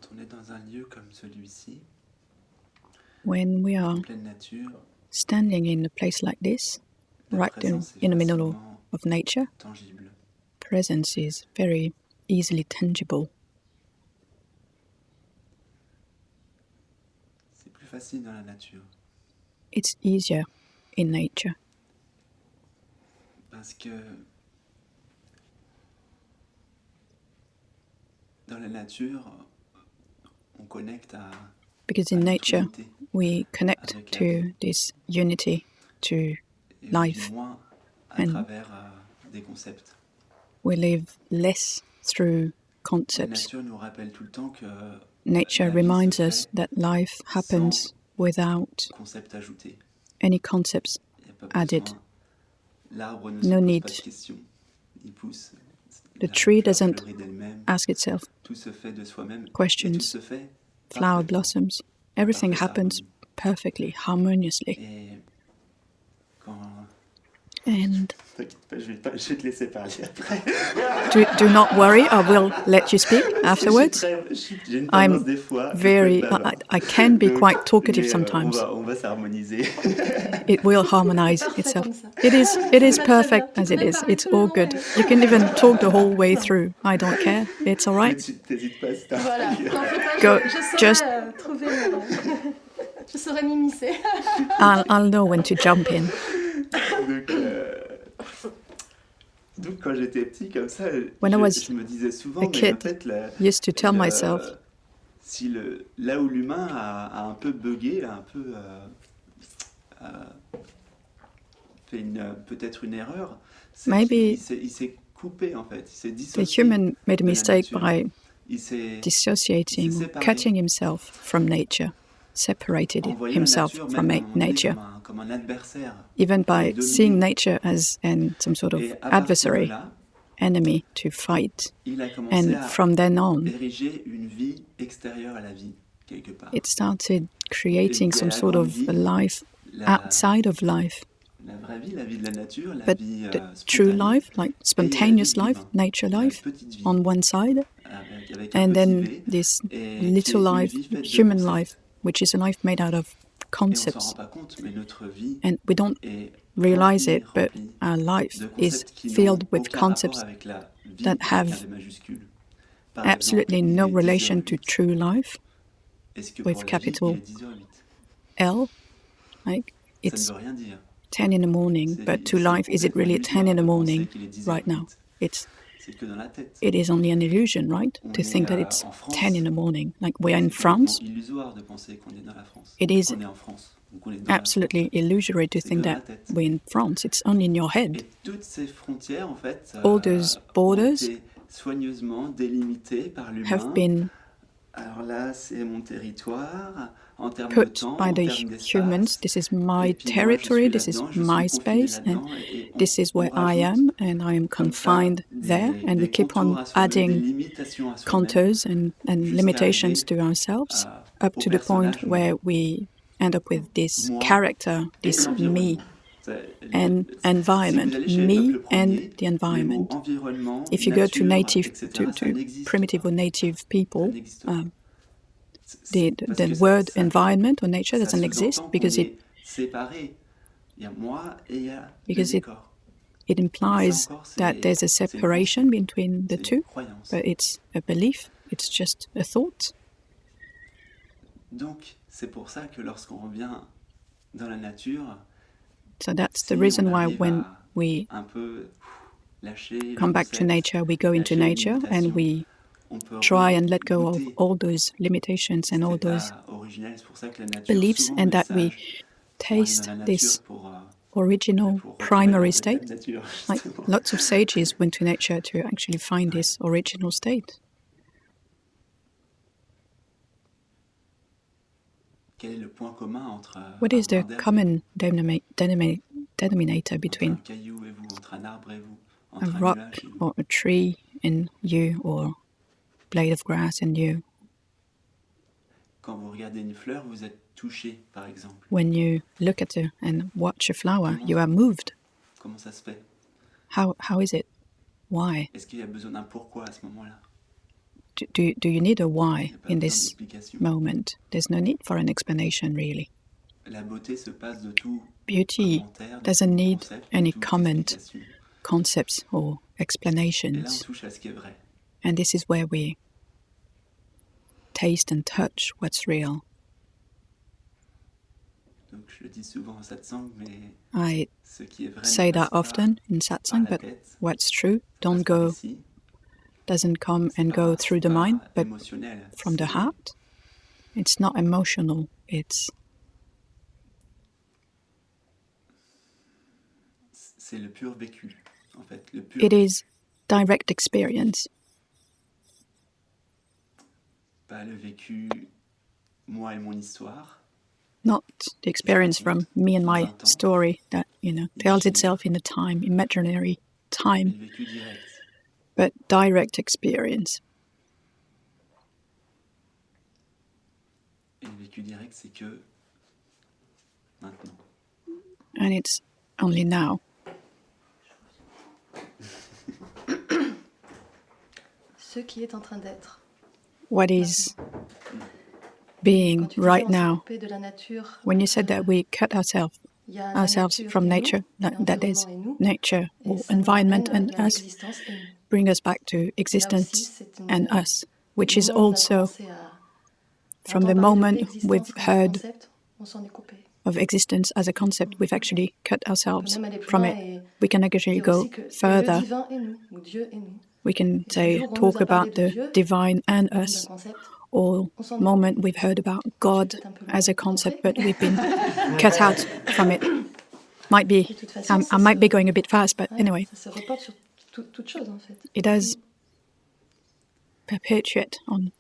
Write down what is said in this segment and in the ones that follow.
quand on est dans un lieu comme celui-ci, when we are en pleine nature, standing in a place like this, la right présence est in the middle facilement of nature, tangible. presence is very easily tangible. C'est plus facile dans la nature. It's easier in nature Parce que dans la nature, on connecte à because in notre nature unité. we connect Avec la to vie. this unity, to Et life. moins à And travers des concepts. we live less through La concepts. nature nous rappelle tout le temps que Nature la vie reminds se us fait that life happens without concept ajouté. any concepts Il n'y a pas added. besoin. L'arbre ne No se pose need. pas de questions. Il pousse. The La tree fleur doesn't fleurit d'elle-même. ask itself Tout se fait de soi-même. Et tout questions. se fait Flower parfaitement. blossoms. Everything Parfaite happens harmonie. perfectly, harmoniously. Et quand... And T'inquiète pas, je vais te laisser parler après. do not worry, I will let you speak afterwards. J'ai une I'm tendance des fois. very, I can be quite talkative sometimes. On va s'harmoniser. It will harmonize Parfait itself. comme ça. It is Ça va très perfect bien. as Tu it pourrais is. parler It's tout le all long, good. et- You can even talk the whole way through. I don't care. It's all right. T'hésites pas, c'est Voilà, t'en fais pas, Go, je saurais just- trouver je saurais m'immiscer. I'll know when to jump in. Donc quand j'étais petit comme ça, When I was je me disais souvent, a mais kid, en fait, Used to tell myself, si là où l'humain a un peu bugué, a un peu fait peut-être une erreur, c'est Maybe qu'il s'est coupé en fait, il s'est the dissocié. human made a de la mistake nature. by Il s'est dissociating, séparé. cutting himself from nature, separated envoyé la himself nature from même à un moment donné nature, comme un adversaire. even by dominer. seeing nature as some sort of Et à partir de adversary, là, enemy to fight. il a commencé And à from then on, ériger une vie extérieure à la vie, quelque part. it started creating Et some la sort grande of vie, a life La outside of life, la vie de la nature, la but vie the true spontanée, life, like spontaneous life, divine, nature la life, petite vie, on one side, avec un and petit then V, this et little qui est une life, vie faite de human concepts. life, which is a life made out of Et on s'en concepts. rend pas compte, mais notre vie And we don't est realize remplie, it, but remplie our life de is concepts qui filled n'ont with aucun concepts rapport avec la vie that avec have un V majuscule. Par absolutely exemple, no il est relation to 10h08. true life. Est-ce que with pour la capital vie, il est 10h08? L, like Ça it's ne veut rien dire. 10 in the morning, C'est- but to c'est life, is it complètement really 10 in the illusoire de morning penser qu'il est 10h08. right now? C'est que dans la tête. It is only an illusion, right? On To est, think that it's en France. 10 in the morning. Like we're in C'est France, complètement illusoire de penser qu'on est dans la France. It is Qu'on est en France. ou qu'on est dans absolutely illusory to C'est think dans that la tête. we're in France. It's only in your head. Et toutes ces frontières, en fait, All those borders ont été soigneusement délimitées par l'humain. have been Alors là, c'est mon territoire, en termes de put temps, by en the termes d'espace. humans. This is my Et puis moi, je territory, suis this is là-dedans, je my suis confiné space, and là-dedans, et this is where on I rajoute am, and I am comme ça confined there, and we des keep contours on à soi-même, des adding limitations à soi-même, contours and jusqu'à limitations arriver to ourselves, up au to the point personnage where we end up with this moi character, et this me, l'environnement. and environment, Si vous allez chez les me peuples and premiers, the les mots environment. environnement, If you go to nature, native, etc., to ça n'existe primitive pas. or native Ça people, n'existe pas. Parce the que word ça- environment or nature ça doesn't exist sous-entend because qu'on it est séparés. Il y a moi et il y a Because le it- décor. it implies encore, c'est- that there's a c'est une separation between the C'est une two, croyance. but it's a belief, it's just a thought. Donc, c'est pour ça que lorsqu'on revient dans la nature, So that's si the reason on why arrive when à we un peu lâcher les come back to concepts, nature, we go into lâcher les nature and limitations, we on peut try and let go of goûter all those limitations and all cet those état originel. C'est pour ça que la nature, beliefs, souvent, and le that we message pour aller taste dans la this nature pour original retrouver primary l'ordre de la state. nature, Like justement. lots of sages went to nature to actually find this original state. Quel est le point commun entre What is the brin d'herbe common denominator entre between un caillou et vous, entre un arbre et vous, a entre un rock nuage et vous? or a tree in you or blade of grass in you? Quand vous regardez une fleur, vous êtes touché, par exemple. When you look at it and watch a flower, you are moved. Comment ça se fait? How is it? Why? Est-ce qu'il y a besoin d'un pourquoi à ce moment-là? do you need a Il why n'y a pas in besoin this d'explication. moment? There's no need for an explanation, really. La beauté se passe de tout Beauty commentaire, de doesn't tout need concept, any de toute comment, explication. concepts, or Et là, on explanations. touche à ce qui est vrai. And this is where we taste and touch what's real. Donc, je le dis souvent en satsang, mais I ce qui est vrai say ne that passe pas often in par satsang, la but tête, what's true passe don't par go, ici. doesn't come C'est and pas- go through c'est the mind, pas but émotionnel, from the c'est- heart. It's not emotional. C'est le pur vécu, en fait. Le pur, It is direct experience, pas le vécu, moi et mon histoire. not the experience from me and my story that, tells itself in a time, imaginary Mais time, le vécu direct. but direct experience. Et le vécu direct, c'est que maintenant. And it's only now. Ce qui est en train d'être. What is Quand being tu disais, right on s'est now. coupé de la nature, When you said that we cut ourselves il y a la nature from et nous, nature, that there's l'environnement et nous, nature et or ça nous environment ramène and à us, l'existence et nous. bring us back to Là aussi, existence c'est and us, which is le moment où on a also commencé à from the entendre parler de moment l'existence we've comme heard concept, on s'en est coupé. of existence as a concept, we've actually cut On peut ourselves même aller plus from loin it. et We can actually dire go aussi que further. le divin est nous, ou Dieu est nous. We can Et say, ce jour où on talk nous a parlé about de the Dieu, divine and comme us, d'un concept, or on s'en est moment coupé. we've heard about Je vais God peut-être un peu as a loin pour concept, rentrer, but we've been cut out from it. Might be, de toute façon, I might be going a bit fast, but ouais, anyway, ça se reporte sur toute chose en fait. it does perpetuate on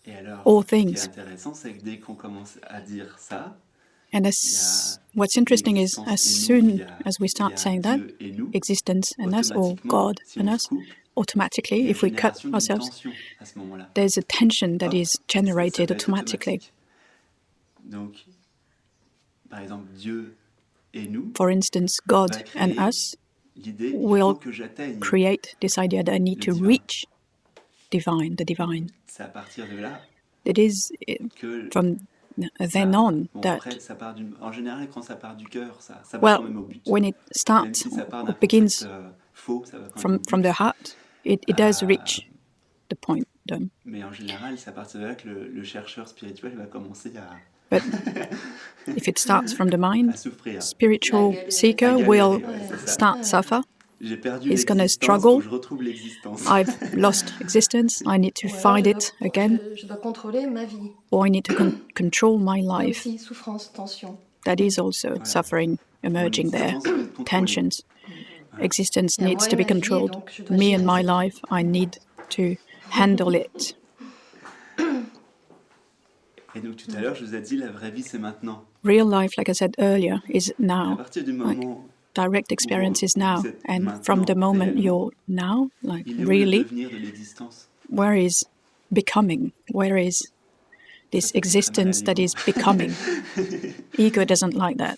Et alors, all ce qui est things. intéressant, c'est que dès qu'on commence à dire ça, And what's interesting is, as soon as we start saying that, Dieu et nous, existence and us, or automatiquement, God si and on us, se coupe, automatically, il y a if we cut génération d'une ourselves, tension à ce moment-là. there's a tension that Hop, is ça generated va être automatically. automatique. Donc, par exemple, Dieu et nous For instance, God va and créer us l'idée, il will faut que j'atteigne. create this idea that I need Le to divin. reach the divine. C'est à partir de là It is que from then ça- on bon, that, après, ça part en général, quand ça part du cœur, ça va well, quand même au but. when it Même starts si ça part or d'un begins concept faux, ça va quand même from au but. from the heart, it does reach the point. Mais en général, c'est à partir de là que le chercheur spirituel va commencer But if it starts from the mind, à souffrir. spiritual galérer. seeker À galérer, will ouais, c'est ça. start suffer. J'ai perdu He's gonna l'existence, struggle. faut que je retrouve l'existence. I've lost existence. I need to Ou alors, find it again, je dois contrôler ma vie. or I need to control my Là life. aussi, souffrance, tension. That is also Voilà. suffering emerging Mon there. existence doit être contrôlée. Tensions. Existence Et à needs moi to et be ma vie, controlled. donc je dois Me and gérer my ça. life, I need to handle it. Et donc tout à l'heure, je vous ai dit, la vraie vie, c'est maintenant. Real life, like I said earlier, is À now. partir du moment Direct experience is now. vous êtes And from the maintenant, moment réellement, you're now, like il est où le really, devenir de l'existence? where is becoming? Where is this Ça fait très mal à existence that l'ego. is becoming? Ego doesn't like that.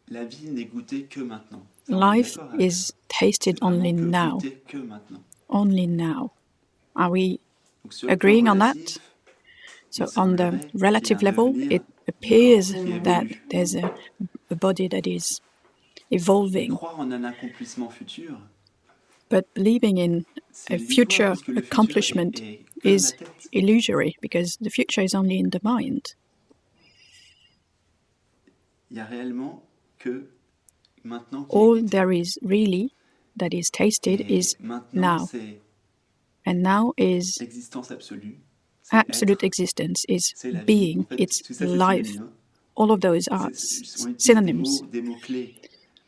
La vie n'est goûtée que maintenant. Ça, on est Life d'accord avec is ça. tasted C'est vraiment only que now. goûter que maintenant. Only now. Are we Donc, sur le agreeing plan on that? relatif, So il on the semblerait qu'il y ait relative un level, devenir it du appears corps qui évolue. that there's a body that is Et evolving. croire en un accomplissement futur, But believing in c'est a illusoire, future parce que le futur accomplishment est que dans la is tête. illusory because the future is only in the mind. Il y a réellement que maintenant qui All est goûté. there is really that is tasted Et is maintenant, now. c'est And now is l'existence absolue. C'est absolute être, existence, is c'est la vie. being, En fait, it's tout ça, c'est life. synonyme, hein. All of those are On utilise synonyms. des mots clés.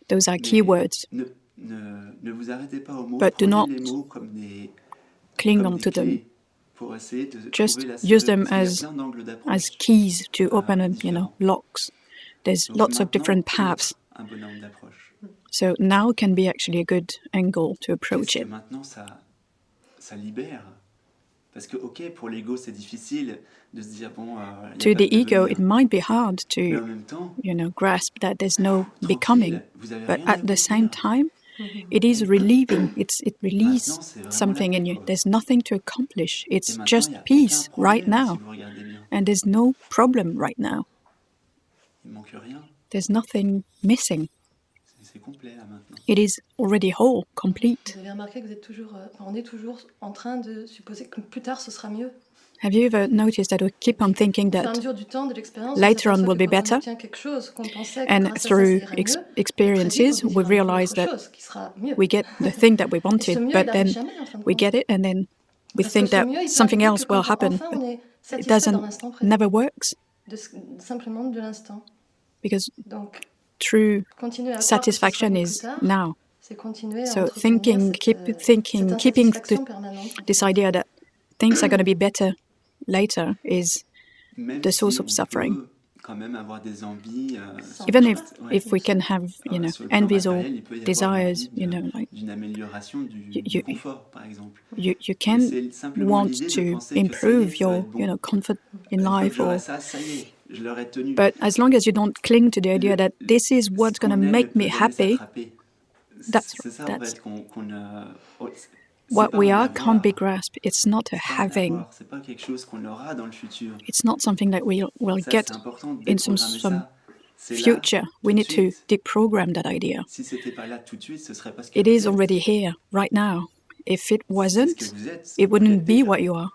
Those are Mais keywords. ne vous arrêtez pas aux mots. But do Prenez not les mots comme des cling comme on des to them. clés pour essayer de Just trouver la use serrure, them parce qu'il y a as plein d'angles d'approche as keys to open up, différents. locks. There's Donc lots of maintenant different peut être paths. un bon angle d'approche. So now can be actually a good angle to approach Qu'est-ce que it. maintenant ça libère? Parce que, ok, pour l'ego, c'est difficile de se dire, bon, il y a To pas the de ego, devenir. it might be hard Mais to, en même temps, grasp that there's no tranquille, becoming. vous avez But rien à at the same accomplir. time, it is relieving. It releases Maintenant, c'est vraiment something la in paix, you. quoi. There's nothing to accomplish. Et It's maintenant, il just n'y a peace aucun right problème, si now. vous regardez bien. And there's no problem right now. Il ne manque rien. There's nothing missing. C'est complet, là, maintenant. It is already whole, complete. Vous avez remarqué que vous êtes toujours, on est toujours en train de supposer que plus tard ce sera mieux. Have you ever noticed that we keep on thinking Au fur et à that mesure du temps, de l'expérience, later on on s'aperçoit will que be quand on better? obtient quelque chose, qu'on pensait que And grâce à ça, ça through irait mieux, très vite, experiences, on we désire realize autre that chose qui sera mieux. we get the thing that we Et ce wanted, mieux, but il n'arrive then jamais, en fin de we compte. get it, and then we Parce que think ce that mieux, il peut something arriver else que will quand happen. enfin on est It satisfait dans doesn't, l'instant présent, never works, simplement de l'instant. because Donc, true continuer à croire que ce sera satisfaction mieux plus is tard, now. c'est continuer à So entretenir keep cette thinking, keeping insatisfaction permanente. En this fait. idea that things are going to be better later is Même the source si of on suffering. peut quand même avoir des envies. Even Ouais. if we can have, Sur le plan envies or matériel, il peut y avoir desires, l'envie like d'une amélioration du you- confort, par exemple. you Et can c'est simplement want l'idée de to penser que ça y est, improve ça va your, être bon. comfort in Une fois que life, j'aurai or ça, ça y est, je l'aurai tenu. but as long as you don't cling to the idea that this is what's Ce going to qu'on aime make peut me jamais happy, s'attraper. C'est ça, en that's fait, qu'on a... what pas we un are can't be avoir. grasped. It's not a C'est pas un having. avoir. C'est pas quelque chose qu'on aura dans le futur. It's not something that we'll Ça, get c'est important de in some déprogrammer ça. C'est là, future. We tout de need to suite. deprogram that idea. Si c'était pas là tout de suite, ce serait pas ce que It vous is êtes. already here, right now. If it C'est ce wasn't, que vous êtes. it Vous wouldn't l'êtes be déjà. what you are.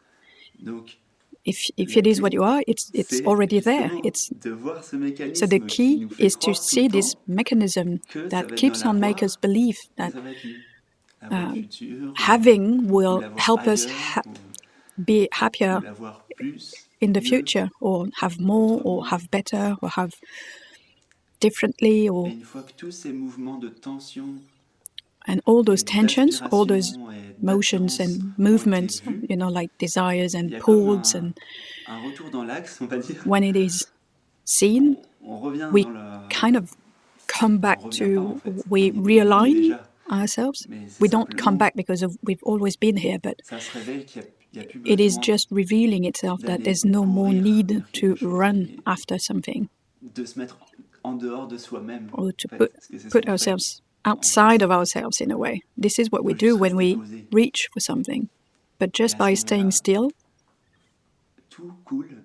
Donc, If la it is what clé, you are, it's c'est already there. justement It's de voir ce so mécanisme the qui key nous fait is to croire tout see le this temps mechanism que ça that va être keeps dans on make us l'avoir believe que that ça va être mieux. L'avoir futur, having ou will l'avoir help us ailleurs, be ou happier l'avoir plus, in the mieux, future, or have more, or autrement. have better, or have differently, Et or une fois que tous ces mouvements de tension and all et those tensions, all those d'aspiration et motions d'attirance and ont été movements, vus, like desires il and y a comme pulls, and un retour dans l'axe, on va dire. when it is seen, On revient we dans le... kind of come back on revient pas, en to, fait. we On y est realign déjà. ourselves. Mais c'est We don't come simplement, back because we've always been here, but ça se révèle qu'il n'y a plus it is besoin just revealing itself that d'aller there's no more courir need vers to quelque chose run et after something, de se mettre en dehors de soi-même. or to En fait, put parce que c'est ce put qu'on fait. ourselves outside of ourselves in a way. This is what Il we faut juste do when rester we posé. reach for something. But Et just à by ce staying moment-là, still, tout coule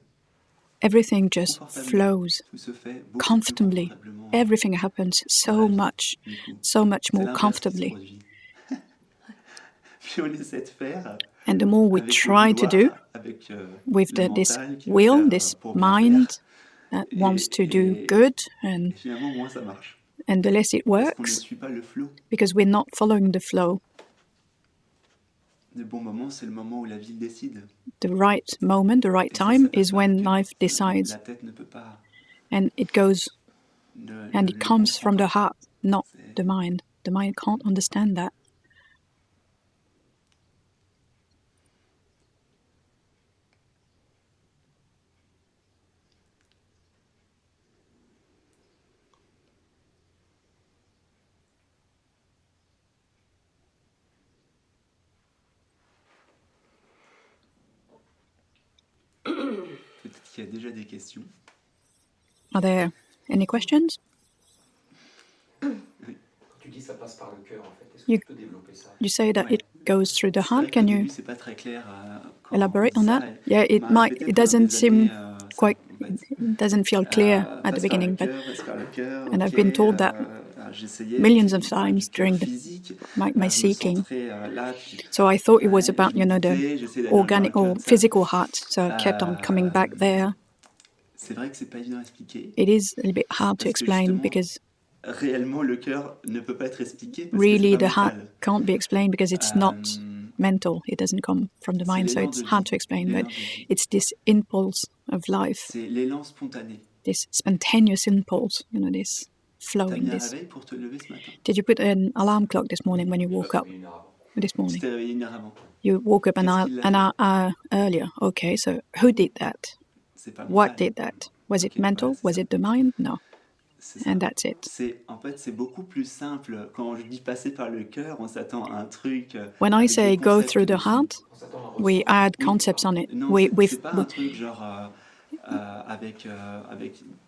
everything just confortablement. flows Tout se fait beaucoup plus comfortably. confortablement Everything happens so dans la vie, much, du coup. so much C'est more l'inverse qui se comfortably. produit. Puis on essaie de faire And the more we avec le try to do vouloir, avec with le this mental qui veut will, faire this pour bien mind faire, that wants to do et good, and finalement moins ça marche. the less it Parce qu'on ne works, suit pas le flow. because we're not following the flow. Le bon moment, c'est le moment où la vie décide. The right moment, the right Et ça time va is pas when du- life decides, La tête ne peut pas. and it goes, and it Le comes comprend from pas. the heart, not C'est- the mind. The mind can't understand that. Peut-être qu'il y a déjà des questions. Are there any questions? Tu dis ça passe par le cœur en fait. Est-ce que You- tu peux développer ça? You say that Ouais. it goes through the C'est vrai heart. qu'au Can début, you c'est pas très clair. Quand elaborate on on dit that? ça, Yeah, on it m'a might. répété It pendant doesn't des seem années, ça, quite. en fait. It doesn't feel clear at the Passe par beginning, le but cœur, passe par le cœur. and I've ok, been told that j'essayais millions de of faire times du cœur during physique, my me seeking. centrer là, puis So I thought it was ouais, about, je the méditais, j'essayais d'aller organic dans le or cœur de ça. physical heart. So I kept on coming back there. C'est vrai que c'est pas évident à expliquer. It is a little bit hard to Parce que explain justement, because réellement, le cœur ne peut pas être expliqué parce really que the c'est pas heart mental. can't be explained because it's not Euh, mental. It doesn't come from the c'est mind, so l'élan it's de hard vie. to explain. But L'élan de vie. it's this impulse of life, C'est l'élan spontané. this spontaneous impulse, this T'as flowing. mis un This. réveil pour te lever ce matin? Did you put an alarm clock this morning when you woke up? Une heure avant. This Tu morning, t'es réveillé une heure avant. you woke up an Qu'est-ce hour, qui l'a an fait? hour earlier. Okay, so who did that? C'est pas What mental. did that? Was it Ok, mental? voilà, c'est Was ça. it the mind? No, C'est ça. and that's it. En fait, c'est beaucoup plus simple. Quand je dis passer par le cœur, on s'attend à un truc. When I avec say des go concepts through the dessus. heart, On s'attend à un we ressenti. add Oui. concepts on it. Non, We c'est pas un truc genre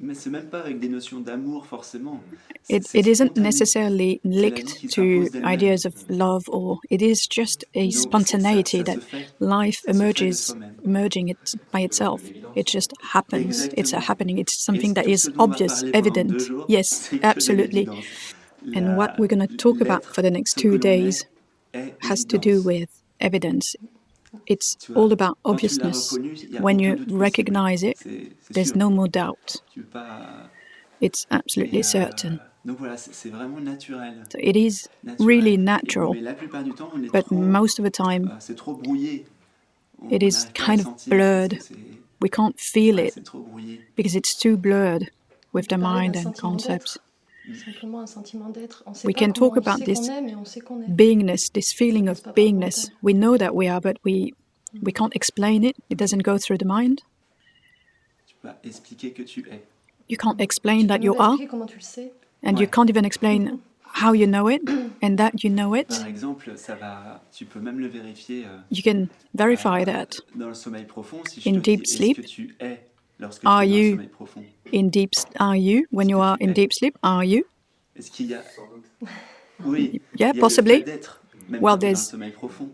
mais c'est même pas avec des notions d'amour forcément. It C'est isn't spontané. necessarily C'est la vie linked qui to s'impose d'elle-même. ideas of love, or it is just a Donc, spontaneity ça that se fait, life ça se fait de emerges, soi-même. emerging by itself. It just happens. It's a Exactement. happening. It's something Et that tout is ce dont on va obvious, parler pendant 2 evident. jours, Yes, c'est que de absolutely. l'évidence. And what we're going to talk about L'être, for the next ce 2 que l'on days est has to do évidence. with evidence. It's Tu vois, all about quand tu l'as obviousness. reconnu, il y a When aucun you doute possible. recognize it, C'est there's sûr. no more doubt. Tu peux pas... It's absolutely certain. Donc voilà, c'est vraiment naturel. So it is Naturel. really natural, Mais la plupart du temps, on est but trop... most of the time, c'est trop brouillé. it On is n'arrive pas à kind le of sentir, blurred. parce que We can't feel it c'est trop brouillé. because it's too blurred with the On peut parler mind d'un and sentiment concepts. d'être. Simplement un sentiment d'être. On sait We pas can comment talk on about sait this qu'on est, mais on sait qu'on est. beingness, this feeling Ça of passe pas par le beingness. mental. We know that we are, but we can't explain it. It doesn't go through the mind. Tu peux pas expliquer que tu es. You can't explain Tu peux that même you pas are, expliquer comment tu le sais. and you Ouais. can't even explain how you know it and that you know it. Par exemple, tu peux même le vérifier You can verify that dans le sommeil profond. Si je in te dis, deep est-ce sleep. que tu es lorsque Are tu es dans le you sommeil profond? in deep. Are you when you are in deep sleep? Are you? Est-ce qu'il y a... Sans doute. Oui, Yeah, il y a possibly. le fait d'être, même Well, quand tu es dans le there's sommeil profond.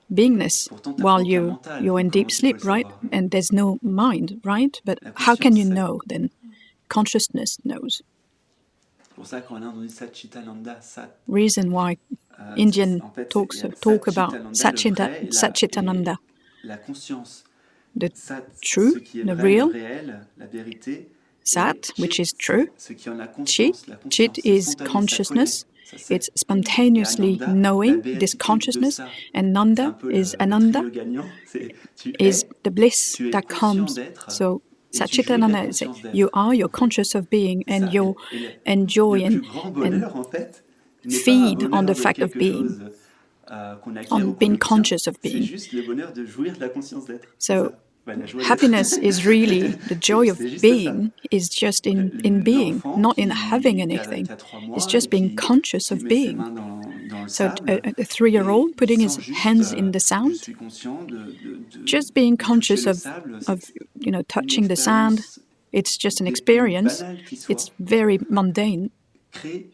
beingness Pourtant, t'as while aucun mental. you're in Comment deep tu sleep, peux le right? savoir? And there's no mind, right? But La how can you conscience sait. know then? Consciousness knows. C'est pour ça qu'en Inde, on dit Satchitananda, Reason why en Indian fait, talk il y a about Satchitananda, le vrai, Satchitananda, et la conscience. the Sat, true, ce qui est the vrai, le real. réel, la vérité. Sat, Et which Chit, is true. ce qui en a Chit, conscience, la conscience. Chit C'est is spontané, consciousness. ça connaît, ça sait. It's spontaneously Et Ananda, la knowing béatitude this de consciousness, ça. and C'est Nanda un peu is le Ananda, trio gagnant. Tu is es, the bliss tu es that conscient comes. d'être, So et tu jouis de la Satchitananda is conscience d'être. you are conscious of being, Et and ça, you et enjoy le plus grand and bonheur, en fait, n'est pas un feed on bonheur the de fact of quelque being, chose qu'on acquiert on ou qu'on being obtient. conscious of C'est being. juste le bonheur de jouir de la conscience d'être. C'est So ça. Ouais, la joie d'être. happiness is really the joy of C'est juste being, is just in being, L'enfant not in qui having a anything. 3 mois It's just et being conscious qui of met ses being. mains dans le So sable a et 3-year-old il putting his sent juste, hands in the je sand, suis conscient de just being toucher conscious le of, sable. of C'est you know, une touching the sand. expérience It's just an des plus experience. banales qui soit. It's very mundane, Crée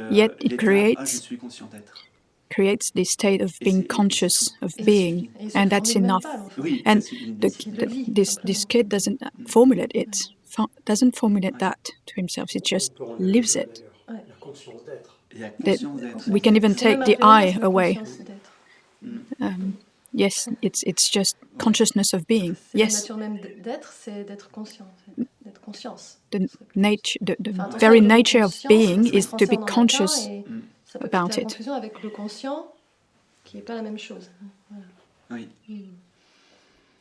yet it l'état, je suis conscient d'être. creates the state of Et being c'est- et conscious c'est of Et being, et il se and that's formule même enough. pas, l'enfant. Oui, And ça suffit une the, décision. Il le vit, this simplement. kid doesn't formulate it, doesn't formulate that to himself. He just On peut enlever lives le it. d'ailleurs, la conscience d'être. Il y a That conscience d'être. we can even Faut même take the appeler eye ça away. conscience d'être. Yes, it's just consciousness of being. C'est la Yes, nature même d'être, c'est d'être conscient, c'est d'être conscience. the nature, the Enfin, attention, very avec le mot nature of conscience, being c'est is to français be en latin conscious et ça peut about porter à it. confusion avec le conscient, qui n'est pas la même chose. Voilà. Oui.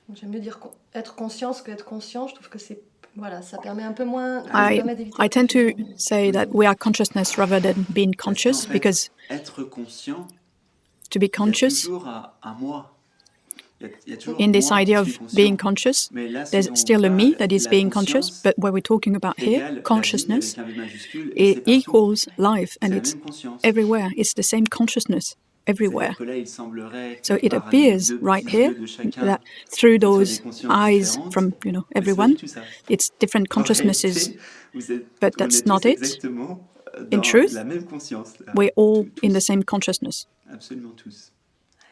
Donc, j'aime mieux dire être conscience que être conscient. Je trouve que c'est voilà, ça permet un peu moins. I ça permet d'éviter la I tend to confusion. say that we are consciousness rather than being Parce qu'en conscious, fait, because être conscient, to be il y a conscious toujours un moi. Il y a toujours in this moi qui idea suis of conscient. being conscious, Mais là, ce there's dont on still a parle, me that is la being conscious, conscience but what we're talking about here, égale la vie consciousness, avec un V majuscule, et it c'est partout. equals life, and C'est la it's même conscience. everywhere. It's the same consciousness everywhere. C'est-à-dire que là, il semblerait que So it par appears deux right petits here yeux de chacun, that through ce soit those des consciences eyes différentes, from mais c'est pas everyone, du tout ça. it's different En consciousnesses, réalité, but on that's est not tous it. exactement In dans truth, la même conscience. Là. we're all in the Tous. same consciousness, Absolument tous.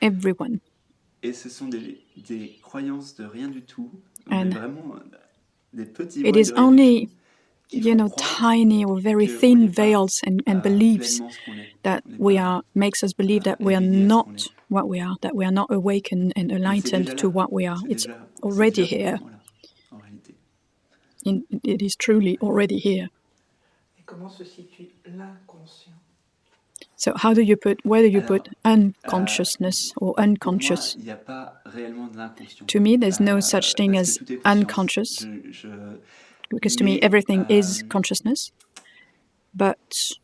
everyone. Et ce sont des croyances de rien du tout, And mais vraiment des petits it voiles is de rien only, du tout, qui you font know, croire tiny or very qu'on thin n'est pas, veils and beliefs pleinement ce qu'on est. that On n'est we pas, are, makes us believe that we are éveillé à ce not qu'on est. what we are, that we are not awakened and Mais c'est enlightened déjà to là. what we are. C'est It's déjà, already c'est déjà here. complètement là, en réalité. It is truly already here. Et comment se situe l'inconscient? So how do you put, where do you Alors, put unconsciousness or Pour moi, unconscious? il n'y a pas réellement de l'inconscient. To me, there's no such thing Parce as que tout est conscience. unconscious, Je- because to me mais, everything is consciousness. But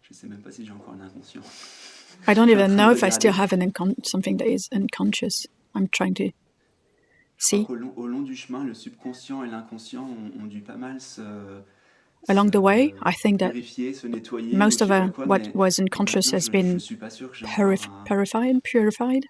je ne sais même pas si j'ai encore un inconscient. I don't Je suis en even train know de if I still regarder. have something that is unconscious. I'm trying to Je see. crois qu'au long du chemin, le subconscient et l'inconscient ont dû pas mal Along the way, I think that purifier, se nettoyer. most ou of je sais pas quoi, what mais was unconscious maintenant, has je been suis pas sûr que j'ai encore purified. un...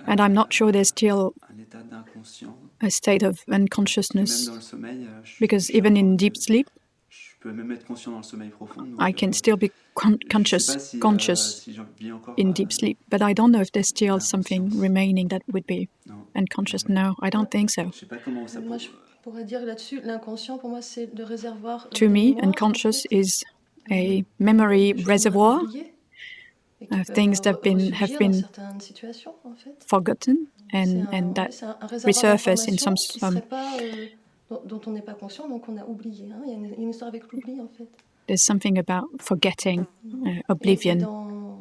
And I'm not sure there's still un état d'inconscient. a state of Même unconsciousness, dans le sommeil, because even in deep sleep, je peux même être conscient dans le sommeil profond. Donc, I can still be conscious si j'en vis encore, in deep sleep. But I don't know if there's still l'inconscience. something remaining that would be Non. unconscious. No, I don't think so. Je sais pas comment ça Moi, je pourrais dire là-dessus, l'inconscient, pour moi, c'est le réservoir. To de me, mémoire, en unconscious fait, is a memory de choses qu'on a reservoir oubliées et qui of peuvent things that have ressurgir dans been certaines situations, en fait. forgotten C'est and that c'est un réservoir resurface in d'informations some qui serait pas, dont on n'est pas conscient, donc on a oublié. Hein. Il y a une histoire avec l'oubli, en fait. there's something about forgetting, Et oblivion.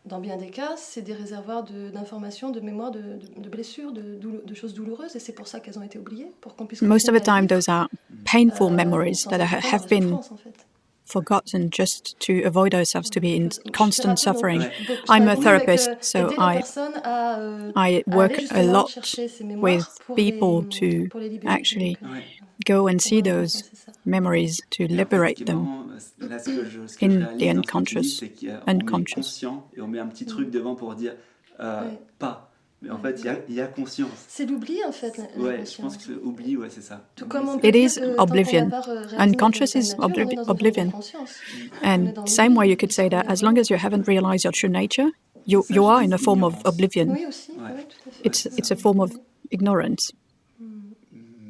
dans bien des cas, c'est des réservoirs d'informations, de mémoires, de blessures, de choses douloureuses, et c'est pour ça qu'elles ont été oubliées, pour qu'on puisse Most of the continuer à time, vivre, those are painful sans memories sans that être dans have la been souffrance, en fait. forgotten just to avoid ourselves to be in Je suis constant thérapeute, donc suffering. je I'm a travaille beaucoup therapist, avec, so aider la personne à I aller work a justement lot chercher ces with mémoires pour people to pour les libérer. actually Donc, Ouais. go and pour see moi, those c'est ça. memories, to Et en fait, ce liberate qui est them. marrant, là, ce que je in réalise the dans ce que tu dis, unconscious, c'est qu'on met unconscious. conscient et on met un petit truc devant pour dire Ouais. pas. Mais en Ouais. fait, il y a conscience. C'est l'oubli, en fait, Ouais, l'inconscient. je pense que c'est oubli, ouais, c'est ça. Tout Oubli, comme on c'est- peut It dire is que tant qu'on oblivion. n'a pas réalisé Unconscious notre is nature, on est dans une oblivion. conscience. On est And dans same l'oubli, way you could say that as long as you haven't realized your true nature, you are in a form of oblivion. Oui, aussi, Ouais. oui, tout à fait. It's a form of ignorance.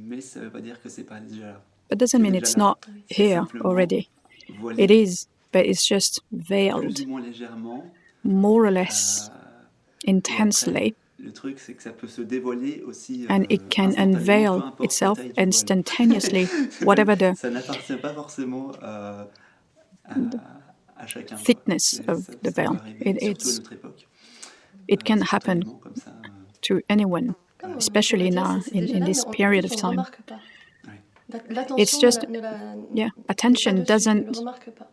Mais ça veut pas dire que c'est pas déjà là. But doesn't mean C'est it's déjà là. not C'est here simplement already. voilé, It is, but it's just plus veiled ou moins légèrement. more or less Et intensely, après, le truc, c'est que ça peut se dévoiler aussi and it can instantanément, unveil peu importe la itself taille du voile. instantaneously, whatever the Ça n'appartient pas forcément à chacun. quoi. thickness C'est- of ça- the ça peut veil. arriver, surtout à It's notre époque. it can happen Spontanément, comme ça. to anyone, Comme on especially pourrait dire, now c'est in déjà là, this mais period juste, of on ne time. remarque pas. Ouais. L'attention It's just- ne Yeah, n'est pas attention dessus, ne doesn't le remarque pas.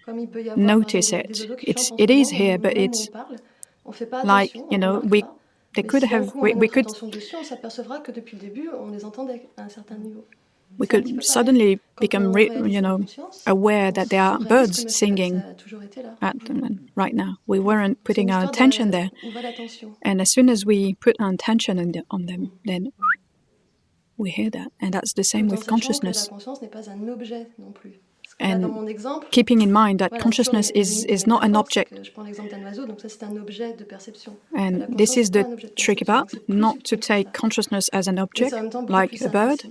Comme il peut y avoir notice des it. oiseaux qui chantent en It ce is moment, here, au but moment où it's on parle, on fait pas like, attention, you on know, remarque we pas. they Mais could si d'un have coup on we met notre could attention dessus, on s'apercevra que depuis le début, on les entendait à un certain niveau. we C'est un petit could peu suddenly pareil. Quand become on réalise you la know conscience, aware on that there are réalise birds que singing ça a toujours été là. at them right now. We weren't C'est putting une our histoire attention there, où va l'attention. and as soon as we put our attention on them, then we hear that, and that's the same Tout en with sachant que la consciousness. conscience n'est pas un objet non plus. Parce que là, dans And mon exemple, keeping in mind that voilà, consciousness toujours les is limites de not an métaphore, object, c'est que je prends l'exemple d'un oiseau, donc ça c'est un objet de perception. and La this conscience, is c'est pas the un objet de trick perception, about donc c'est plus not to subtil que take ça. consciousness as an Mais object c'est en même temps beaucoup like plus a simple bird. aussi,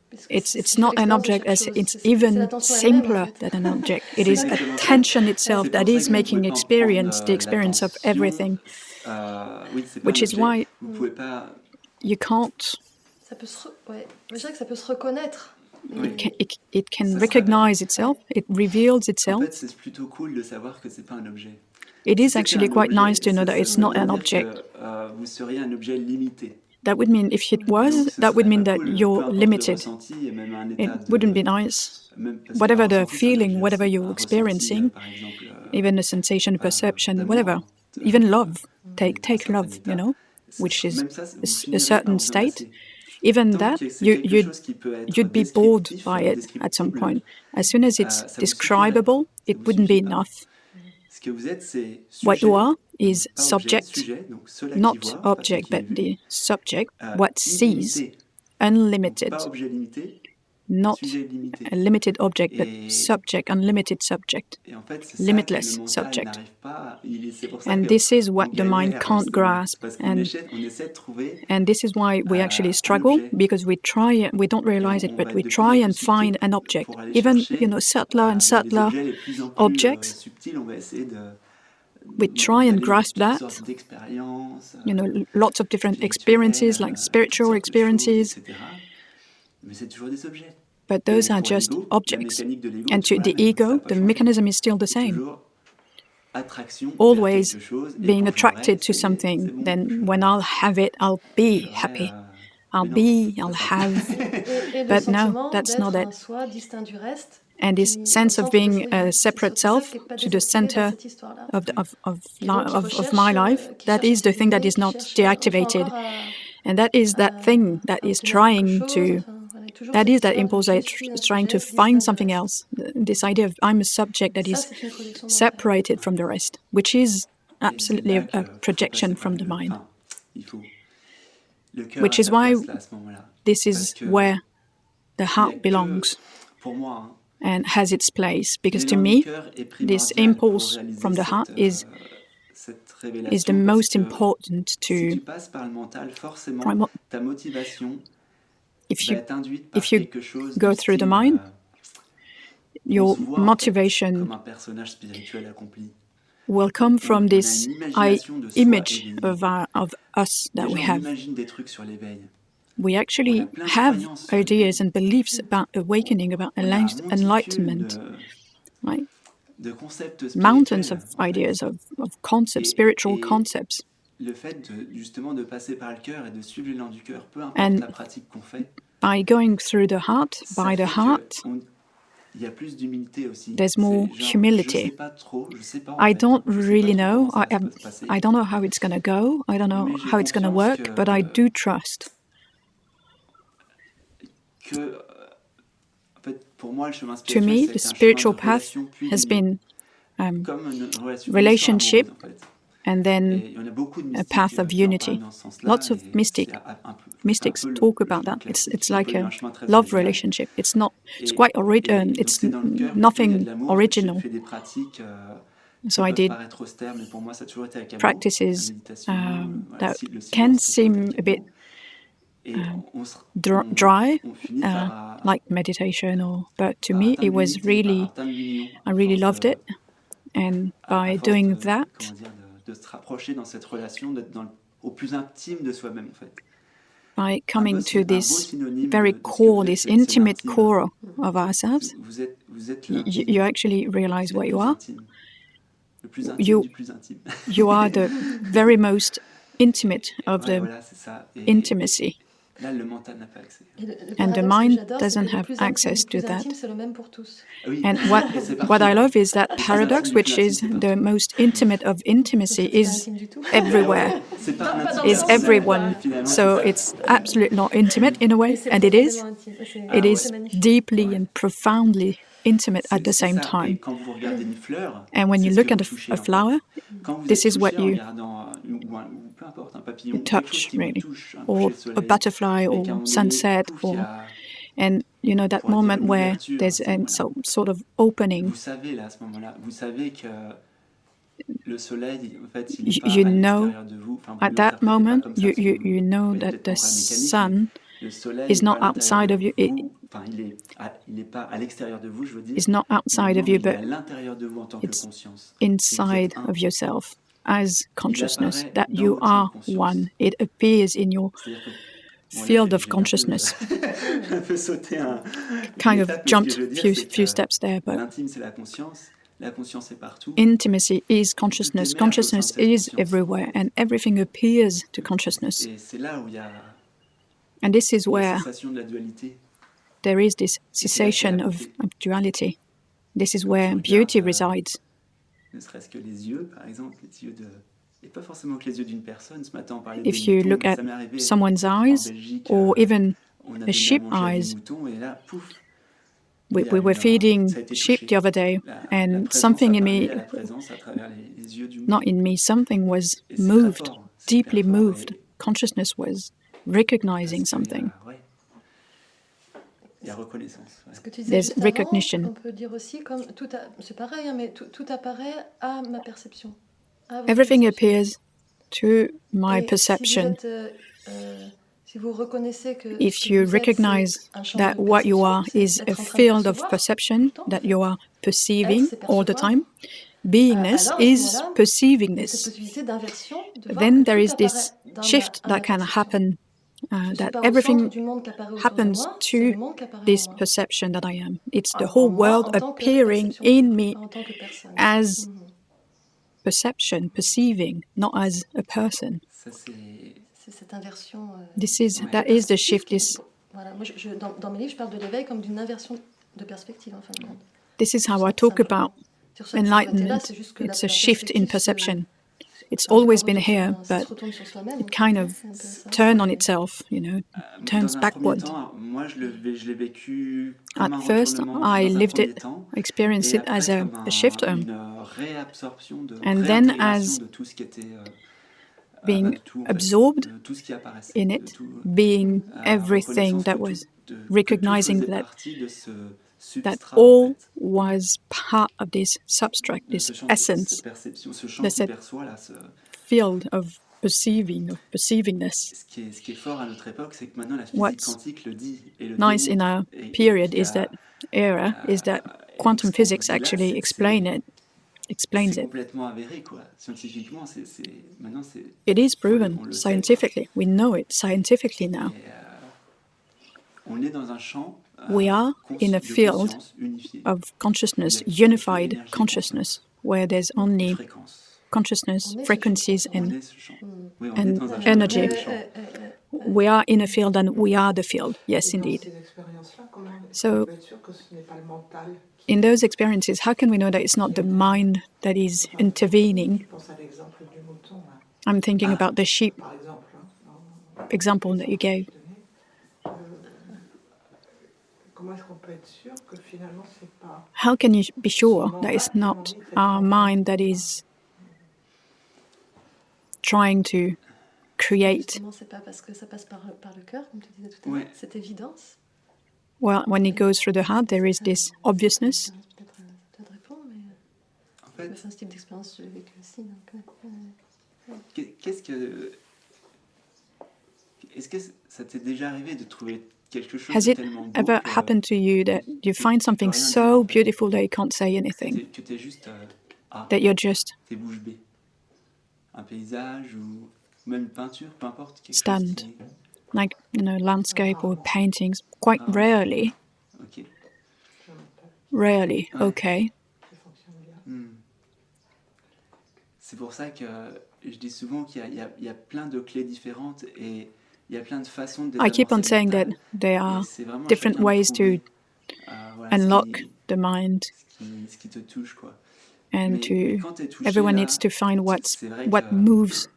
parce que c'est It's ce qui not fait an l'expérience de object chaque as chose. it's C'est even l'attention elle-même, en simpler fait. than an object. It C'est is ça qui- attention itself C'est that pour ça is que vous making pouvez pas en experience prendre, the experience of l'attention, everything, oui, c'est pas which un is objet. why Vous pouvez pas. you can't. Ça peut ouais. Je dirais que ça peut se reconnaître. Oui. It can Ça, ça recognize itself. It reveals En itself. fait, c'est plutôt cool de savoir que c'est pas un objet. It Si is c'était actually un quite objet, nice to know that ça it's not voudrait an dire object. que, vous seriez un objet limité. That would mean if it Donc, was, ce that would serait mean pas that cool, peu you're importe le limited. ressenti et même un It état de- wouldn't be nice. même parce Whatever qu'un the ressenti, c'est un feeling, objet whatever aussi. you're Un ressenti, experiencing, par exemple, even a sensation, perception, d'amour, whatever, even love. Take d'un love, certain you know, état. which is Même ça, vous a finirez certain par vous en state. lasser. Even Tant that, que c'est quelque you'd chose qui peut être you'd be bored descriptif, by it at some descriptible, point. As soon as it's ça vous describable, suffirait pas. it Ça vous wouldn't be suffit pas. enough. Ce que vous êtes, c'est What sujet, you are is pas objet, subject, sujet, donc cela not qui voit, pas object, celui but qui est vu. the subject, what sees, Illimité. Donc, unlimited, pas objet limité, not sujet limité. a limited object, but Et- subject, unlimited subject. Et en fait, c'est ça limitless que le mental subject. n'arrive pas. C'est pour ça And que this is what on the mind galère can't aussi, grasp. parce qu'on And on essaie de trouver. And this is why we actually un struggle, objet. because we don't realize Et it, on but va we être de try plus en and plus subtil find an object. pour aller Even, chercher, subtler and les subtler objets les plus en plus objects, subtils, on va essayer de. we try and d'aller grasp dans toutes that. sortes d'expériences, lots of different spirituelles, experiences, like toutes spiritual sortes de experiences, choses, etc. Mais c'est toujours des objets. but those Et are pour just l'ego, la objects. mécanique de l'ego And est to toujours the la même, ça a ego, pas the changé. mechanism is still the C'est same. toujours attraction Always vers quelque chose, et being quand je attracted l'aurai, to c'est something, bon, then when I'll have it, I'll be j'aurai, happy. mais I'll non, be, c'est I'll pas ça. have. Et le But no, sentiment that's d'être not it. un soi distinct du reste. And this qui- sense au of centre de being sa vie. a C'est separate surtout ça self qui est pas to the désactivé dans center cette histoire-là. of Et donc, qui of recherche, my life, qui that cherche à is the thing that s'élever, is qui not cherche, deactivated. encore à- And that is that thing that is obtenir trying quelque chose, to, enfin, voilà, toujours that cette is that histoire de impulse je that suis un is trying to sujet find distinct something du reste. else. This idea of I'm a subject that Ça, is c'est une projection mentale. separated from the rest, which is absolutely Et c'est là a que faut projection passer par from the le- mind, enfin, il faut le cœur which à is sa why place là, à ce moment-là. this Parce is que where the il y a heart que, belongs pour moi, hein, and has its place. Because to l'élan du me, cœur est this primordial pour impulse réaliser from the heart cette is the révélation, parce most que important si to tu passes par le mental, forcément, primal. ta motivation If va you être induite par if you quelque chose go du through the style, mind, on your se voit en fait motivation comme un personnage spirituel accompli. will come from On a this une imagination de soi image éveillé. of us that Déjà, we on have. imagine des trucs sur l'éveil. We On a actually plein de have croyances sur ideas l'éveil. and beliefs about awakening, about On a un monticule enlightenment, right? de concepts Mountains spirituels, of en fait. ideas, of concepts, Et, spiritual et concepts. le fait justement de passer par le cœur et de suivre l'élan du cœur, peu importe And la pratique qu'on fait, by going through the heart, ça by the fait heart, il y a plus d'humilité aussi. there's more C'est genre, humility. je sais pas trop, je sais pas en I fait. don't Je sais really pas trop know. comment ça va se passer. I don't know how it's going to go. I don't know Mais j'ai how it's going to confiance work, but I do trust. que en fait, pour moi, le chemin To spirituel, me, c'est the un chemin spiritual de path relation puis has d'union. been Comme une relation relationship amoureuse, en fait. and then Et il y en a beaucoup de a mystiques path of qui en parlent unity. dans ce sens-là. Lots of Et c'est mystics un peu talk le about chemin that. classique. It's C'est un like peu a un chemin très love original. relationship. It's not. It's Et, quite donc it's c'est dans le cœur. Plus il y a de nothing l'amour. original. J'ai fait des pratiques So qui I peuvent did paraître austères, mais pour moi, ça a toujours été avec amour. practices La méditation, that le can silence, ça a toujours été seem avec a bit amour. Et dry, on finit par like meditation, but to par me it atteindre was l'unité, par really, atteindre l'union, I really à loved force it, and à by force doing that, comment dire, de se rapprocher dans cette relation, d'être au plus intime de soi-même en fait. by coming to Un beau this synonyme very de ce que core, vous êtes, this c'est intimate l'intime. core of ourselves, Vous êtes you l'intime. actually realize Vous what êtes you plus are. intime. Le plus intime You du plus intime. you are the very most intimate of Ouais, the voilà, c'est ça. Et intimacy, là, le mental n'a pas accès. Et le and the paradoxe que mind j'adore, c'est doesn't que le have plus intime access du plus to that. intime, c'est le même pour tous. Oui, And c'est what partout. I love is that Le plus paradox, intime du which plus is intime, c'est the partout. most intimate of intimacy, Donc, c'est pas is intime du tout. everywhere. C'est pas un Pas dans intime le Is sens personnel, everyone. finalement, So c'est ça. it's absolutely not intimate in a Mais way, c'est and it is. profondément intime. C'est Ah It ouais. is c'est magnifique. deeply Ouais. and profoundly intimate at the C'est same ça. Et time. quand vous regardez une fleur, And when c'est you ce look que at vous touchez, a en fait. flower, Quand vous this êtes is what touché en you regardant ou peu importe, un papillon, you quelque chose touch, qui vous really, touche, un or coucher de a soleil, butterfly, et or qu'à un moment donné, sunset, pouf, il y or a, and you know that pourrait dire moment une where ouverture, there's à ce a moment-là. sort of opening. Vous savez, là, à ce moment-là, vous savez que le soleil, en fait, il n'est pas You à know, l'extérieur de vous. Enfin, vous at ne that l'interprétez pas moment, comme ça, you parce que vous know êtes that peut-être the encore mécanique, sun mais le soleil is n'est not pas à l'intérieur outside de of you. vous. Enfin, il n'est pas à l'extérieur de vous, je veux dire. Is not outside of you, Il est à but l'intérieur de vous en tant que it's conscience. Et vous inside êtes un. of yourself as consciousness, apparaît that dans you votre champ de are conscience. one. It appears in your C'est-à-dire que bon, là, field j'ai of un peu, consciousness. un peu sauté Kind une of étape, mais ce que jumped je veux dire, few c'est few que steps there, but l'intime, c'est la conscience est partout. intimacy is consciousness. Tout émerge au sein de Consciousness cette is conscience. everywhere, and everything appears to consciousness. Et c'est là où il y a And this is la where cessation de la dualité. there is this Et c'est là qu'il y a cessation la of beauté. duality. This is Quand where tu beauty regardes, resides. Ne serait-ce que les yeux, par exemple, les yeux de... Et pas forcément que les yeux d'une personne. Ce matin, on parlait If des you moutons, look mais at ça m'est arrivé someone's en eyes, Belgique. or even On a a donné à sheep manger à des eyes. moutons, et là, pouf, We il y a were ça feeding a été sheep touché. the other day, La and présence something a in parlé me, à la présence à travers les yeux du mouton. not in me, something was Et c'est très moved, fort, c'est hyper deeply fort, moved. et- Consciousness was parce recognizing qu'il y a- something. ouais. Il y a reconnaissance. Ouais. Ce que tu disais There's juste recognition. avant, on peut dire aussi comme c'est pareil, hein, mais tout apparaît à ma perception. À votre Everything perception. appears to my Et perception. si vous reconnaissez que ce If que you vous êtes, recognize c'est un champ that de what you perception, are c'est is d'être a en train de field of percevoir perception, tout le temps, en that fait. you are perceiving c'est all the percevoir. time, beingness Alors, à ce is moment-là, perceiving il y a cette this. possibilité d'inversion, de voir Then que there tout is this apparaît dans shift à ma that can perception. happen, Je suis that pas au centre everything du monde qui apparaît autour de happens moi, c'est le to monde qui apparaît en this moi. perception that I am. It's the En whole moi, world en tant que appearing perception in pure, me pas en tant que personne. as perception, perceiving, not as a person. Ça, c'est... C'est cette inversion. Ouais. That is the shift. Voilà, moi, dans mes livres, je parle de l'éveil comme d'une inversion de perspective, en fin de compte. This is how I talk Simplement. about Sur ça, toujours été là, enlightenment. c'est juste que It's la a shift in perspective perception. it's un peu always un been retour sur here, un- ça but se retourne sur soi-même, it en kind fait, of c'est un peu ça. turned on itself, you know, turns Dans un premier backward. temps, moi je l'ai vécu At comme un first, retournement I dans un lived premier it, temps, experienced et it as après comme a shift, une réabsorption, and then réintégration as de tout ce qui était, being de tout en fait, absorbed de tout ce qui apparaissait, in de it, tout, being everything reconnaissance that que was que tout recognizing faisait that partie de ce that substrat en all fait, was part of this substract, de this ce champ, essence, cette perception, ce champ de qui cette perçoit là, field of perceivingness. ce qui est fort à notre époque, c'est que maintenant la physique What's quantique le dit et le nice in démontre, our et period qui is that era is that et donc quantum ce qu'on vous physics dit là, actually explains c'est it. complètement avéré, quoi. Scientifiquement, maintenant c'est It is on proven le sait, quoi. scientifically. We know it scientifically now. Et, on est dans un champ We are in a de field conscience unifiée, of consciousness, Il y a que unified énergie consciousness, where there's de only fréquence. consciousness, On est ce frequencies, champ, On and est ce champ. Oui, on and est dans un champ. energy. On est le champ. we are in a field and we are the field. Yes, Et dans indeed. ces expériences-là, comment So- on peut être sûr que ce n'est pas le mental qui... In those experiences, how can we know that it's not the mind that is intervening? Je pense à l'exemple du mouton, là, I'm thinking about the sheep par exemple. Hein, example that you gave. Euh, comment est-ce qu'on peut être sûr que finalement c'est pas... How can you be sure that it's not our mind that is trying to create? Justement, c'est pas parce que ça passe par le cœur, comme tu disais tout à Ouais. l'heure, cette évidence. Well, when it goes through the heart, there is this obviousness. Peut-être ça te répond, mais En fait, c'est un type d'expérience que j'ai vécu aussi. Donc, qu'est-ce que... Est-ce que ça t'est déjà arrivé de trouver quelque chose Has de it tellement beau ever que happened to you that you find something so beautiful that you can't say anything, que t'es juste... that you're just t'es bouche bée. Un paysage ou même une peinture, peu importe. Quelque Stunned. chose qui... like, you know, landscape or paintings? Quite rarely, Ok. rarely, Ouais. okay. qui fonctionne bien. C'est pour ça que je dis souvent qu'il y a plein de clés différentes et il y a plein de façons de I keep on désamorcer le saying that mental. there Et are c'est vraiment à different chacun de ways trouver, to voilà, unlock the mind, ce qui te touche, quoi. and Mais to quand t'es touché, everyone là, needs to find c'est vrai what que, moves.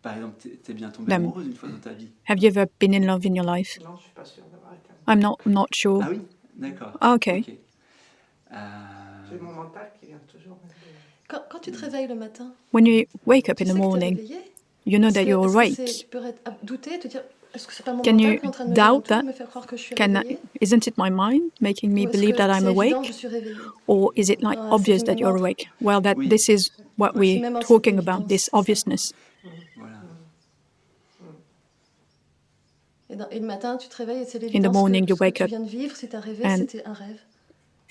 par exemple, t'es bien tombé them. amoureuse une fois dans ta vie. Have you ever been in love in your life? Non, je suis pas sûre d'avoir été... I'm not sure. Ah oui, d'accord. Ah, okay. Ok. J'ai mon mental qui vient toujours... mettre des- quand tu te réveilles le matin, When you wake up tu in sais the que t'es morning, réveillé. you know Est-ce that que- you're est-ce que awake. tu peux douter, te dire, est-ce que c'est pas mon Can mental you qui est en train de me dire un doubt truc, that? me faire croire que je suis Can réveillée? isn't it my mind making me Ou est-ce believe que that I'm c'est évident, awake? je suis réveillée? Or is it like Ah, obvious c'est that une you're mémoire. awake? Well, Oui. this is what C'est we're même en talking cette about, this évidence, c'est ça. obviousness. Voilà. Et le matin, tu te réveilles et c'est In the l'évidence morning, que you ce que wake tu up viens de vivre, si tu as rêvé, and- c'était un rêve.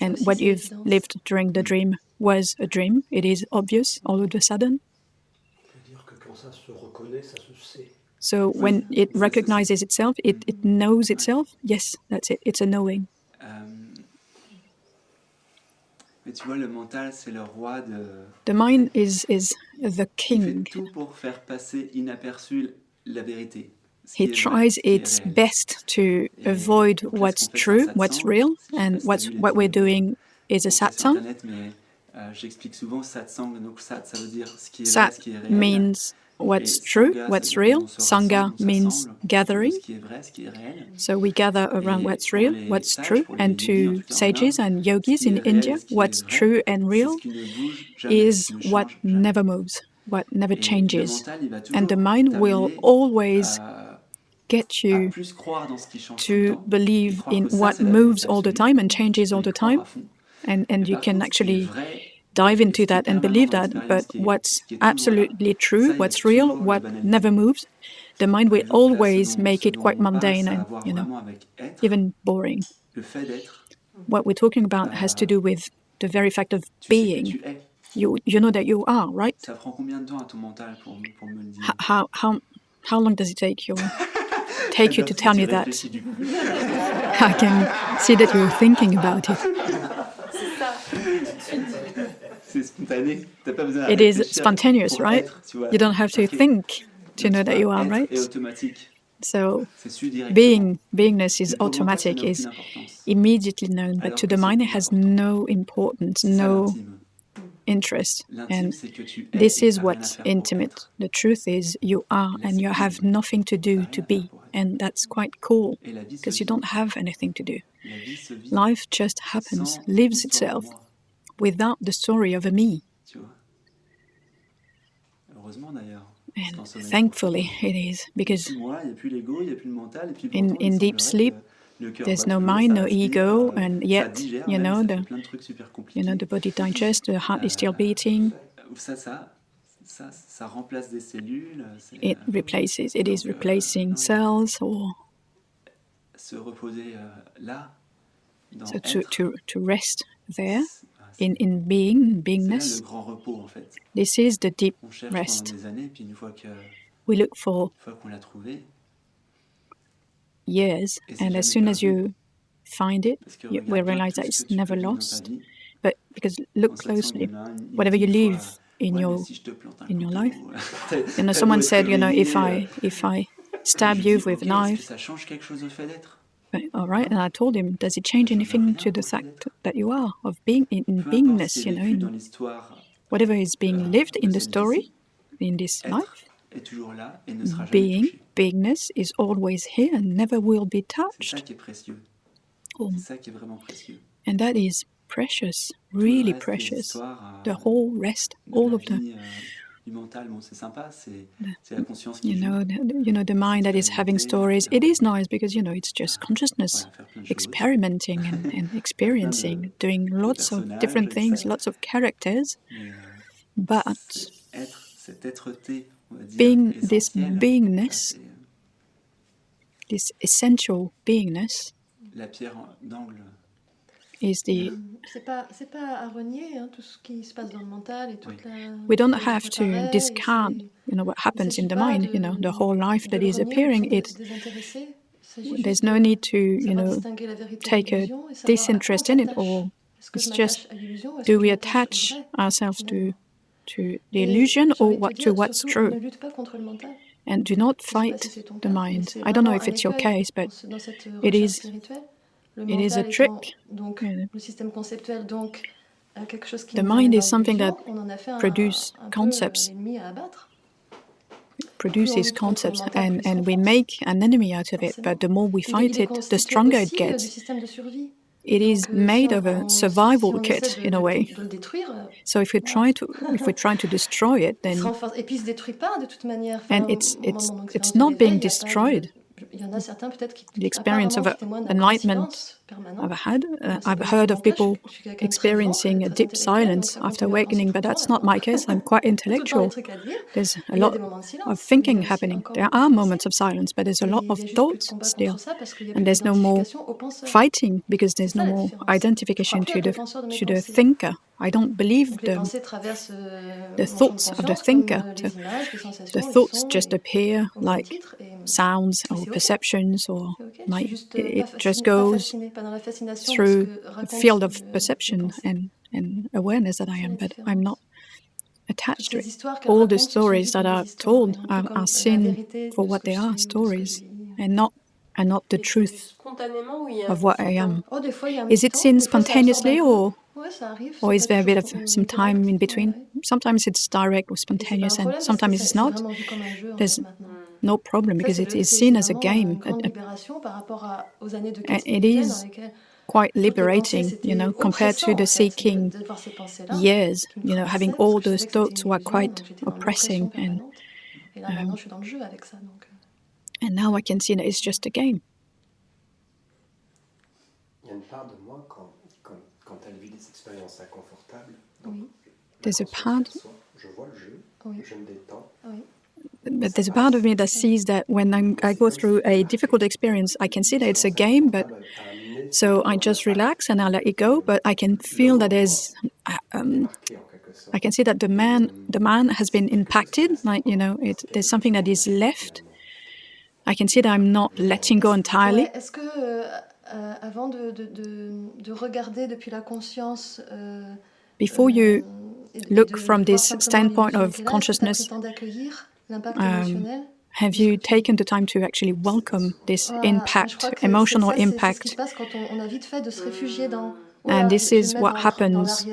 And aussi, what c'est you've l'évidence. lived during the dream was a dream. It is obvious all of a sudden. On peut dire que quand ça se reconnaît, ça se sait. So when it recognizes itself, it knows itself. Yes, that's it. It's a knowing. Mais tu vois, le mental, c'est le roi de... The mind is the Il fait king. tout pour faire passer inaperçu la vérité. Ce He qui est vrai, tries ce qui est its réel. best to Et avoid donc là, ce what's qu'on fait, c'est true, un what's satsang. real, Je sais pas and si t'as vu les what we're vidéos doing is a qu'on fait sur satsang. Internet, mais j'explique souvent satsang. Donc sat, ça veut dire ce qui est vrai, Sat ce qui est réel. means what's Et true, sangha, what's ça veut dire real. on se Sangha rassemble, on means s'assemble autour de gathering. ce qui est vrai, ce qui est réel. So we gather around Et what's pour real, les what's sages, true, pour les and yogis, en to tout cas en sages Inde, and ce yogis qui in est réel India, et ce qui est what's vrai, true and c'est real ce qui ne bouge jamais, is ce qui ne what change jamais. never moves, what never Et le changes. mental, il va And the toujours mind will t'amener always get à you plus croire dans ce qui change tout le to temps, et believe croire in que ça, what c'est la moves vérité all the absolue, time and changes all et the y croire time, à fond. and Et you par can contre, ce qui est actually vrai, dive et into ce qui est that and permanent believe dans that. l'expérience, But what's ce qui est toujours là, absolutely true, ça, il y a what's real, toujours la what banalité. never moves, the mind will Par exemple, là, always ce make it dont quite on parle, mundane ça a à and, voir you know, vraiment avec être, even boring. le fait d'être. What we're talking about has to do with the very fact of Tu sais que being. tu es. You know that you are, right? Ça prend combien de temps à ton mental pour me le dire? How long does it take you to tell me that? Réfléchis, du coup. I can see that you're thinking about it. C'est spontané. T'as pas besoin de It is réfléchir spontaneous, pour right? être, tu vois. You don't have to Ok. think to Donc, know tu that vois, you are, être right? est automatique. So C'est su directement. beingness is Mais pour le mental, ça automatic, n'a is aucune importance. immediately known, but Alors to que the c'est mind it hyper has important. no importance, C'est ça no l'intime. interest. L'intime, And c'est que tu es this et is t'as rien à what's faire pour intimate. être. The truth is you are Là, and c'est you have fini. nothing to T'as do rien to à faire be. pour être. And that's quite cool Et la vie se because you vit. don't have anything to do. La vie se vit Life just happens, sans lives l'histoire de itself moi. without the story of a me. Tu vois. Heureusement d'ailleurs. Parce And qu'en sommeil thankfully profond, it is, il n'y a because plus moi, il n'y a plus l'ego, il n'y a plus le mental, et puis in pourtant il deep semblerait sleep, que le cœur there's bat no toujours, mind, ça no respire, ego, and ça yet, digère you même, know, ça fait the plein de trucs super compliqués. body digests, the heart is still beating. Ça remplace des cellules. It replaces, it is Donc, replacing non, cells, or se reposer là, dans so être, to rest there c'est in c'est là le beingness. grand repos en fait. This is the deep On cherche pendant rest. des années, puis une fois We look for qu'on l'a trouvé, years, et c'est and as jamais soon as perdu. you find it, Parce que we regarde bien realize tout that ce it's que tu never peux vivre dans ta lost. vie. But because look En satsang, il y closely, en a un, il whatever dit you une live fois, in ouais, mais your si je te plante un in your couteau, life. t'as beau Someone être said, éveillé, if I je stab lui you dis, with ok, a est-ce que knife, ça change quelque chose au fait d'être? all right, and I told him, does it Ça change change anything rien to the au fait fact d'être. that you are of being in Peu importe ce beingness, qui est you know, vécu dans in l'histoire whatever is being lived de in the cette story, vie-ci, in this être life? est toujours là et ne sera jamais Being, touché. beingness is always here and never will be C'est ça touched. qui est précieux. Oh, C'est ça qui est vraiment précieux. and that is precious, Tout le really reste, les precious. histoires The whole rest, de all la of the, vie, du mental, bon, c'est sympa, c'est la conscience qui you joue. know, the mind that is having stories. It is nice because, you know, it's just consciousness Voilà, faire plein de choses. experimenting and experiencing, doing lots of different personnages, things, ça. lots of characters. Mais But cette être-té, on va dire, being this essentielle, beingness, ça, c'est this essential beingness, la pierre d'angle. is the. C'est pas à renier hein, tout ce qui se passe dans le mental et toute la. We don't tout have to apparaît, et discard, you know, what happens in the mind. You know, the whole life that is appearing. It. There's no need to, you know, take a disinterest in it all. It's just, do we attach ourselves to the illusion or to what's true? And do not fight the mind. I don't know if it's your case, but it is a trick. The mind is something that produces concepts, and we make an enemy out of it, but the more we fight it, the stronger it gets. It is made of a survival kit in a way. So if we try to destroy it, then and it's not being destroyed. The experience of enlightenment I've heard of people experiencing a deep silence after awakening, but that's not my case. I'm quite intellectual. There's a lot of thinking happening. There are moments of silence, but there's a lot of thoughts still. And there's no more fighting because there's no more identification to the thinker. I don't believe the thoughts of the thinker. The thoughts just appear like sounds or perceptions, or like it just goes through a field of perception and awareness that I am, but I'm not attached to it. All the stories that are told are seen for what they are, stories, and not the truth of what I am. Is it seen spontaneously, or is there a bit of some time in between? Sometimes it's direct or spontaneous, and sometimes it's not. There's no problem because it is seen as a game. And it is quite liberating, you know, compared to the seeking years, you know, having all those thoughts who are quite oppressing. And now I can see that it's just a game. There's a part. But there's a part of me that sees that when I go through a difficult experience, I can see that it's a game, but so I just relax and I let it go. But I can feel that there's, I can see that the man has been impacted. Like, you know, there's something that is left. I can see that I'm not letting go entirely. Est-ce que avant de regarder depuis la conscience, before you look from this standpoint of consciousness, have you taken the time to actually welcome this impact, emotional impact? And this is what happens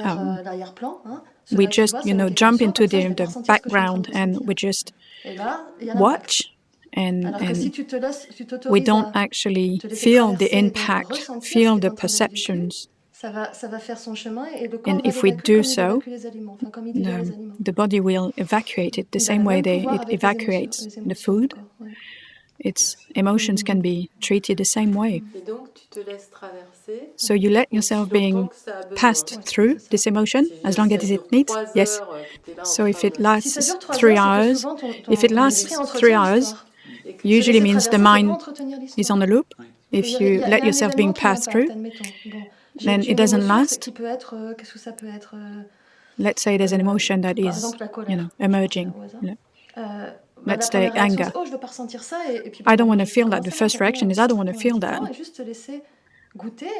we just, jump into the background and we just watch and we don't actually feel the impact, feel the perceptions. And if we do so, the body will evacuate it the same way it evacuates the food. Its emotions can be treated the same way. So you let yourself being passed through this emotion as long as it needs. Yes. So if it lasts 3 hours, usually means the mind is on a loop. If you let yourself being passed through, then it doesn't last. Let's say there's an emotion that is, emerging. Let's take anger. I don't want to feel that. The first reaction is I don't want to feel that.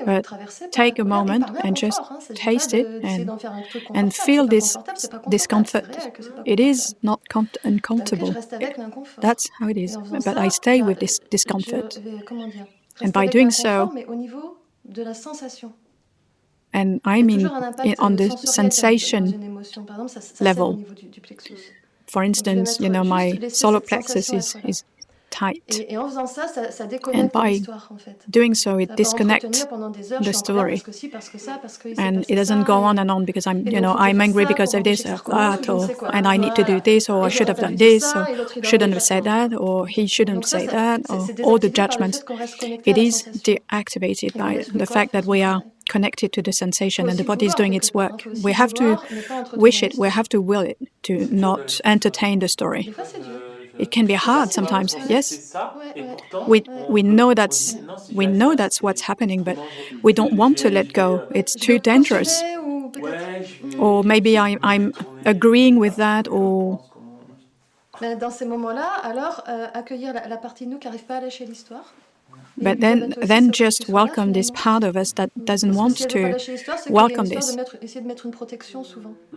But take a moment and just taste it and feel this discomfort. It is not uncomfortable. That's how it is. But I stay with this discomfort. And by doing so, and I mean on the sensation level. For instance, my solar plexus is tight. And by doing so, it disconnects the story. And it doesn't go on and on because I'm angry because of this or that, and I need to do this, or I should have done this, or shouldn't have said that, or he shouldn't say that, or all the judgments. It is deactivated by the fact that we are connected to the sensation and the body is doing its work. We have to wish it, we have to will it to not entertain the story. It can be hard sometimes, yes. We know that's what's happening, but we don't want to let go. It's too dangerous. Or maybe I'm agreeing with that, or... Dans ces moments-là, alors accueillir la partie de nous qui n'arrive pas à lâcher l'histoire. But then just welcome this part of us that doesn't want to welcome this.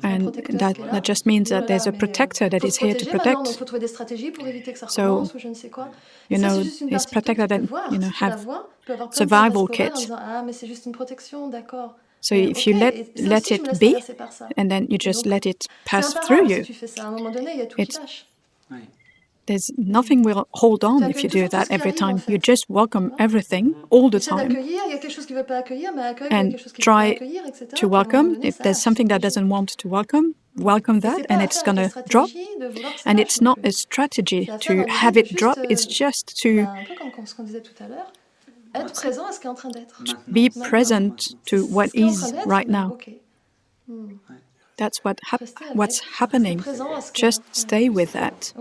And that just means that there's a protector that is here to protect. So, it's protector that, have survival kits. So if you let it be, and then you just let it pass through you, there's nothing will hold on if you do that every time. You just welcome everything all the time. And try to welcome. If there's something that doesn't want to welcome that, and it's going to drop. And it's not a strategy to have it drop, it's just to be present to what is right now. That's what's happening. Just stay with that.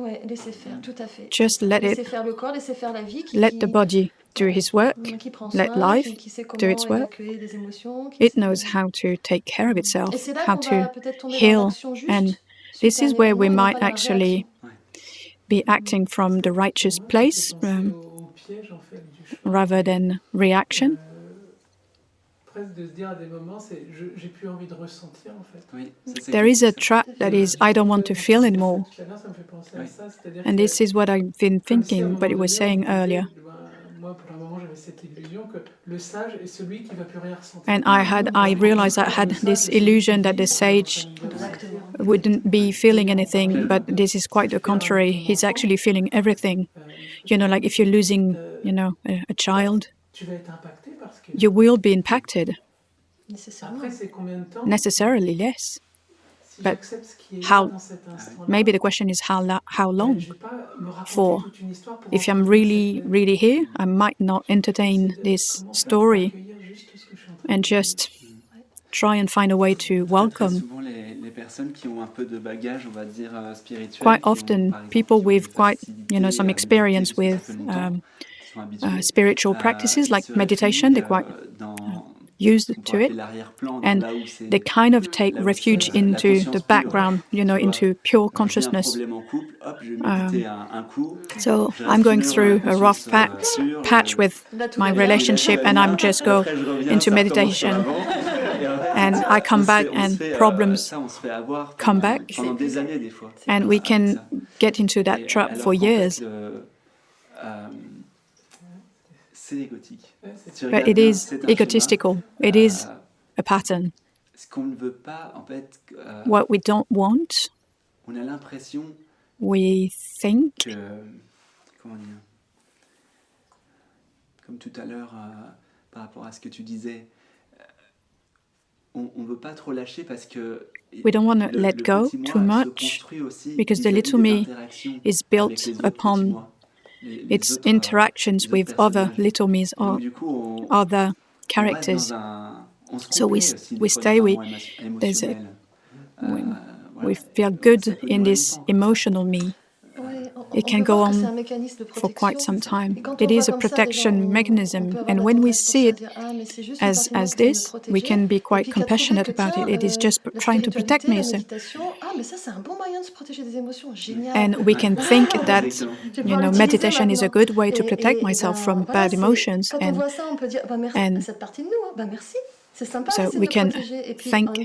Just let the body do his work. Let life do its work. It knows how to take care of itself, how to heal. And this is where we might actually be acting from the righteous place rather than reaction. There is a trap that is, I don't want to feel anymore. And this is what I've been thinking, but it was saying earlier. And I realized I had this illusion that the sage wouldn't be feeling anything, but this is quite the contrary. He's actually feeling everything. Like if you're losing, a child, you will be impacted. Necessarily, yes. But maybe the question is how long for? If I'm really, really here, I might not entertain this story and just try and find a way to welcome. Quite often, people with quite, some experience with spiritual practices like meditation, they're quite used to it, and they kind of take refuge into the background, into pure consciousness. So I'm going through a rough patch with my relationship, and I'm just go into meditation, and I come back, and problems come back, and we can get into that trap for years. But it is egotistical. It is a pattern. ce qu'on ne veut pas, en fait, what we don't want, on a l'impression we think, que, comment dire, comme tout à l'heure, par rapport à ce que tu disais, on ne veut pas trop lâcher parce que we don't want to let go too much, because the little me is built upon its interactions with other little me's or other characters. So we stay, we feel good in this emotional me. It can go on for quite some time. It is a protection mechanism, and when we see it as this, we can be quite compassionate about it. It is just trying to protect me. So. And we can think that, meditation is a good way to protect myself from bad emotions, and so we can thank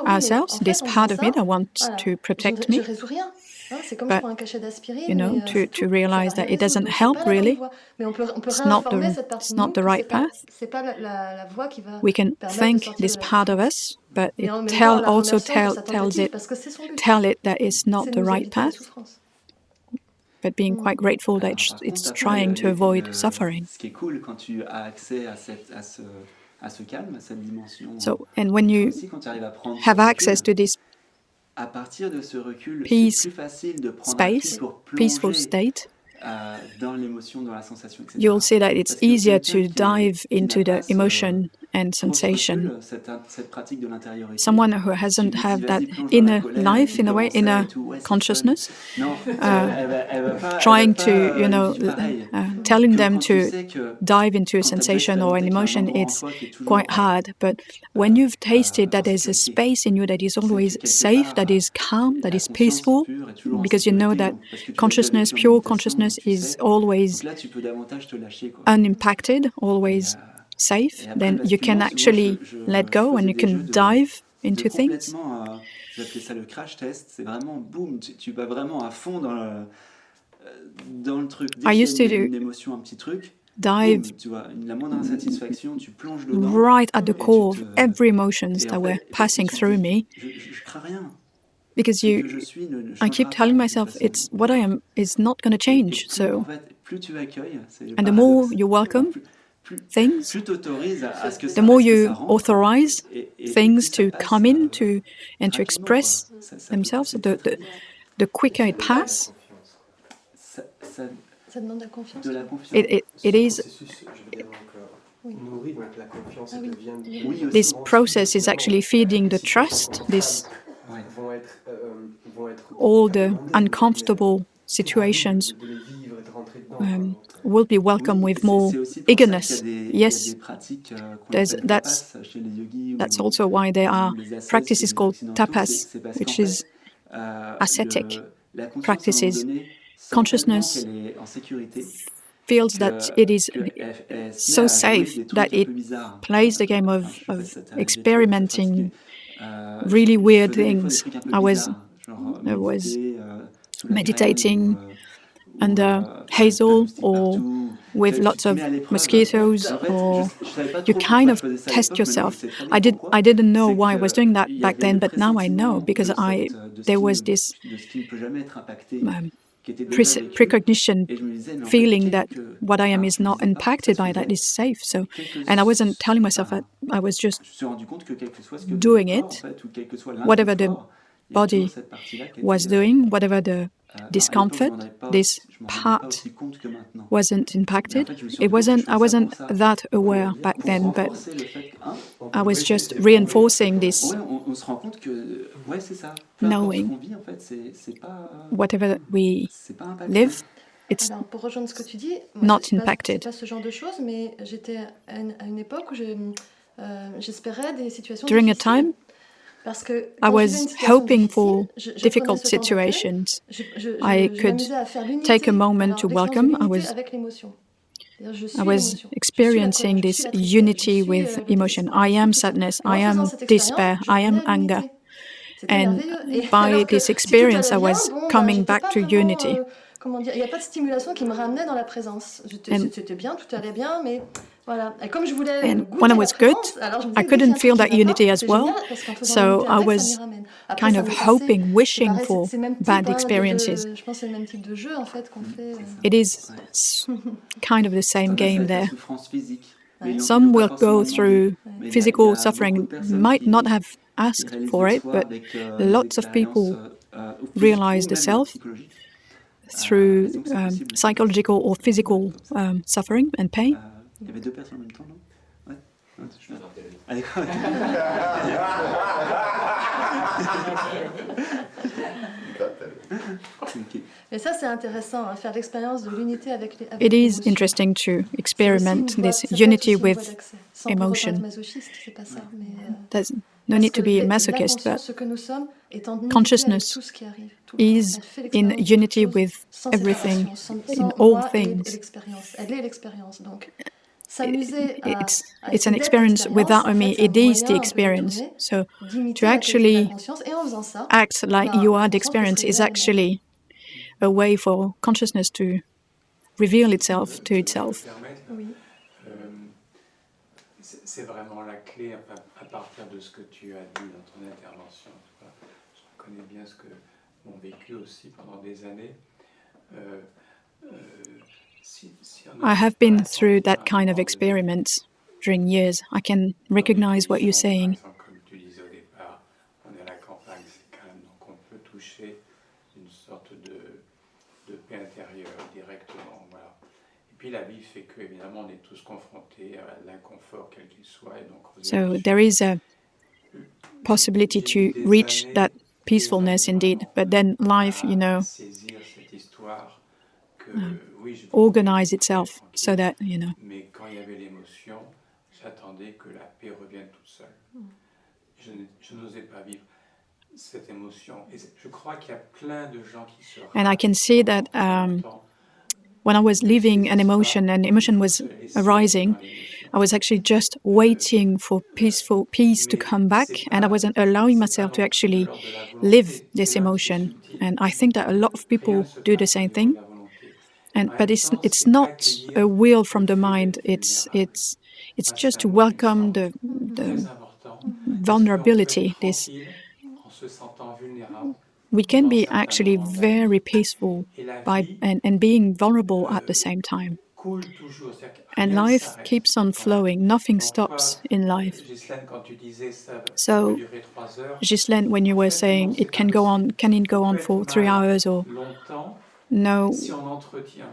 ourselves, this part of me that wants to protect me. But, to realize that it doesn't help really, it's not the right path. We can thank this part of us, but it tells it that it's not the right path. But being quite grateful that it's trying to avoid suffering. Ce qui est cool quand tu as accès à ce calme, à cette dimension. So, and when you have access to this à partir de ce recul, peace, c'est plus facile de prendre space, pour peaceful state, dans l'émotion, dans la sensation, etc. You'll see that it's easier to dive into the emotion and sensation. Someone who hasn't had that inner life, in a way, inner consciousness, trying to, telling them to dive into a sensation or an emotion, it's quite hard. But when you've tasted that there's a space in you that is always safe, that is calm, that is peaceful, because you know that consciousness, pure consciousness, is always unimpacted, always safe, then you can actually let go and you can dive into things. J'appelais ça le crash test, c'est vraiment boum, tu vas vraiment à fond dans le truc. Dès qu'il y a une émotion, un petit truc, dive boum, tu vois, la moindre insatisfaction, tu plonges dedans. Right at the core of every emotions that were passing through me. Je crains rien. Because I keep telling myself it's what I am is not going to change. So, and the more you welcome things, the more you authorize things to come in and to express themselves, the quicker it passes. It is. This process is actually feeding the trust. All the uncomfortable situations will be welcomed with more eagerness. Yes, that's also why there are practices called tapas, which is ascetic practices. Consciousness feels that it is so safe that it plays the game of experimenting really weird things. I was meditating under hazel or with lots of mosquitoes, or you kind of test yourself. I didn't know why I was doing that back then, but now I know, because there was this precognition feeling that what I am is not impacted by that, is safe. So, and I wasn't telling myself that, I was just doing it, whatever the body was doing, whatever the discomfort, this part wasn't impacted. I wasn't that aware back then, but I was just reinforcing this knowing whatever we live, it's not impacted. During a time, I was hoping for difficult situations. I could take a moment to welcome. I was experiencing this unity with emotion. I am sadness, I am despair, I am anger. And by this experience, I was coming back to unity. And when I was good, I couldn't feel that unity as well. So I was kind of hoping, wishing for bad experiences. It is kind of the same game there. Some will go through physical suffering, might not have asked for it, but lots of people realize the self through psychological or physical suffering and pain. Il y avait deux personnes en même temps, non? Ouais. Non, je vais It is interesting to experiment this unity with emotion. There's no need to be a masochist, but consciousness is in unity with everything, in all things. It's an experience without me, it is the experience. So to actually act like you are the experience is actually a way for consciousness to reveal itself to itself. C'est vraiment la clé, enfin, à partir de ce que tu as dit dans ton intervention. Je connais bien ce que m'ont vécu aussi pendant des années. I have been through that kind of experience during years. I can recognize what you're saying. Comme tu disais au départ, on est à la campagne, c'est calme, donc on peut toucher une sorte de paix intérieure directement. Voilà. Et puis la vie fait que, évidemment, on est tous confrontés à l'inconfort, quel qu'il soit. Et donc, so there is a possibility to reach that peacefulness indeed, but then life, organize itself so that, Mais quand il y avait l'émotion, j'attendais que la paix revienne toute seule. Je n'osais pas vivre cette émotion. Et je crois qu'il y a plein de gens qui se And I can see that when I was leaving an emotion and emotion was arising, I was actually just waiting for peace to come back, and I wasn't allowing myself to actually live this emotion. And I think that a lot of people do the same thing. But it's not a will from the mind. It's just to welcome the vulnerability. We can be actually very peaceful and being vulnerable at the same time. And life keeps on flowing. Nothing stops in life. So, Ghislaine, when you were saying can it go on for 3 hours or... No,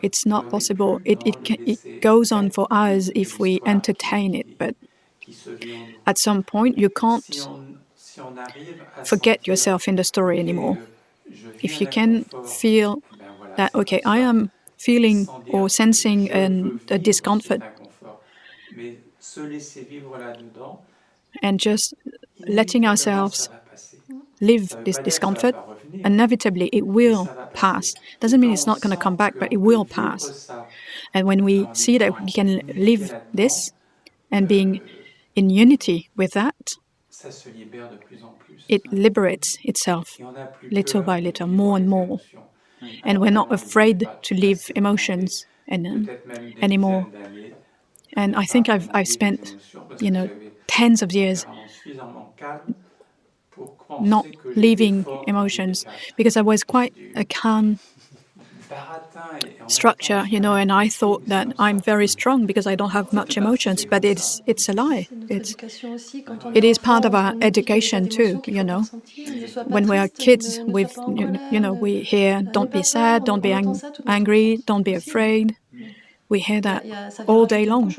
it's not possible. It goes on for hours if we entertain it, but at some point you can't forget yourself in the story anymore. If you can feel that, okay, I am feeling or sensing a discomfort, and just letting ourselves live this discomfort, inevitably it will pass. Doesn't mean it's not going to come back, but it will pass. And when we see that we can live this and being in unity with that, it liberates itself little by little, more and more. And we're not afraid to live emotions anymore. And I think I've spent, tens of years not leaving emotions because I was quite a calm structure, and I thought that I'm very strong because I don't have much emotions, but it's a lie. It is part of our education too, When we are kids, we hear, don't be sad, don't be angry, don't be afraid. We hear that all day long.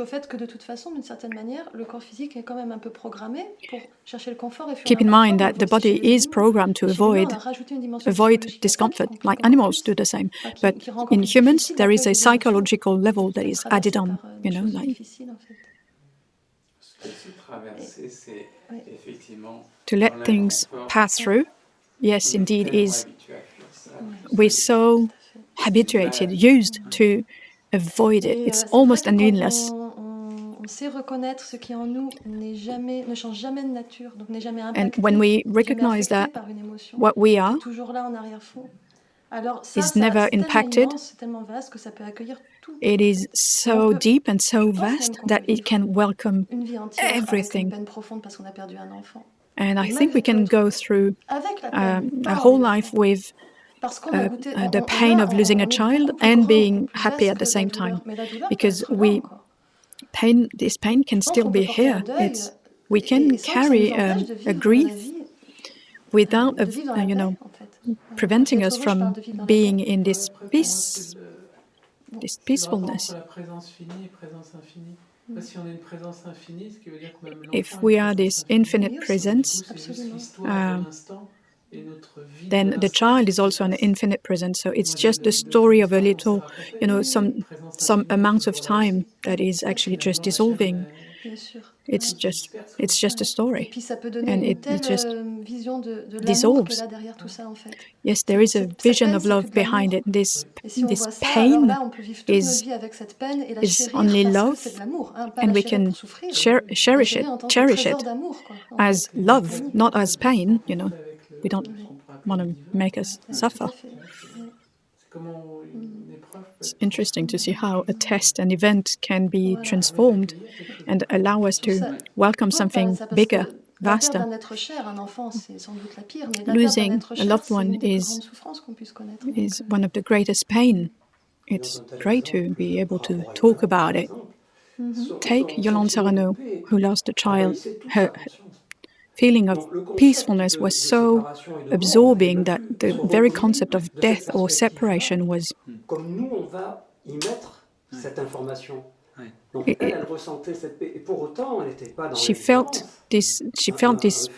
Keep in mind that the body is programmed to avoid discomfort, like animals do the same. But in humans, there is a psychological level that is added on, to let things pass through. Yes, indeed, we're so habituated, used to avoid it. It's almost an illness. And when we recognize that what we are is never impacted. C'est tellement vaste que ça peut accueillir tout. It is so deep and so vast that it can welcome Une vie entière avec une everything. peine profonde parce qu'on a perdu un enfant. And I think we can go through Avec la peine, a whole life with parce qu'on a goûté, the pain of losing a child and being happy at the same time, because this pain can still be here. We can carry a grief without preventing us from being in this peace, this peacefulness. If we are this infinite presence, then the child is also an infinite presence. So it's just the story of a little, some amount of time that is actually just dissolving. It's just a story, and it just dissolves. Yes, there is a vision of love behind it. This pain is only love, and we can cherish it as love, not as pain. We don't want to make us suffer. It's interesting to see how a test, an event can be transformed and allow us to welcome something bigger, vaster. Losing a loved one is one of the greatest pain. It's great to be able to talk about it. Take Yolande Serrano, who lost a child. Her feeling of peacefulness was so absorbing that the very concept of death or separation was... She felt this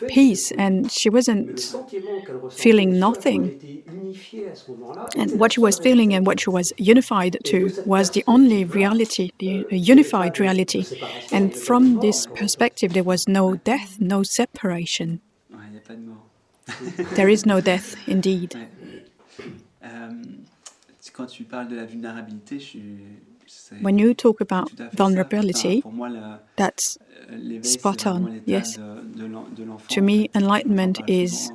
peace, and she wasn't feeling nothing. And what she was feeling and what she was unified to was the only reality, the unified reality. And from this perspective, there was no death, no separation. There is no death, indeed. Quand tu parles de la vulnérabilité, when you talk about vulnerability, that's spot on, yes. To me, enlightenment is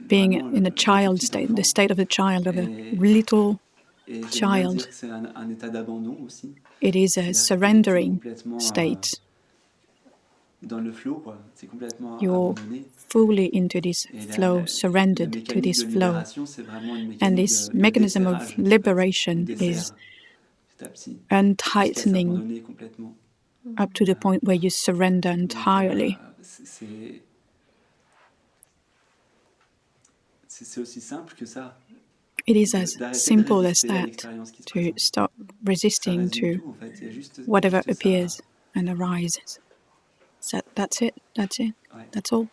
being in a child state, the state of the child, of a little child. It is a surrendering state. You're fully into this flow, surrendered to this flow. And this mechanism of liberation is untightening up to the point where you surrender entirely. It is as simple as that, to stop resisting to whatever appears and arises. So that's it, that's all.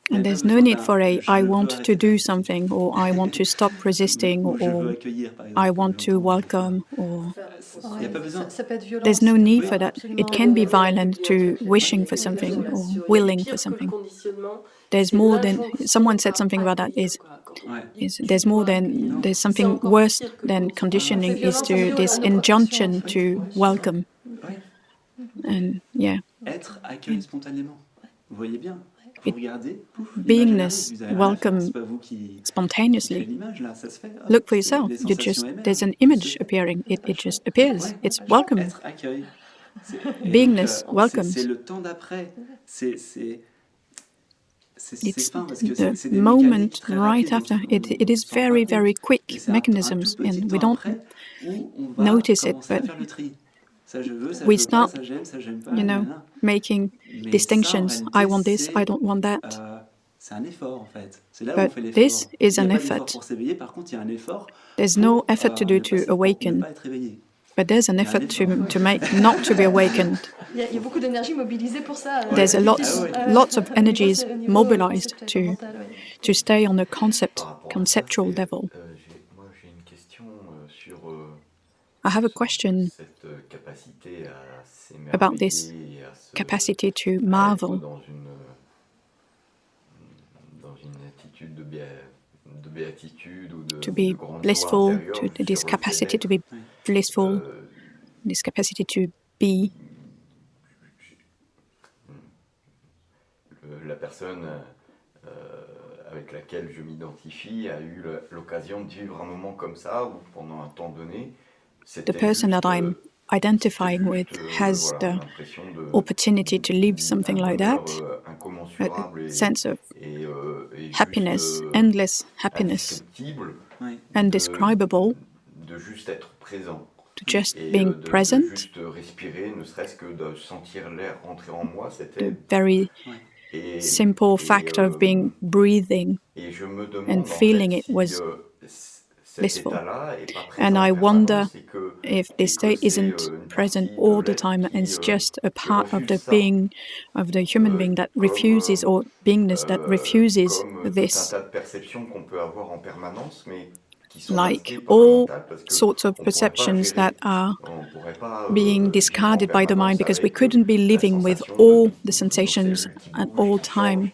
And there's no need for I want to do something, or I want to stop resisting, or I want to welcome, or... There's no need for that. It can be violent to wishing for something or willing for something. There's more than... Someone said something about that, there's something worse than conditioning, is to this injunction to welcome. And yeah. Beingness, welcome spontaneously. Look for yourself. There's an image appearing. It just appears. It's welcome. Beingness, welcome. It's the moment right after. It is very, very quick mechanisms, and we don't notice it, but we start, making distinctions. I want this, I don't want that. But this is an effort. There's no effort to do to awaken. But there's an effort to make not to be awakened. There's lots of energies mobilized to stay on a conceptual level. I have a question about this capacity to marvel, to be blissful, to this capacity to be blissful, this capacity to be. personne avec laquelle je m'identifie a eu l'occasion de vivre un moment comme ça, où pendant un temps donné, the person that I'm identifying with has the opportunity to live something like that, a sense of happiness, endless happiness, indescribable, de juste être présent. To just being present, juste respirer, ne serait-ce que de sentir l'air rentrer en moi, c'était the very simple fact of being breathing and feeling it was blissful. And I wonder if this state isn't present all the time and it's just a part of the being, of the human being that refuses, or beingness that refuses this. Like all sorts of perceptions that are being discarded by the mind, because we couldn't be living with all the sensations at all time.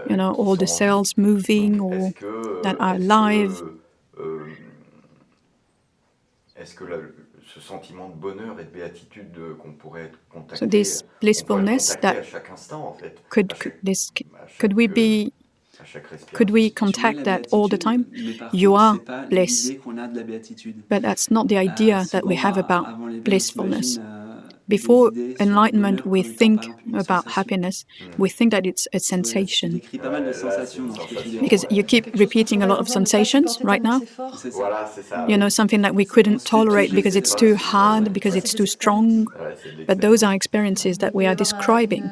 You know, all the cells moving or that are alive. Est-ce que ce sentiment de bonheur et de béatitude qu'on pourrait contacter, so this blissfulness that à chaque instant, en fait, could we contact that all the time? You are bliss. But that's not the idea that we have about blissfulness. Before enlightenment, we think about happiness. We think that it's a sensation. Because you keep repeating a lot of sensations right now. You know, something that we couldn't tolerate because it's too hard, because it's too strong. But those are experiences that we are describing.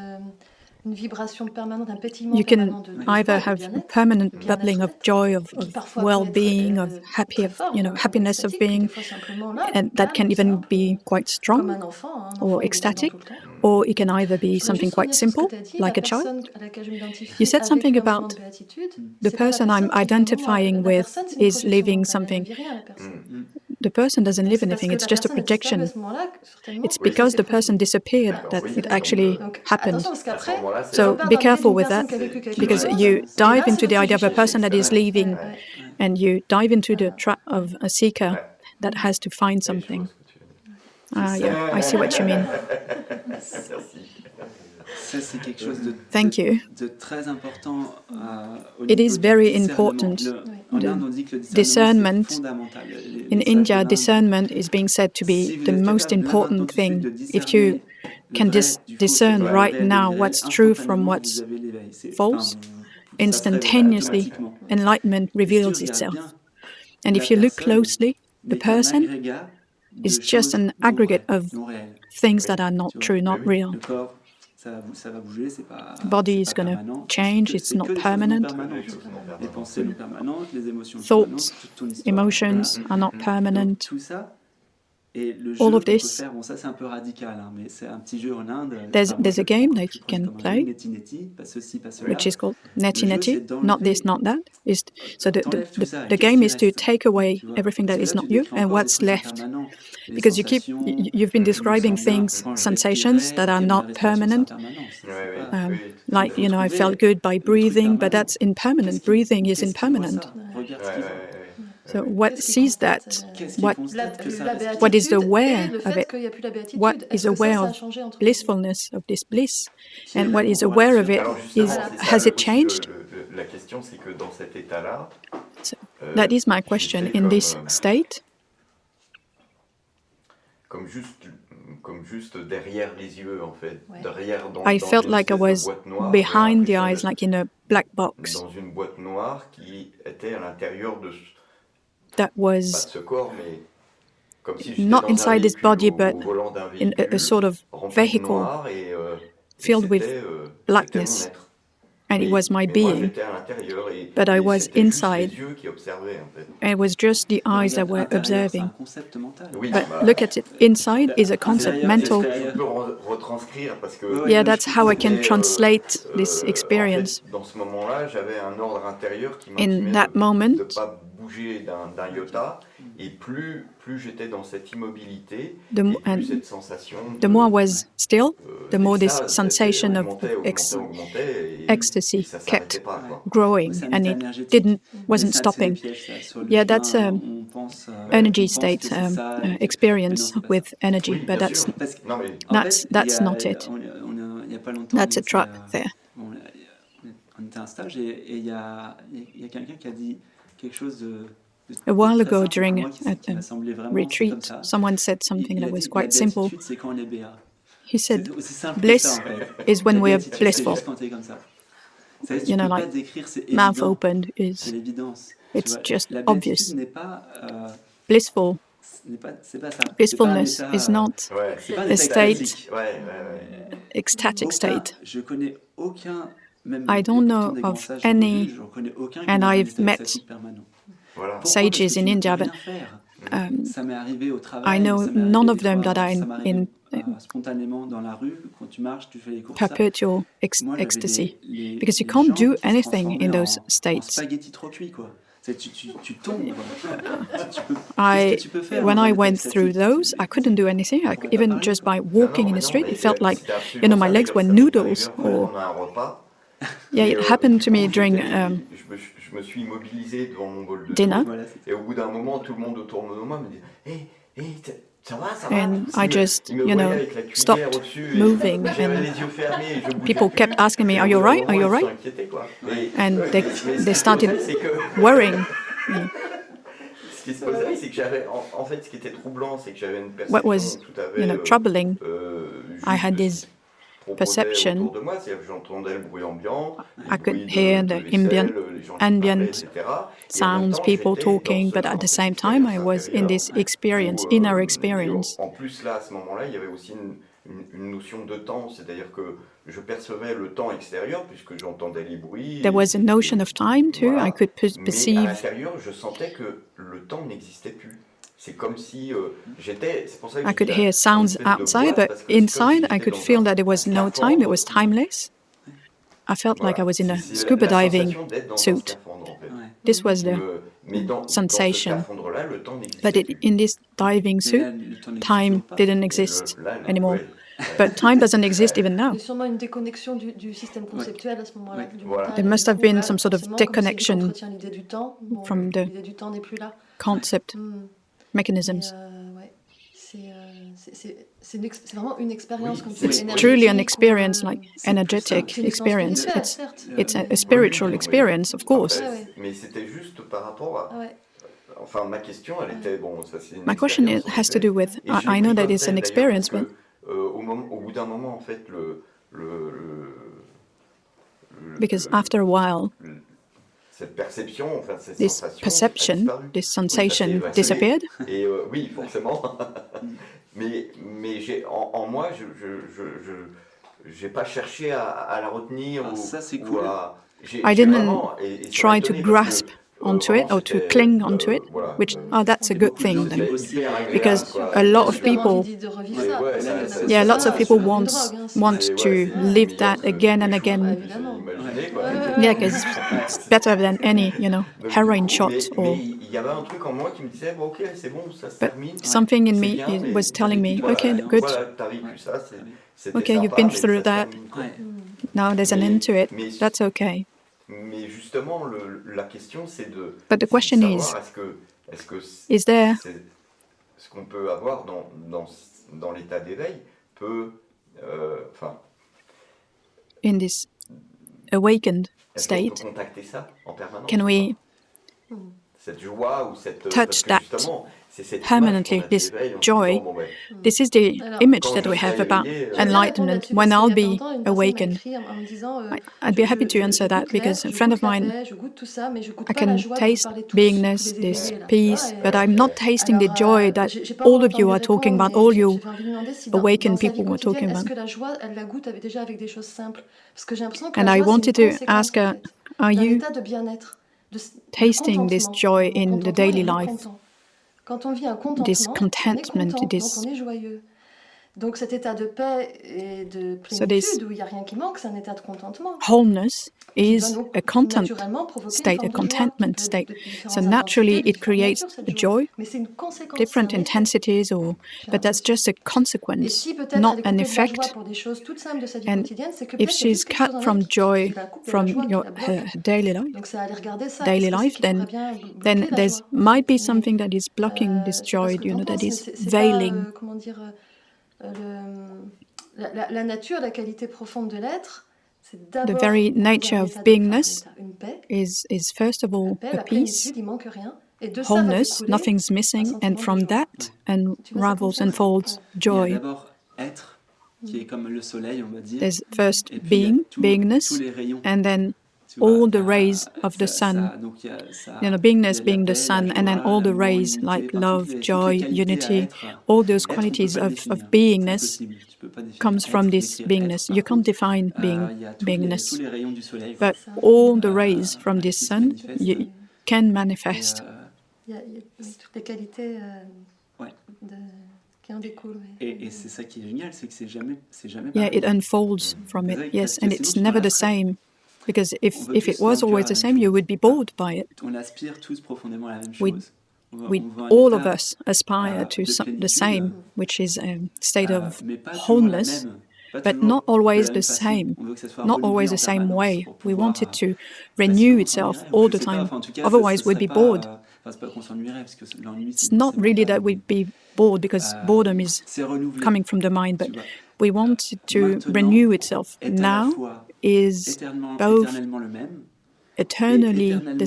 You can either have a permanent bubbling of joy, of well-being, of happiness of being, and that can even be quite strong or ecstatic, or it can either be something quite simple, like a child. You said something about the person I'm identifying with is living something. The person doesn't live anything, it's just a projection. It's because the person disappeared that it actually happened. So be careful with that, because you dive into the idea of a person that is leaving, and you dive into the trap of a seeker that has to find something. Yeah, I see what you mean. Thank you. It is very important. Discernment. In India, discernment is being said to be the most important thing. If you can discern right now what's true from what's false, instantaneously, enlightenment reveals itself. And if you look closely, the person is just an aggregate of things that are not true, not real. The body is going to change, it's not permanent. Thoughts, emotions are not permanent. All of this. There's a game that you can play, which is called neti neti, not this, not that. So the game is to take away everything that is not you and what's left. Because you've been describing things, sensations that are not permanent. Like, I felt good by breathing, but that's impermanent. Breathing is impermanent. So what sees that? What is aware of it? What is aware of blissfulness, of this bliss? And what is aware of it has it changed? So that is my question. In this state, I felt like I was behind the eyes, like in a black box. That was not inside this body, but in a sort of vehicle filled with blackness. And it was my being. But I was inside. And it was just the eyes that were observing. But look at it. Inside is a concept, mental. Yeah, that's how I can translate this experience. In that moment, the more I was still, the more this sensation of ecstasy kept growing, and it wasn't stopping. Yeah, that's energy state experience with energy, but that's not it. That's a trap there. on était à un stage et il y a quelqu'un qui a dit quelque chose de A while très ago, simple pour during moi qui m'a semblé vraiment comme retreat, ça. someone said something Il that a was dit, quite la simple. béatitude, c'est quand on est béat. He C'est said, aussi simple que bliss ça, en fait. is when La we're béatitude, c'est blissful. juste quand t'es comme ça. Ça, tu You know, peux pas like décrire, c'est mouth évident. opened C'est is l'évidence. it's just La obvious. béatitude n'est pas... Blissful. c'est pas ça. Blissfulness C'est pas un état, is not Ouais, c'est pas a state, ecstatic aucun, state. je connais aucun, même I don't pourtant know des grands of sages, j'en ai any, vu, j'en connais aucun qui and est dans un I've état met extatique permanent. Voilà. Pourquoi? Parce que sages tu in ne peux India, rien but faire. Ça m'est arrivé au travail, I know ça m'est none arrivé of des them fois, that are ça m'est arrivé in spontanément dans la rue, quand tu marches, tu fais les courses, ça. perpetual Moi, j'avais ecstasy, les because you les can't jambes do qui se anything in transformaient those en states. spaghettis trop cuits, quoi. Tu tombes, quoi. Qu'est-ce I, que tu peux faire when dans un I état went through extatique? those, I couldn't do anything. On pourrait pas Even parler, just quoi. by walking in the street, it felt like, you know, my legs were noodles. Or On a un repas. yeah, it happened to me during Je me suis immobilisé devant mon bol de dinner, soupe, Voilà, c'est et au bout d'un moment, tout le monde autour de moi me dit ça va, ça va. and I just, Il me you voyait know, avec la cuillère stopped au-dessus, et moving, j'avais and les yeux fermés, et je bougeais people plus. kept asking me, Et "Are au you bout d'un right? Are moment, you ils se sont right?" inquiétés, quoi. And mais they ce qui se started posait, c'est que worrying. ce qui se posait, c'est que j'avais, en fait, ce qui était troublant, c'est que j'avais une What perception was, tout à fait you know, troubling, I juste had de ce this qui proposait perception. autour de moi, c'est-à-dire que j'entendais le bruit ambiant, I le could bruit hear de the vaisselle, les gens qui parlaient, ambient etc. Et en même sounds, temps, people j'étais dans talking, but at the cette same time, I expérience was in this intérieure experience, où, inner et experience. en plus, là, à ce moment-là, il y avait aussi une notion de temps, c'est-à-dire que je percevais le temps extérieur puisque j'entendais les bruits. There was a notion of time too. Voilà. I could Mais à perceive. l'intérieur, je sentais que le temps n'existait plus. C'est comme si j'étais. C'est pour ça que I je could dis, hear sounds une espèce de outside, boîte, but parce que c'est comme inside, si I j'étais could dans feel that there was un no time. It was scaphandre. timeless. I felt like I was in a C'est scuba la diving sensation d'être dans un suit. scaphandre, en fait. Ouais. This was the Mais dans ce sensation. scaphandre-là, le temps n'existait But plus. in this diving Mais suit, là, le temps n'existe time toujours pas. didn't Et exist là, anymore. ouais. But time doesn't exist even now. Il y a sûrement une déconnexion du système conceptuel à ce moment-là. Ouais. Du Voilà. mental. There Et must du have coup, been là, some sort of forcément, comme c'est lui qui déconnection entretient l'idée du temps, bon, from the l'idée du temps n'est plus là. concept Mm. mechanisms. Ouais. C'est vraiment une expérience Oui, comme c'est ça. It's truly an énergétique, experience, like c'est energetic une expérience experience. spirituelle, It's certes. it's a spiritual experience, of course. Après, Ouais. mais c'était juste par rapport à. Ah ouais. Enfin, ma question, elle était bon. Ça, c'est une My question expérience, en has to effet. do with, Et je l'ai I know pris that comme it's an tel, experience, d'ailleurs, but parce que, au bout d'un moment, en fait, because after a while, cette perception, enfin cette this sensation, ça a perception, disparu. this Oui, ça s'est sensation évaporé. disappeared. Et oui, forcément. mais en moi, j'ai pas cherché à la retenir Ah, ou, ça, c'est ou cool. I didn't try to grasp onto it or to cling onto it, which, that's a good thing then. Because a lot of people, yeah, lots of people want to live that again and again. Yeah, because it's better than any, heroin shot or. Il y avait un truc en moi qui me disait bon, ok, c'est bon, ça se But termine. something in C'est me bien, mais was telling me, voilà, okay, good. Voilà, t'as vécu ça, c'était Okay, you've sympa, been mais through ça se that. termine, quoi. Ouais. Now there's an end to it. Mais- That's okay. Mais justement, la question, c'est de. But the c'est de question savoir, is, est-ce que is there ce qu'on peut avoir dans l'état d'éveil peut, enfin, in this awakened est-ce qu'on peut state, contacter ça en permanence? can we Cette joie ou cette touch parce que that justement, c'est cette permanently, image qu'on a this d'éveil, en se joy? disant, bon, ben, This is the Alors, image quand that je we have serai about éveillé, enlightenment. When I'll be awakened, en me disant, I'd be happy to answer that because a friend of mine, je goûte tout ça, mais je goûte I pas la can joie de taste vous parler tous, beingness, tous les this éveillés, là, peace, tu vois, but I'm not tasting the alors, joy that j'ai pas all encore of you le temps are de talking répondre, about, mais all you j'avais envie de demander si awakened dans sa vie people were talking quotidienne, est-ce about. que la joie, elle la goûte déjà avec des choses simples? Parce que j'ai l'impression que And la I joie, wanted c'est une to conséquence, ask her, en fait, are d'un you état de bien-être, de tasting this contentement. joy Mon in the contentement, daily il est life? content. Quand on vit un contentement, This on est contentment, content, this donc on est joyeux. Donc cet état de paix et de So this plénitude où il n'y a rien qui manque, c'est un état de contentement. wholeness Qui va is donc a content naturellement provoquer state, une a forme de joie, contentment qui peut être state. de différentes So naturally, intensités, de it différentes creates natures, cette a joy, Mais c'est une conséquence. different c'est un effet, intensities, or j'ai but that's l'impression. just a Et consequence, si peut-être not elle est an coupée de la joie effect. pour des choses toutes simples de sa vie And quotidienne, c'est que if peut-être qu'il y a she's juste quelque chose cut en from elle joy qui la coupe de la from joie, qui your la her bloque. daily life, Donc c'est à aller regarder ça. daily Qu'est-ce que life, c'est qui pourrait then bien bloquer then la there's joie? might be Mais, something that is blocking this je sais pas joy, ce que t'en that penses, mais is c'est veiling. pas, comment dire, la nature, la qualité profonde de l'être the very nature of beingness is first of all a peace, wholeness, nothing's missing, and from that unfolds joy. Il y a d'abord être, qui est comme le soleil, on va dire. There's first Et puis, being, tous beingness, les rayons. and then Tu vois, all the rays of the sun. donc il y a ça, Beingness il y a being la the paix, sun, la and then joie, all the l'amour, rays l'unité, like enfin, love, toutes les joy, qualités à unity, être. all those Être, on peut qualities pas le of définir. C'est beingness impossible. Tu peux pas définir comes from être, this décrire beingness. être. You can't define Il y a tous beingness. les rayons du soleil. But all the rays from this qui se sun manifestent. you can manifest. Il y a toutes les qualités qui en découlent. Et c'est ça qui est génial, c'est que c'est jamais Yeah, pareil. it unfolds from it, Parce yes, que and sinon it's tu never the t'arrêterais. same. Because On if veut it tous was dans le always cœur the la same, même you chose. would be bored by it. On aspire tous profondément à la même We- chose. On We, veut un all of état, us aspire to de the plénitude, same, which is a state of mais pas toujours la wholeness, même, pas but toujours not de always la the même façon. same, On veut que ça soit not renouvelé always en the same permanence way. pour We pouvoir, want it to sinon renew on itself s'ennuierait. all Je the sais pas, time. enfin, en tout cas, Otherwise, ça we'd serait be pas, bored. enfin, c'est pas qu'on s'ennuierait, parce que l'ennui, It's c'est not forcément really pas that we'd be bored because boredom is c'est renouvelé, coming from the mind, but tu vois. we want it to Maintenant renew itself. est à la Now fois is both éternellement le même, eternally éternellement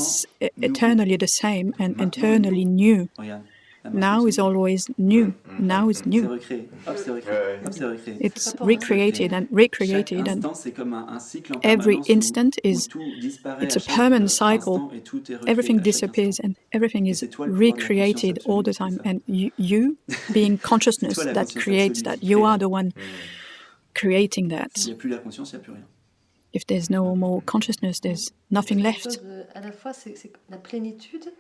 eternally the same and Maintenant, eternally new. regarde, là, Now maintenant, is always new. Now is c'est new. recréé, hop, c'est recréé, Ouais. hop, c'est recréé. It's pas pour rien. recreated and Chaque recreated, and instant, c'est comme un cycle en every permanence instant où is tout disparaît it's à a chaque permanent cycle. instant et tout est recréé Everything à chaque disappears instant. and everything is c'est toi le pouvoir de la conscience recreated all the absolue, time. c'est ça. And you being consciousness toi la that conscience creates absolue that, qui you crée. are the one creating S'il that. n'y a plus la conscience, il n'y a plus rien. If there's no more consciousness, there's nothing Quelque left. chose à la fois, c'est la plénitude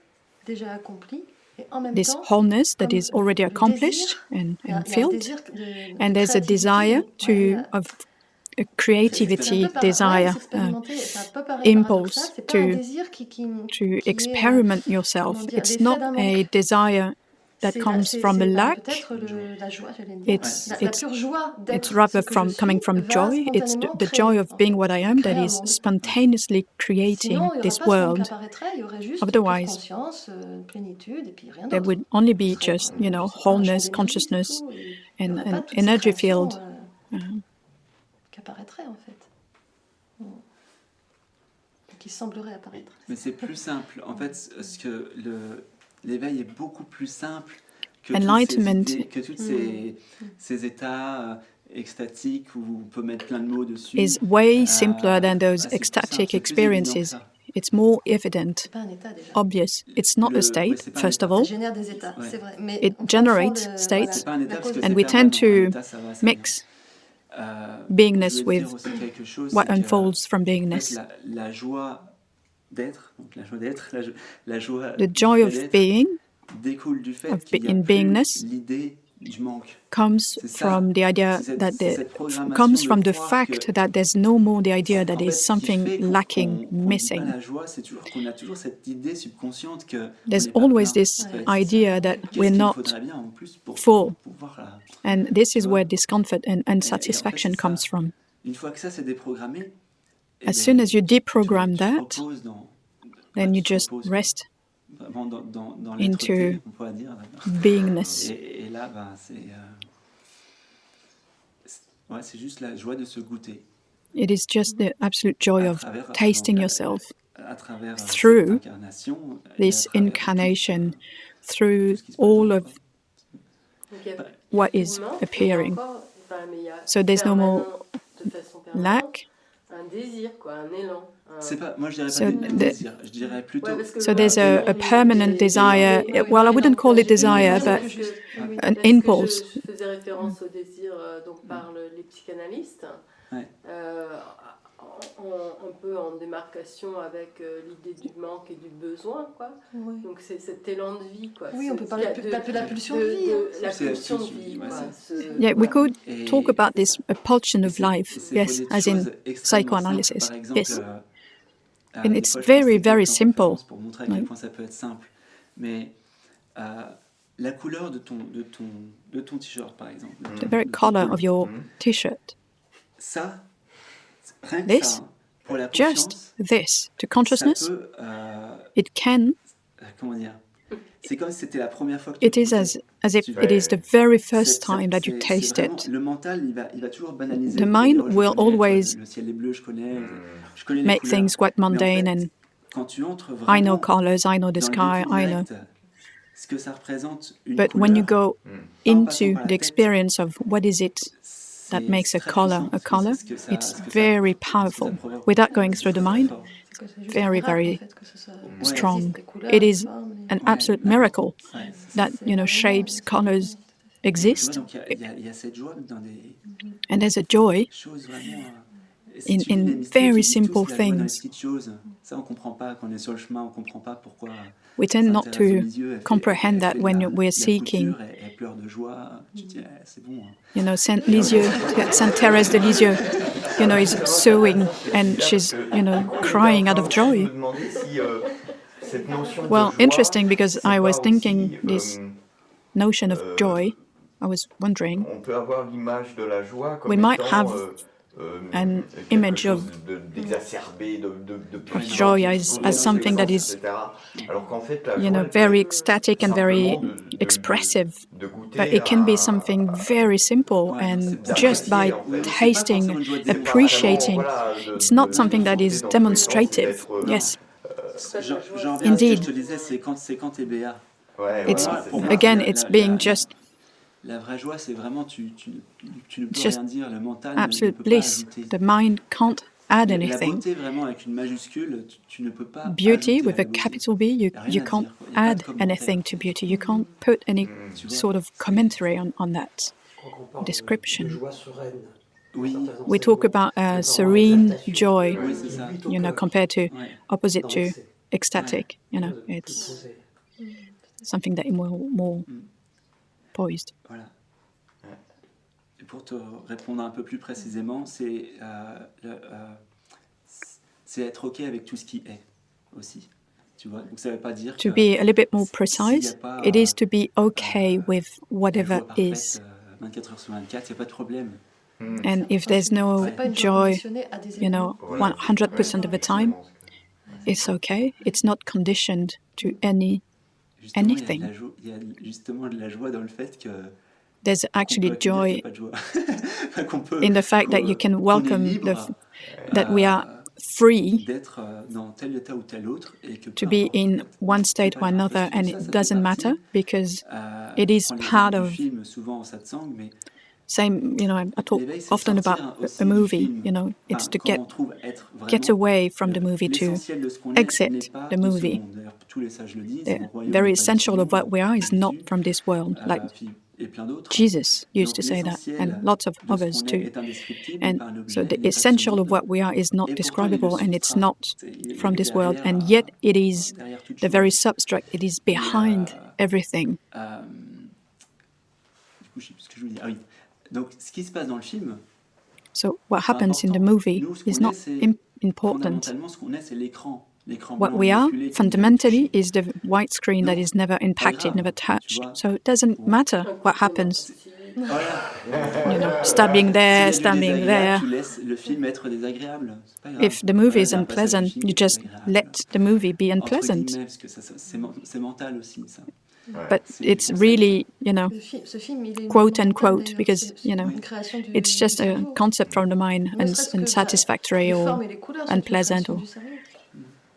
déjà accomplie, et en même This temps, wholeness that comme is already le accomplished désir, and il y a un filled, désir de and there's a créativité, desire ouais, of a c'est un creativity peu desire, s'expérimenter. Ça peut paraître impulse paradoxal, c'est pas un to désir qui to est, experiment comment yourself. dire, It's l'effet not d'un a manque. desire that C'est comes from a lack. peut-être la joie, j'allais dire. It's La pure joie it's d'être rather ce que from je coming suis from va joy. It's spontanément the créer, joy of en being fait, what I am that créer un is monde. spontaneously creating Sinon, il n'y aurait this pas ce monde qui world. apparaîtrait, il y aurait juste Otherwise, pure conscience, plénitude, et puis rien There d'autre. would only be Ce serait, just, je sais pas, un wholeness, champ d'énergie, c'est consciousness, tout, et il n'y and aurait pas an toutes ces energy créations, field. qui apparaîtraient, en fait. Qui sembleraient apparaître. Mais c'est plus simple. En fait, ce que l'éveil est beaucoup plus simple que Enlightenment. tous ces états extatiques où on peut mettre plein de mots dessus. Is way simpler than those c'est plus ecstatic simple, c'est plus évident que experiences. ça. It's more evident, C'est pas un état déjà. obvious. It's not a Ouais, state, c'est pas un first état. of all, Ça génère des états, Ouais. c'est vrai. Mais It on generates confond states, C'est pas un état la parce que cause c'est and we permanent. tend to Un état, ça va, ça mix vient. beingness je voulais with dire aussi quelque chose, what c'est que, unfolds from en fait, beingness. la joie d'être, donc la joie d'être, la joie The du joy fait of d'être being découle du fait of qu'il y a in plus beingness l'idée du manque. comes C'est ça. from the idea C'est that c'est cette programmation comes de from the croire fact que, that there's no more the idea that en fait, is ce qui something fait lacking, qu'on vit pas missing. la joie, c'est toujours qu'on a toujours cette idée subconsciente que There's on n'est pas always plein. this En fait, idea that qu'est-ce we're qu'il not faudrait bien en plus pour full. pouvoir la... And this Tu is vois? where discomfort and Et en unsatisfaction fait, c'est comes ça. from. Une fois que ça c'est déprogrammé, As soon as you deprogram tu that, reposes dans, then you tu just reposes rest vraiment dans into l'être-té, on pourrait dire. beingness. Et là, ben, c'est juste la joie de se goûter It is just the absolute joy à of travers, tasting donc, yourself à travers through cette incarnation, et this à travers incarnation, tout through ce qui se passe all dans le of corps. Donc, il y a what plus is de manque, appearing. et encore, mais il y a So there's no more de façon permanente, lack. un désir, quoi, un élan. C'est pas, moi je dirais pas So désir, je dirais plutôt Ouais, parce que So le there's a désir, permanent il est- desire. il est- Well, I wouldn't call it desire, but Parce que- an parce que impulse. Je faisais référence au désir dont parlent les psychanalystes, Ouais. un peu en démarcation avec l'idée du manque et du besoin, quoi. Oui. Donc c'est cet élan de vie, quoi. Oui, on peut parler de la pulsion de vie. La C'est la pulsion de pulsion de vie, vie, ouais, quoi. c'est- Yeah, we could Et- talk about this a pulsion of life, et c'est pour yes, des as in choses extrêmement psychoanalysis, simples, par exemple, yes. des And it's fois, je very, pense que very quelques simple. conférences pour montrer à quel Ouais. point ça peut être simple. Mais la couleur de ton t-shirt, par exemple. The very color of your t-shirt. Ça, rien que This, ça, hein, pour la Just conscience, this to ça consciousness, peut, it can comment dire, c'est comme si c'était la première fois que it tu is goûtais. as if it is the very first time that you C'est taste vraiment, it. le mental, il va toujours banaliser. The Il mind va dire, oh, je will connais, tu vois, always le ciel est bleu, je connais les make couleurs. things quite Mais en mundane fait, and quand tu entres I know vraiment colors, I know the dans le sky, vécu I know. direct, ce que ça représente une But couleur, when you go pas en passant into par la the tête, experience of what is it that c'est makes a très color puissant. Ce que ça, it's ce que ça very ce que ça powerful. provoque. Without going C'est through the très, très mind, fort. C'est que c'est juste very, un miracle, very en fait, que ce soit Ouais. strong. existe, les couleurs, It les is formes, an les... absolute Ouais, miracle ouais, c'est ça. that, you know, shapes, colors Tu vois, exist. donc il y a cette joie dans des And there's a joy choses vraiment. Et si tu lis les in mystiques, ils very disent simple tous la joie dans les things. petites choses. Ça, on comprend pas. Quand on est sur le chemin, on comprend pas pourquoi. We tend not Sainte Thérèse de to Lisieux, comprehend that when we're la seeking. couture, elle pleure de joie. Tu te dis, c'est bon. Hein. You know, Saint Thérèse de Lisieux, you know, is sewing and she's, you know, crying out of joy. Well, interesting, because I was thinking this notion of joy. I was wondering, On peut avoir l'image de la joie comme we might étant, have an quelque image chose of d'exacerbé, de puissant, joy qui as explose something dans that tous les sens, is, etc. Alors qu'en fait, la you joie, know, elle peut very être ecstatic and very simplement expressive. de goûter But it can be à- something very simple, Ouais, and c'est just by d'apprécier, en fait. c'est pas tasting, forcément une joie C'est pas d'émotion. appreciating, vraiment, voilà, it's not something that sauter is dans tous les sens, demonstrative. c'est d'être, Yes, J'en reviens à ce que Indeed. je te disais, c'est quand t'es béat. Ouais, it's voilà, c'est pour ça. moi, again, la- it's la- being la- just La vraie joie, c'est vraiment, tu ne peux just rien dire. Le mental ne absolute peut pas bliss. ajouter. The mind can't add La anything. beauté, vraiment, avec une majuscule, tu ne peux pas Beauty ajouter with à a la beauté. capital B, you Y a rien à can't dire, quoi. Y a pas de add commentaire. anything to beauty. You can't put any Tu vois, sort of commentary on that. Je crois qu'on parle Description. de joie sereine. Oui. Certains We talk enseignements. about Mais par serene exaltation, joy, Oui, c'est ça. vite au you know, cœur, compared to Ouais. opposite dans to l'excès. ecstatic. You know, Tout it's posé. something that is more poised. Voilà. Et pour te répondre un peu plus précisément, c'est être OK avec tout ce qui est aussi. Tu vois, donc ça ne veut pas dire To que be a little bit more s'il y a precise, pas, it is to be okay with la whatever joie parfaite, is. 24 heures sur 24, il n'y a pas de problème. And if there's no C'est pas une joie joy, conditionnée à des you know, événements. 100% of the time, it's okay. It's not conditioned to any. Justement, Anything. Il y a justement de la joie dans le fait que There's actually qu'on peut accueillir qu'il y joy a pas de joie. Enfin, qu'on peut, in the fact that you can qu'on est welcome libre, that we are free d'être dans tel état ou tel autre et que to peu be importe, en in fait. one C'est state pas or grave. another, Je and trouve it ça fait doesn't partie, matter because it je is prends l'exemple part du of. film souvent en satsang, mais Same, you know, I talk l'éveil, c'est often sortir about aussi a du movie. film. You know, it's Enfin, to quand get on trouve être vraiment, get away from the movie to l'essentiel de ce qu'on est exit n'est pas the de ce movie. monde. D'ailleurs, tous les sages le disent, The mon royaume very n'est pas de ce essential of monde, what we are is not Jésus, from this world. Like puis- et plein d'autres. Jesus used Donc, to say that, l'essentiel and lots of de ce others qu'on too. est indescriptible, And pas un objet, so the n'est pas de ce essential of monde, what we are is not et pourtant, il le describable, and it's substrat. not Il est from this world, derrière, and yet it is derrière toute the chose. very substract. It is behind everything. Du coup, je sais plus ce que je voulais dire. Ah oui. Donc, ce qui se passe dans le film, So what c'est happens in the important. movie Nous, ce is qu'on not est, c'est important. fondamentalement, ce qu'on est, c'est l'écran. L'écran What blanc we are immaculé qui nous est fundamentally touché. is the white screen that Donc, is never impacted, grave, never tu touched. vois. So it doesn't Bon. matter what happens. Voilà. You know, stabbing S'il y there, a du standing désagréable, there. tu laisses le film être désagréable. C'est pas grave. If the movie Voilà, is il y a un passage du unpleasant, film you qui est just désagréable. let the movie be Entre unpleasant. guillemets, parce que c'est mental aussi, ça. But C'est it's du concept. really, you know, Ce film, il est quote mental, unquote, d'ailleurs. because, C'est you know, une création du it's just a cerveau. concept from the mind, Ne and, serait-ce que and satisfactory les or formes et les couleurs sont une unpleasant, création or du cerveau.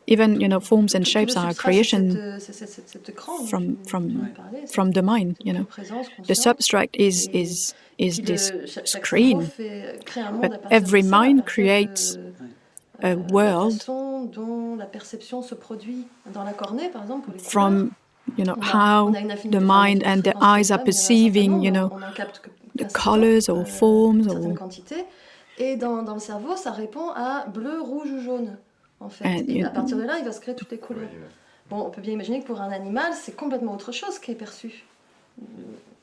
even, you know, forms and Tout shapes le are a substrat, creation c'est cet écran dont from- tu from- parlais, c'est from the mind, you know. présence, The conscience. substract is Et is puis this chaque screen, cerveau crée un monde but à partir every de ça, mind à partir creates de, a la world façon dont la perception se produit dans la cornée, par exemple, pour les couleurs. from, you know, On how a une affinité the pour mind la and the fréquence eyes are spectrale, mais il y en a un certain perceiving, nombre, you know, on en capte the qu'un certain, colors or forms une certaine or quantité. Et dans le cerveau, ça répond à bleu, rouge ou jaune, en fait. And Et you- à partir de là, il va se créer toutes les couleurs. Bon, on peut bien imaginer que pour un animal, c'est complètement autre chose qui est perçu.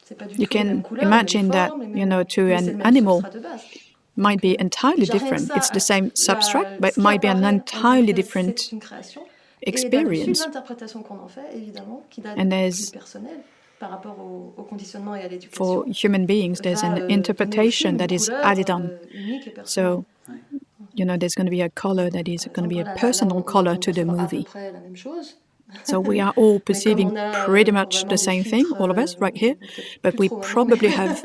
C'est pas du You tout les can mêmes couleurs, imagine les mêmes that, formes, les you mêmes- know, to mais an c'est le même animal substrat de base. might be entirely Déjà, rien que different. ça, It's the same substract, but it ce qui might be an apparaît en entirely tant que different c'est une création. experience. Et là-dessus, l'interprétation qu'on en fait, évidemment, qui date And plus there's- personnelle par rapport au conditionnement et à l'éducation. For human beings, there's va, an donner au interpretation film that une is couleur, added on. unique et personnelle. So, you know, there's going to be a color that is Par going to be exemple, a là, personal on color va to the percevoir à peu movie. près la même chose. So we are all perceiving pretty much the same thing, all of us, right here. But we probably have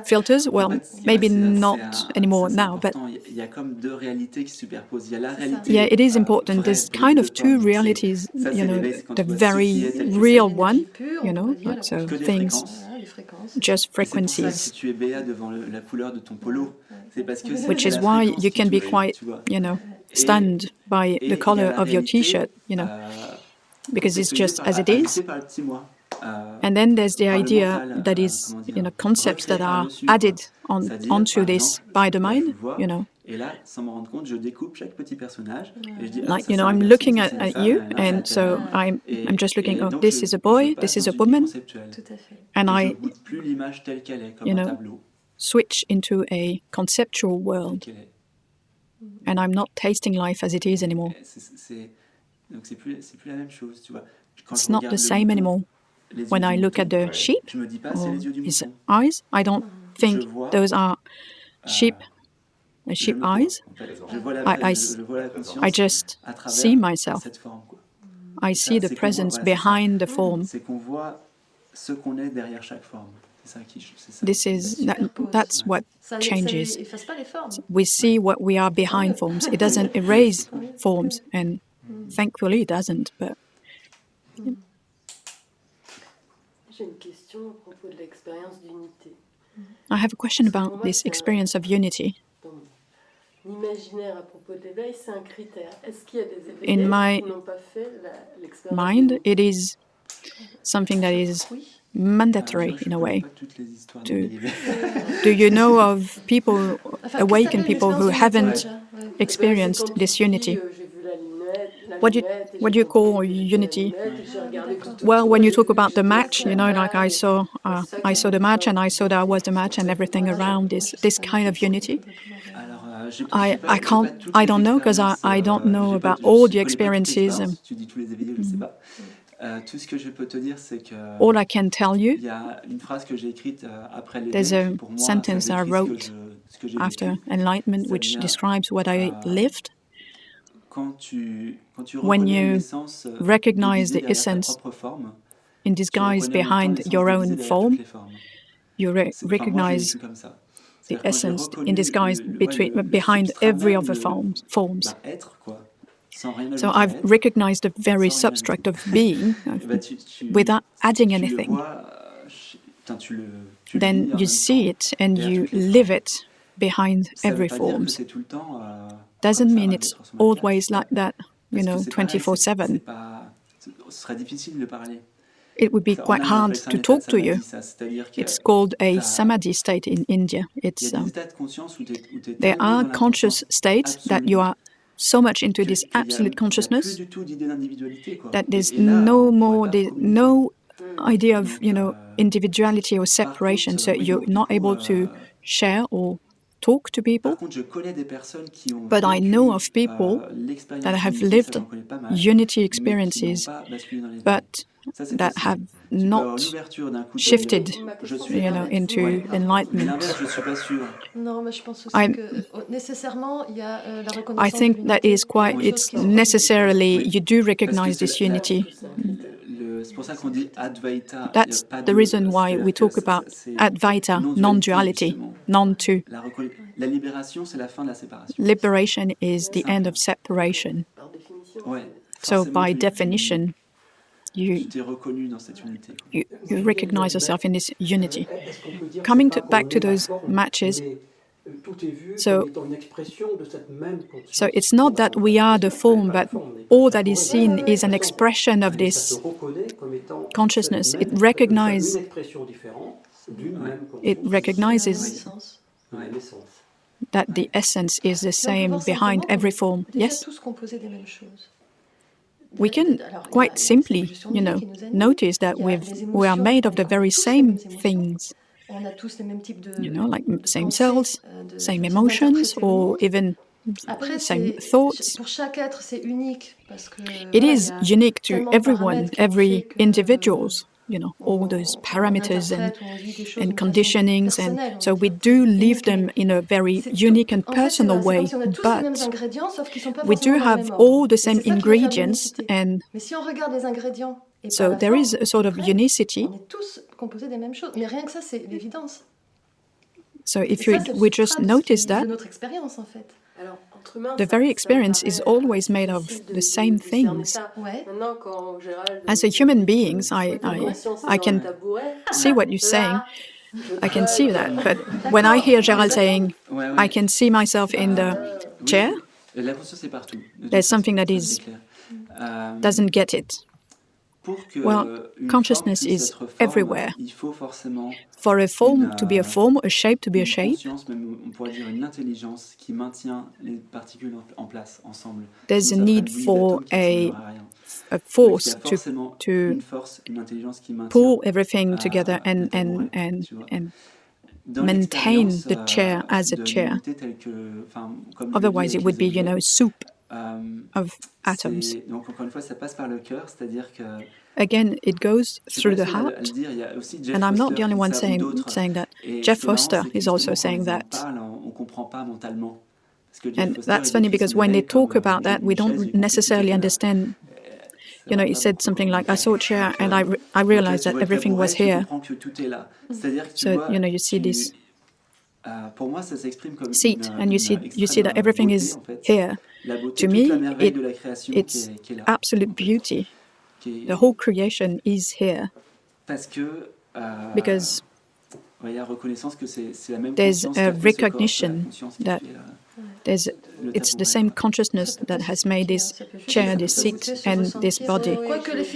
filters. Well, maybe not anymore now, but yeah, it is important. There's kind of two realities, the very real one, like so things, just frequencies, which is why you can be quite, stunned by the color of your t-shirt, because it's just as it is. And then there's the idea that is, concepts that are added onto this by the mind, Like, I'm looking at you, and so I'm just looking, oh, this is a boy, this is a woman, and I, switch into a conceptual world. And I'm not tasting life as it is anymore. It's not the same anymore. When I look at the sheep or his eyes, I don't think those are sheep eyes. I just see myself. I see the presence behind the form. That's what changes. We see what we are behind forms. It doesn't erase forms, and thankfully it doesn't. But j'ai une question à propos de l'expérience d'unité. I have a question about this experience of unity. L'imaginaire à propos de l'éveil, c'est un critère. Est-ce qu'il y a des In éveillés my qui n'ont pas fait l'expérience mind, it is something that is mandatory in a way. Do you know of people, awakened people who haven't experienced this unity? What do you call unity? Well, when you talk about the match, like I saw the match, and I saw that I was the match, and everything around this kind of unity. I don't know, because I don't know about all the experiences. All I can tell you, there's a sentence I wrote after Enlightenment which describes what I lived. When you recognize the essence in disguise behind your own form, you recognize the essence in disguise behind every other forms. So I've recognized the very substract of being without adding anything. Then you see it and you live it behind every form. Doesn't mean it's always like that, 24/7. It would be quite hard to talk to you. It's called a samadhi state in India. There are conscious states that you are so much into this absolute consciousness that there's no idea of individuality or separation. So you're not able to share or talk to people. But I know of people that have lived unity experiences, but that have not shifted, into enlightenment. I think that is it's necessarily, you do recognize this unity. That's the reason why we talk about Advaita, non-duality, non-two. Liberation is the end of separation. So by definition, you recognize yourself in this unity. Coming back to those matches, so it's not that we are the form, but all that is seen is an expression of this consciousness. It recognizes that the essence is the same behind every form. Yes? We can quite simply, notice that we are made of the very same things. Like same cells, same emotions, or even same thoughts. It is unique to everyone, every individual. all those parameters and conditionings, and so we do live them in a very unique and personal way, but we do have all the same ingredients, and so there is a sort of unicity. So if we just notice that, the very experience is always made of the same things. As a human beings, I can see what you're saying. I can see that. But when I hear Gerald saying, I can see myself in the chair, there's something that doesn't get it. Well, consciousness is everywhere. For a form to be a form, a shape to be a shape, there's a need for a force to pull everything together and maintain the chair as a chair. Otherwise, it would be, soup of atoms. Again, it goes through the heart, and I'm not the only one saying that. Jeff Foster is also saying that. And that's funny because when they talk about that, we don't necessarily understand. He said something like, I saw a chair and I realized that everything was here. So, you see this seat and you see that everything is here. To me, it's absolute beauty. The whole creation is here. Because there's a recognition that it's the same consciousness that has made this chair, this seat, and this body.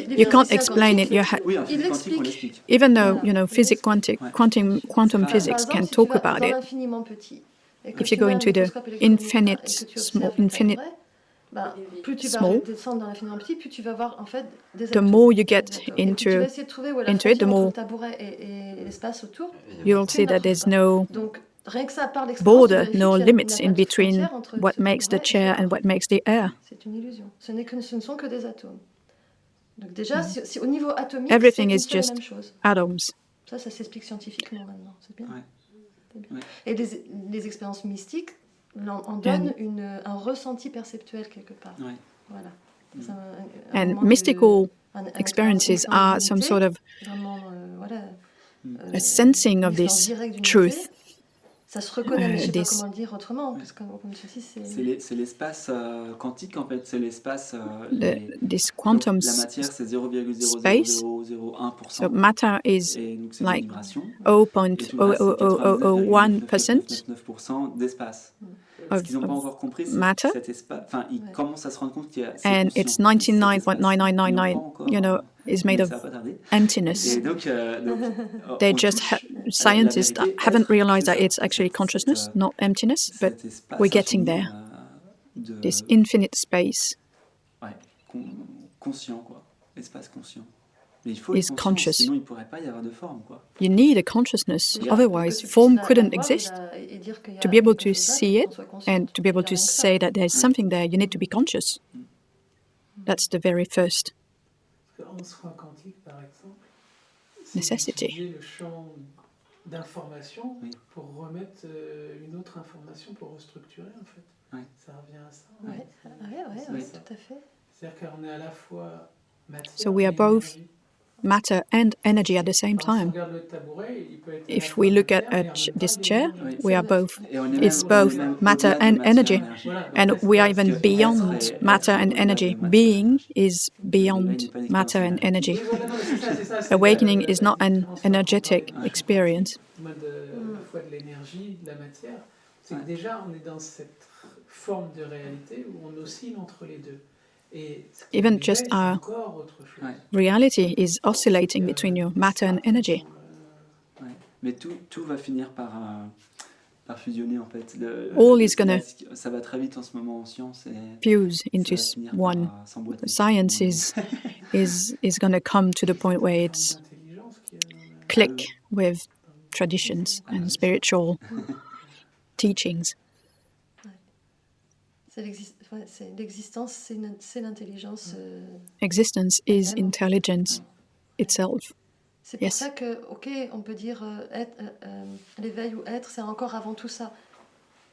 You can't explain it. Even though quantum physics can talk about it. If you go into the infinite small, the more you get into it, the more you'll see that there's no border, no limits in between what makes the chair and what makes the air. Everything is just atoms. Et les expériences mystiques en donnent un ressenti perceptuel quelque part. Voilà. And mystical experiences are some sort of a sensing of this truth. Ça se reconnaît, mais je ne sais pas comment le dire autrement, parce que comme ceci, c'est l'espace quantique, en fait, c'est l'espace... this quantum la matière, c'est 0,0001%. So matter is like 0.00001% d'espace. of Ce qu'ils n'ont pas encore compris, c'est matter, cet espace... Enfin, ils commencent à se rendre compte qu'il y a... and it's 99.9999, is made of emptiness. They just scientists haven't realized that it's actually consciousness, not emptiness, but we're getting there. This infinite space conscient, quoi. Espace conscient. Is conscious. Sinon, il ne pourrait pas y avoir de forme, quoi. You need a consciousness, otherwise form couldn't exist. To be able to see it and to be able to say that there's something there, you need to be conscious. That's the very first necessity. Le champ d'information pour remettre une autre information pour restructurer, en fait. Ça revient à ça. Oui, tout à fait. C'est-à-dire qu'on est à la fois matière. So we are both matter and energy at the same time. If we look at this chair, we are both. It's both matter and energy. And we are even beyond matter and energy. Being is beyond matter and energy. Awakening is not an energetic experience. C'est que déjà, on est dans cette forme de réalité où on oscille entre les deux. Even just our reality is oscillating between your matter and energy. Mais tout va finir par fusionner, en fait. All is going to ça va très vite en ce moment en science. Fuse into one. Science is going to come to the point where it's click with traditions and spiritual teachings. L'existence, c'est l'intelligence. Existence is intelligence itself. C'est pour ça que, ok, on peut dire l'éveil ou être, c'est encore avant tout ça.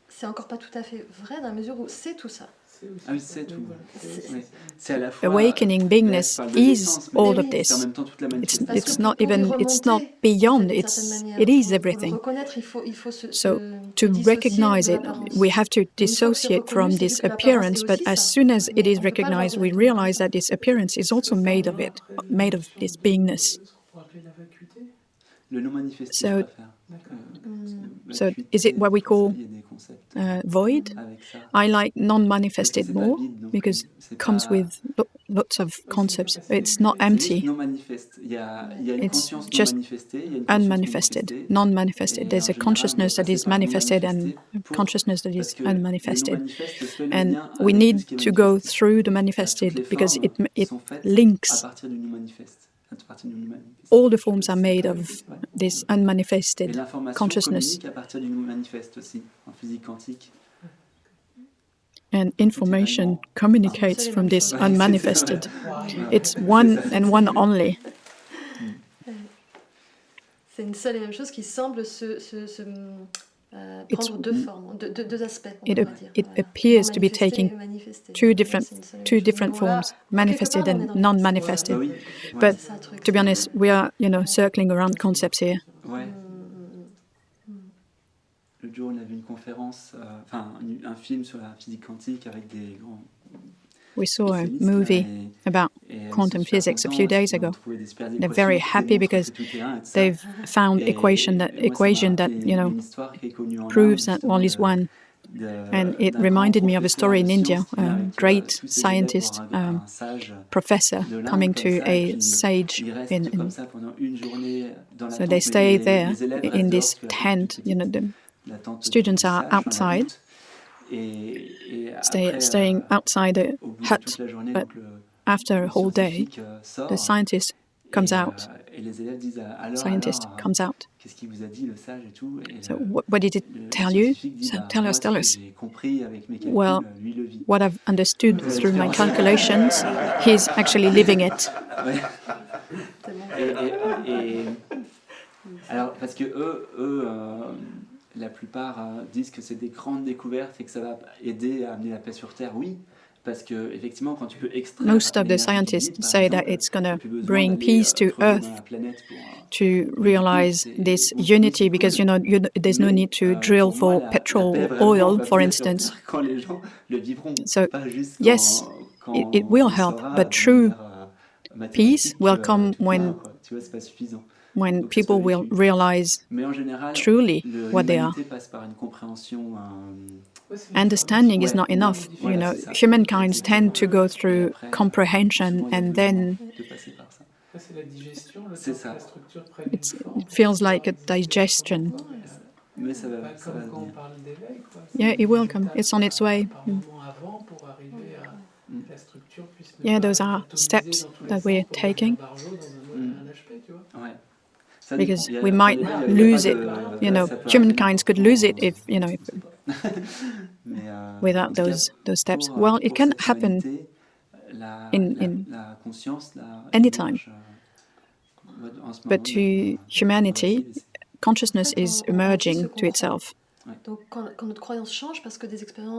C'est encore pas tout à fait vrai dans la mesure où c'est tout ça. Ah oui, c'est tout. C'est à la fois Awakening beingness is all of this. C'est en même temps toute la manifestation. It's not beyond, it is everything. So to recognize it, we have to dissociate from this appearance, but as soon as it is recognized, we realize that this appearance is also made of it, made of this beingness. Le non manifesté, so is it what we call void? I like non-manifested more because it comes with lots of concepts. It's not empty. It's just unmanifested, non-manifested. There's a consciousness that is manifested and a consciousness that is unmanifested. And we need to go through the manifested because it links. All the forms are made of this unmanifested consciousness. And information communicates from this unmanifested. It's one and one only. C'est une seule et même chose qui semble prendre deux formes, deux aspects. It appears to be taking two different forms, manifested and non-manifested. But to be honest, we are, circling around concepts here. Ouais. Le jour, on a vu une conférence, un film sur la physique quantique avec des grands. We saw a movie about quantum physics a few days ago. They're very happy because they've found equation that proves that all is one. And it reminded me of a story in India, a great scientist, professor coming to a sage. So they stay there in this tent. The students are outside. Staying outside the hut, but after a whole day, the scientist comes out. So what did it tell you? So tell us. Well, what I've understood through my calculations, he's actually living it. Alors, parce que eux la plupart disent que c'est des grandes découvertes et que ça va aider à amener la paix sur Terre. Oui, parce que effectivement, quand tu peux extraire. Most of the scientists say that it's going to bring peace to Earth to realize this unity, because there's no need to drill for petrol or oil, for instance. So yes, it will help, but true peace will come when people will realize truly what they are. Understanding is not enough. Humankind tend to go through comprehension and then it feels like a digestion. Yeah, it will come. It's on its way. Yeah, those are steps that we're taking. Because we might lose it, humankind could lose it if without those steps. Well, it can happen in any time. But to humanity, consciousness is emerging to itself.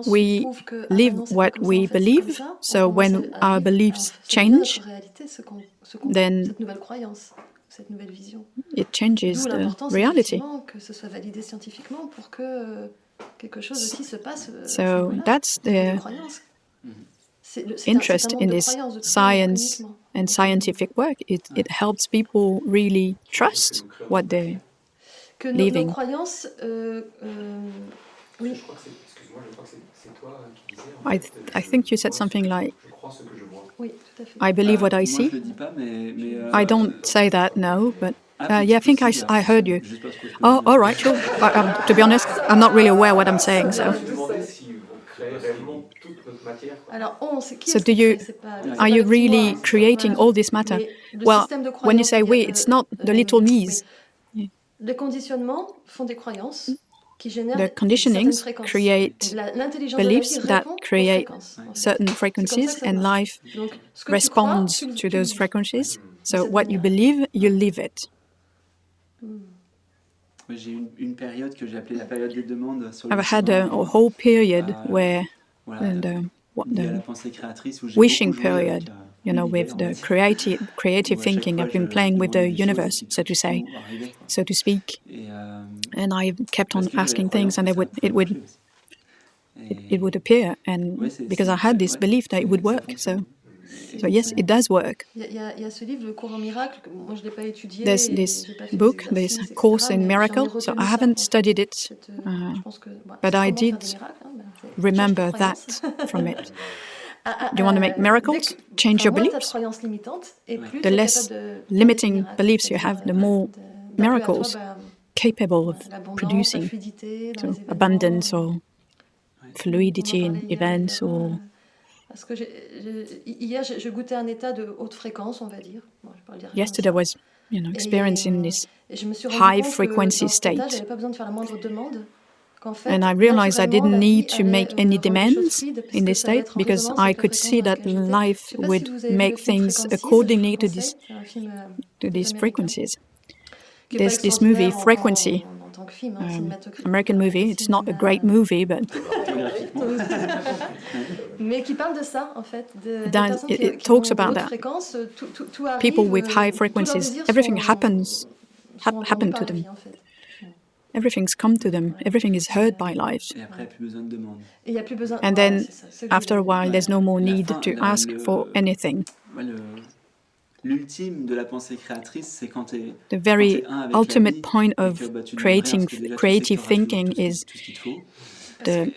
We live what we believe, so when our beliefs change, then it changes the reality. So that's the interest in this science and scientific work. It helps people really trust what they're living. I think you said something like, I believe what I see. I don't say that, no, but yeah, I think I heard you. Oh, all right, sure. To be honest, I'm not really aware what I'm saying, so. So are you really creating all this matter? Well, when you say we, it's not the little me's. The conditionings create beliefs that create certain frequencies, and life responds to those frequencies. So what you believe, you live it. J'ai une période que j'ai appelée la période des demandes sur I've had a whole period where the la pensée créatrice où j'ai wishing beaucoup joué period, with the creative thinking. I've been playing with the universe, so to say, so to speak, and I kept on asking things, and it would appear, and because I had this belief that it would work, so yes, it does work. Il y a ce livre, Le cours en miracle, que moi je l'ai pas étudié. There's this book, this Course in Miracle. So I haven't studied it, but I did remember that from it. You want to make miracles? Change your beliefs. The less limiting beliefs you have, the more miracles capable of producing abundance or fluidity in events or... Parce que hier, je goûtais un état de haute fréquence, on va dire. Yesterday was, experience in this high frequency state. And I realized I didn't need to make any demands in this state because I could see that life would make things accordingly to these frequencies. There's this movie, Frequency, American movie. It's not a great movie, but it talks about that. People with high frequencies, everything happen to them. Everything's come to them. Everything is heard by life. And then, after a while, there's no more need to ask for anything. The very ultimate point of creative thinking is the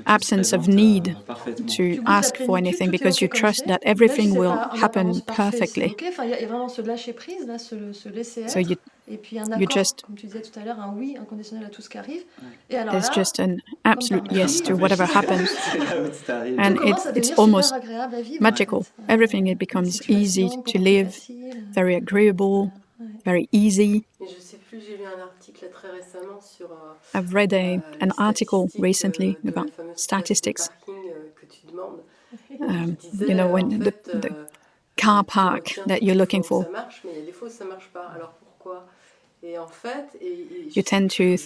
absence of need to ask for anything because you trust that everything will happen perfectly. So you just, there's just an absolute yes to whatever happens. And it's almost magical. Everything, it becomes easy to live, very agreeable, very easy. I've read an article recently about statistics. When the car park that you're looking for, you tend to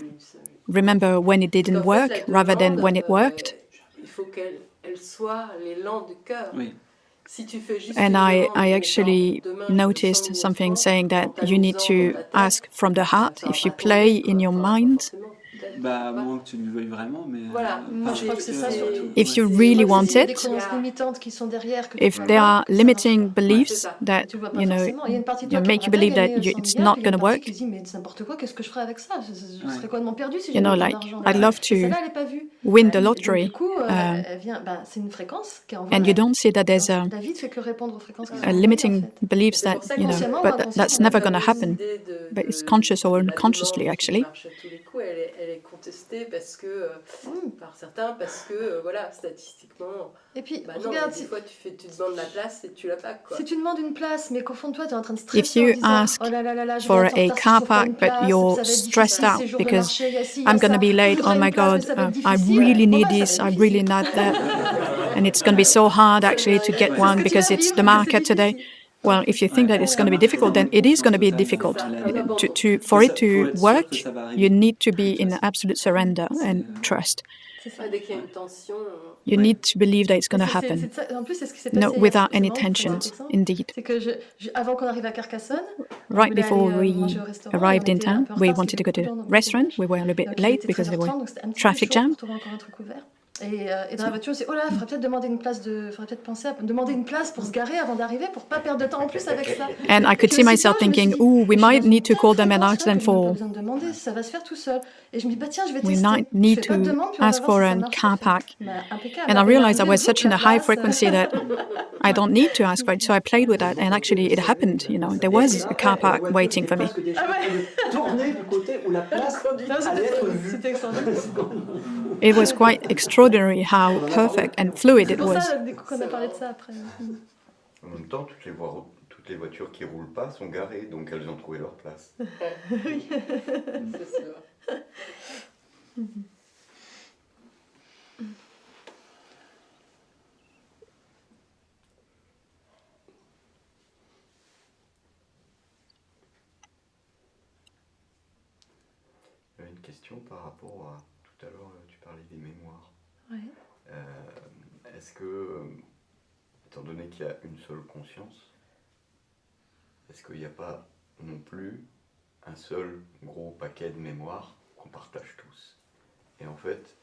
remember when it didn't work rather than when it worked. And I actually noticed something saying that you need to ask from the heart if you play in your mind. If you really want it, if there are limiting beliefs that make you believe that it's not going to work, like I'd love to win the lottery, and you don't see that there's a limiting beliefs that but that's never going to happen, but it's conscious or unconsciously actually. Contesté parce que par certains parce que voilà statistiquement. Et puis non, regarde, des fois tu demandes la place et tu l'as pas quoi. Si tu demandes une place mais qu'au fond de toi tu es en train de stresser. If you ask for a car park but you're stressed out because I'm going to be late, oh my god, I really need this, I really need that, and it's going to be so hard actually to get one because it's the market today. Well, if you think that it's going to be difficult, then it is going to be difficult. For it to work, you need to be in absolute surrender and trust. You need to believe that it's going to happen. No, without any tensions, indeed. Right before we arrived in town, we wanted to go to a restaurant. We were a little bit late because there was traffic jam. Et dans la voiture, c'est il faudrait peut-être penser à demander une place pour se garer avant d'arriver, pour pas perdre de temps en plus avec ça. And I could see myself thinking, we might need to call them and ask them for. Ça va se faire tout seul. Et je me dis tiens, je vais tester. We might need to ask for a car park. And I realized I was such in a high frequency that I don't need to ask for it. So I played with that, and actually it happened. There was a car park waiting for me. It was quite extraordinary how perfect and fluid it was. En même temps, toutes les voitures qui roulent pas sont garées, donc elles ont trouvé leur place. Oui, c'est sûr. question par rapport à tout à l'heure, tu parlais des mémoires. Ouais. Est-ce que, étant donné qu'il y a une seule conscience, est-ce qu'il n'y a pas non plus un seul gros paquet de mémoires qu'on partage tous? Et en fait,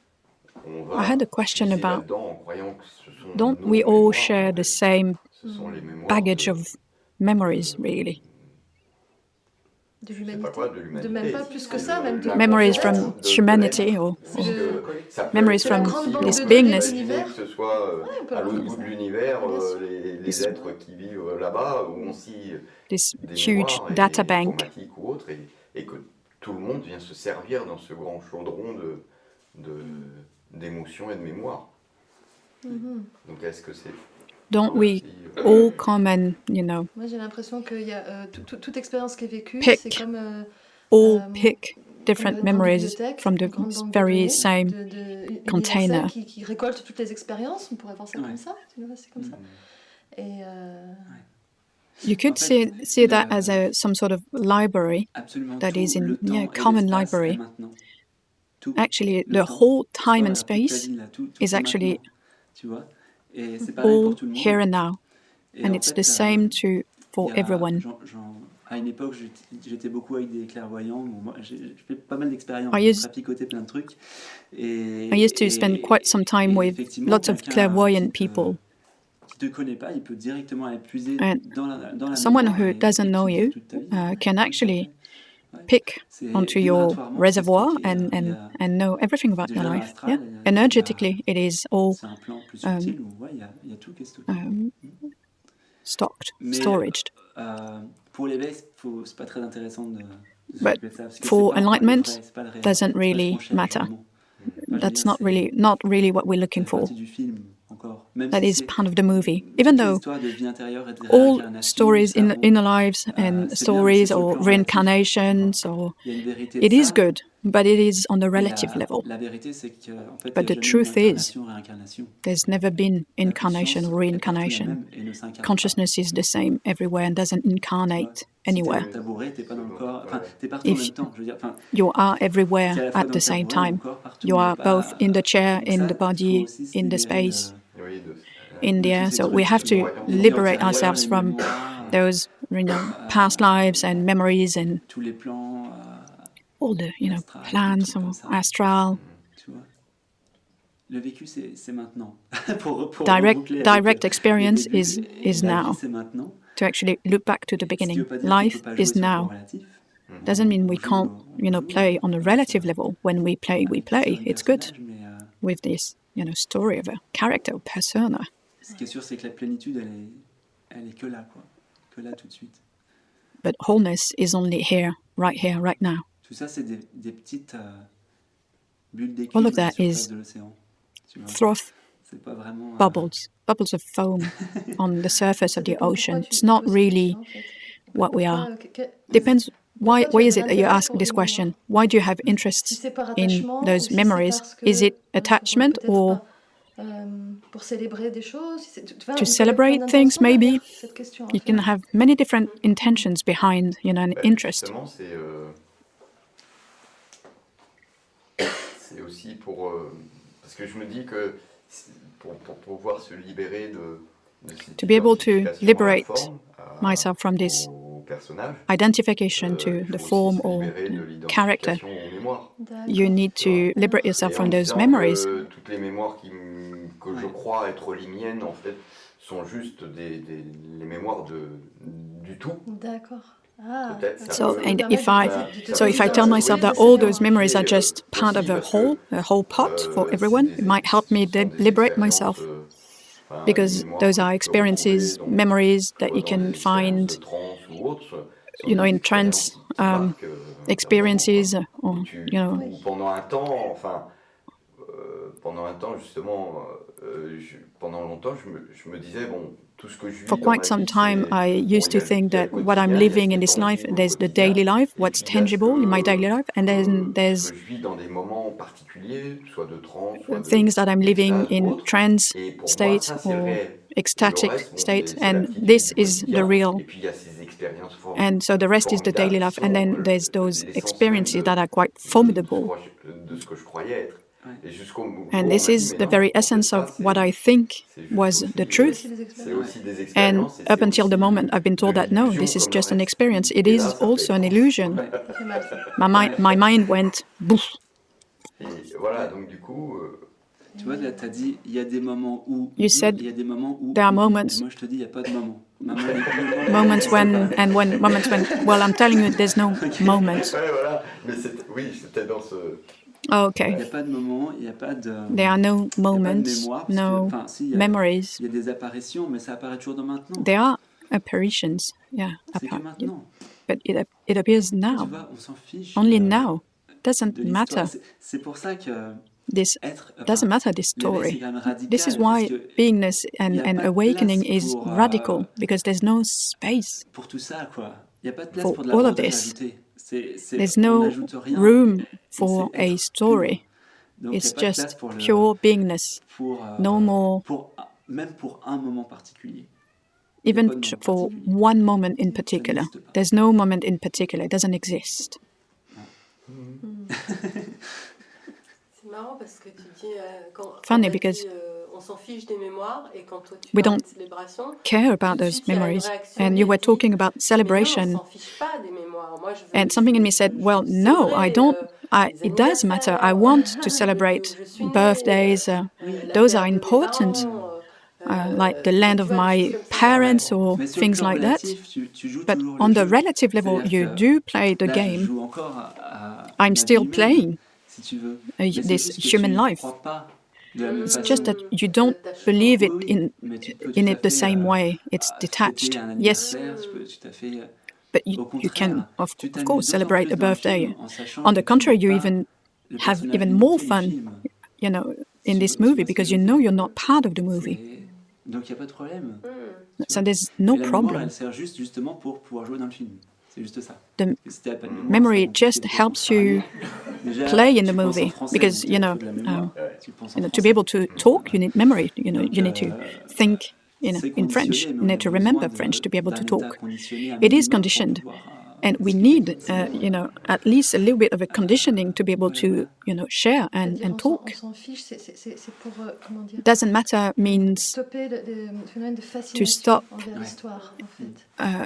on va I had a question about, en croyant que ce sont don't nos we all mémoires, share en the fait. same Ce sont les mémoires baggage de- of memories, really? De je sais l'humanité. pas quoi, de l'humanité. De même pas plus que ça, même La Memories conscience from de humanity, l'être. or Parce que ça peut memories être C'est la from grande aussi, banque on this de peut données de beingness, imaginer l'univers. que ce soit on peut à le voir l'autre comme bout de ça. l'univers, Bien sûr. les êtres qui vivent là-bas ont aussi this des huge mémoires data bank. informatiques ou autres, et que tout le monde vient se servir dans ce grand chaudron d'émotions et de mémoires. Mhm. Donc est-ce que c'est Don't we aussi, all come and, you know, Moi, j'ai l'impression qu'il y a toute expérience qui est vécue, Pick. c'est comme all Euh, pick different une grande memories bibliothèque, from the une grande banque de very données, same une container. universelle qui récolte toutes les expériences. On pourrait voir ça Ouais. comme ça. C'est comme ça. Et You could En fait, see that as some sort of library absolument that tout, is in le temps et common l'espace est library. maintenant. Tout. Actually, Le the temps, whole time toi, and toute ta space vie, là, tout is est actually maintenant, tu vois. Et c'est pareil all pour tout le monde. here and now, Et and en it's fait, the same for il y a- everyone. à une époque, j'étais beaucoup avec des clairvoyants. Bon, moi, j'ai fait pas mal d'expériences, I j'ai used- traficoté plein de trucs. I used to spend quite some time with effectivement, lots of quelqu'un clairvoyant qui people. Qui te connaît pas, il peut directement aller puiser And dans la someone mémoire who et doesn't know étudier you toute ta vie. can actually pick C'est onto your vibratoirement, reservoir c'est stocké, and, il y and, a and know everything about your déjà life. astral, Yeah. il y a- Energetically, it is all c'est un plan plus subtil où il y a tout qui est stocké. stocked, Mais storaged. Pour l'éveil, c'est pas très intéressant de But s'occuper de ça, parce que for c'est pas le enlightenment, vrai, c'est pas le réel. doesn't C'est pas ce really qu'on cherche matter. vraiment. Enfin, je veux That's dire, not really what we're looking c'est for. partie du film encore. Même That si is c'est part of the movie. toutes Even les though histoires de vie intérieure et de all réincarnation, stories ça in monte. inner lives and C'est bien, mais stories c'est sur le or plan relatif, reincarnations tu vois. or Il y a une vérité de it is ça, good, but it is on the mais relative level. la vérité, c'est qu'en fait, But il the n'y a jamais eu truth is, incarnation, réincarnation. there's never been La incarnation conscience or est partout la reincarnation. même et ne s'incarne pas. Consciousness is the same everywhere and doesn't Tu vois. incarnate Si t'es anywhere. dans le tabouret, t'es pas dans le corps. Enfin, t'es partout If en même temps. Je veux dire, enfin, You are t'es everywhere à la fois at dans the le same tabouret, dans le time. corps, partout. You mais are pas- both in the chair, Donc in ça, the il faut body, aussi se in the libérer space, oui, in de there. tous ces So we trucs, have to les vies liberate antérieures, ourselves les from mémoires, those, past lives and memories and tous les plans, all the, astral, des plans trucs comme or ça. astral. Tu vois. Le vécu, c'est maintenant. pour Direct reboucler avec, experience le début, is la now. vie, c'est maintenant. To actually look back to the Ce qui beginning. veut pas dire qu'on Life peut pas jouer is sur le plan now. relatif. Doesn't mean On we joue, can't, on joue play on a avec, relative level. When we play, avec l'histoire du It's good personnage, mais, with this, story of a character, persona. ce qui est sûr, c'est que la plénitude, elle est que là, quoi. Que là, tout de suite. But wholeness is only here, right now. Tout ça, c'est des petites bulles d'écume All à of la that surface is de l'océan. Tu vois. Froth, C'est pas vraiment... bubbles of foam on the surface ça of the dépend ocean. pourquoi tu It's not poses cette really question, en fait. what we are. Pourquoi, Depends why pourquoi tu is avais it that you l'intérêt ask pour this une question? mémoire? Why do you have Si interest c'est par in attachement ou those si c'est memories? parce que, Is it attachment peut-être or pas, pour célébrer des choses, enfin, to il peut y avoir plein celebrate things? d'intentions derrière Maybe cette question, en you fait. can have many different intentions behind, an interest. Justement, c'est aussi pour... parce que je me dis que pour pouvoir se libérer de cette To be able to identification à la liberate forme, myself from this au personnage, identification to il the faut form aussi se or libérer de character. l'identification aux mémoires. You need Tu vois. to liberate yourself Et en from me those disant memories. que toutes les mémoires que je crois être les miennes, en fait, sont juste les mémoires du tout. D'accord. Ah, Peut-être So, peut and permet if I de tell myself that all those memories are just aussi part of a parce que, whole pot for everyone, it might help me liberate myself. Because those are experiences, memories that you can find, in trance experiences, or, pendant un temps, justement, pendant longtemps, je me disais, bon, tout ce que je vis for dans ma quite some vie, time, I used to think il y a that le what I'm quotidien, living il y a in ce this qui est life, tangible au there's the quotidien, daily life, et what's puis il y a ce tangible in my que, daily life, and then ce there's que je vis dans des moments particuliers, soit de transe, soit things that I'm living d'extase ou in autre. trance Et pour moi, states ça, c'est le or réel. ecstatic state, and this is the real. And so the rest is the daily life, and then there's those experiences that are quite formidable. And this is the very essence of what I think was the truth. And up until the moment, I've been told that no, this is just an experience. It is also an illusion. My mind went boof. Tu vois, là, tu as dit, il y a des moments où... You said il y a des moments où... there are moments. Moi, je te dis, il n'y a pas de moment. Moments when, moments when... Well, I'm telling you, there's no moment. Oui, c'était dans ce... Oh, okay. Il n'y a pas de moment, il n'y a pas de... There are no moments, no memories. Il y a des apparitions, mais ça apparaît toujours dans maintenant. There are apparitions, yeah. C'est que maintenant. But it appears now. Tu vois, on s'en fiche. Only now. Doesn't matter. C'est pour ça que... This doesn't matter, this story. This is why beingness and awakening is radical, because there's no space for all of this. There's no room for a story. It's just pure beingness. No more. Even for one moment in particular. There's no moment in particular. It doesn't exist. Funny because we don't care about those memories. And you were talking about celebration. And something in me said, well, no, I don't. It does matter. I want to celebrate birthdays. Those are important. Like the land of my parents or things like that. But on the relative level, you do play the game. I'm still playing this human life. It's just that you don't believe it in it the same way. It's detached. Yes. But you can, of course, celebrate a birthday. On the contrary, you even have even more fun, in this movie because you know you're not part of the movie. Donc il n'y a pas de problème. So there's no problem. Elle sert justement pour pouvoir jouer dans le film. C'est juste ça. The memory just helps you play in the movie because to be able to talk, you need memory. You need to think in French. You need to remember French to be able to talk. It is conditioned. And we need, at least a little bit of a conditioning to be able to, share and talk. Doesn't matter means to stop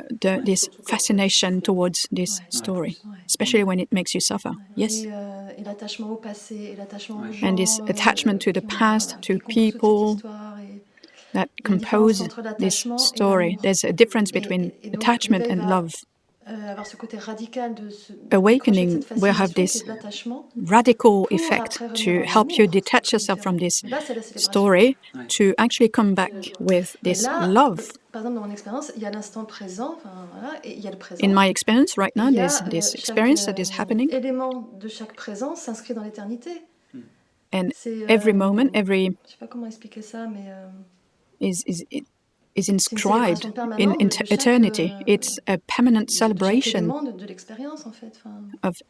this fascination towards this story, especially when it makes you suffer. Yes. And this attachment to the past, to people that compose this story. There's a difference between attachment and love. Awakening will have this radical effect to help you detach yourself from this story, to actually come back with this love. In my experience right now, there's this experience that is happening. And every moment, is inscribed in eternity. It's a permanent celebration of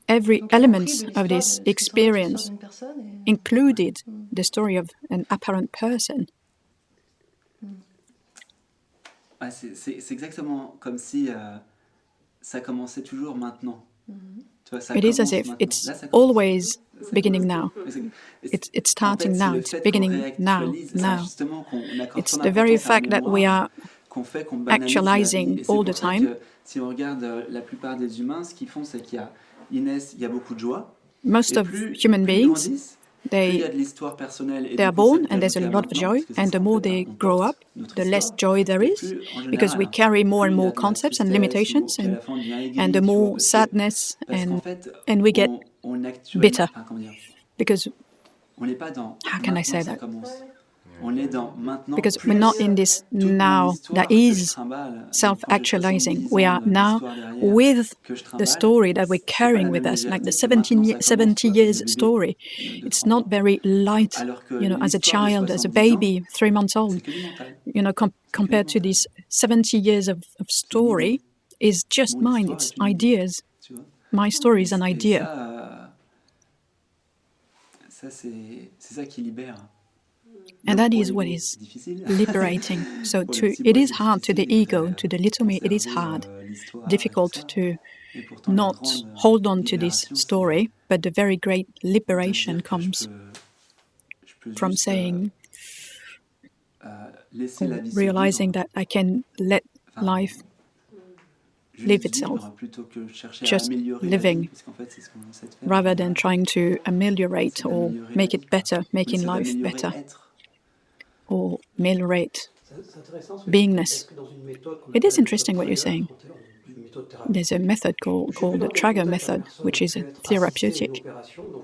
every element of this experience, included the story of an apparent person. C'est exactement comme si ça commençait toujours maintenant. It is as if it's always beginning now. It's starting now. It's beginning now. It's the very fact that we are actualizing all the time. Si on regarde la plupart des humains, ce qu'ils font, c'est qu'il y a beaucoup de joie. Most of human beings, they are born and there's a lot of joy, and the more they grow up, the less joy there is, because we carry more and more concepts and limitations, and the more sadness, and we get bitter. Because, how can I say that? Because we're not in this now that is self-actualizing. We are now with the story that we're carrying with us, like the 70 years story. It's not very light, as a child, as a baby, 3 months old. Compared to these 70 years of story, is just mine. It's ideas. My story is an idea. Ça, c'est ça qui libère. And that is what is liberating. So it is hard to the ego, to the little me, it is hard, difficult to not hold on to this story, but the very great liberation comes from saying, realizing that I can let life live itself, just living, rather than trying to ameliorate or make it better, making life better, or ameliorate beingness. It is interesting what you're saying. There's a method called the Trager method, which is a therapeutic.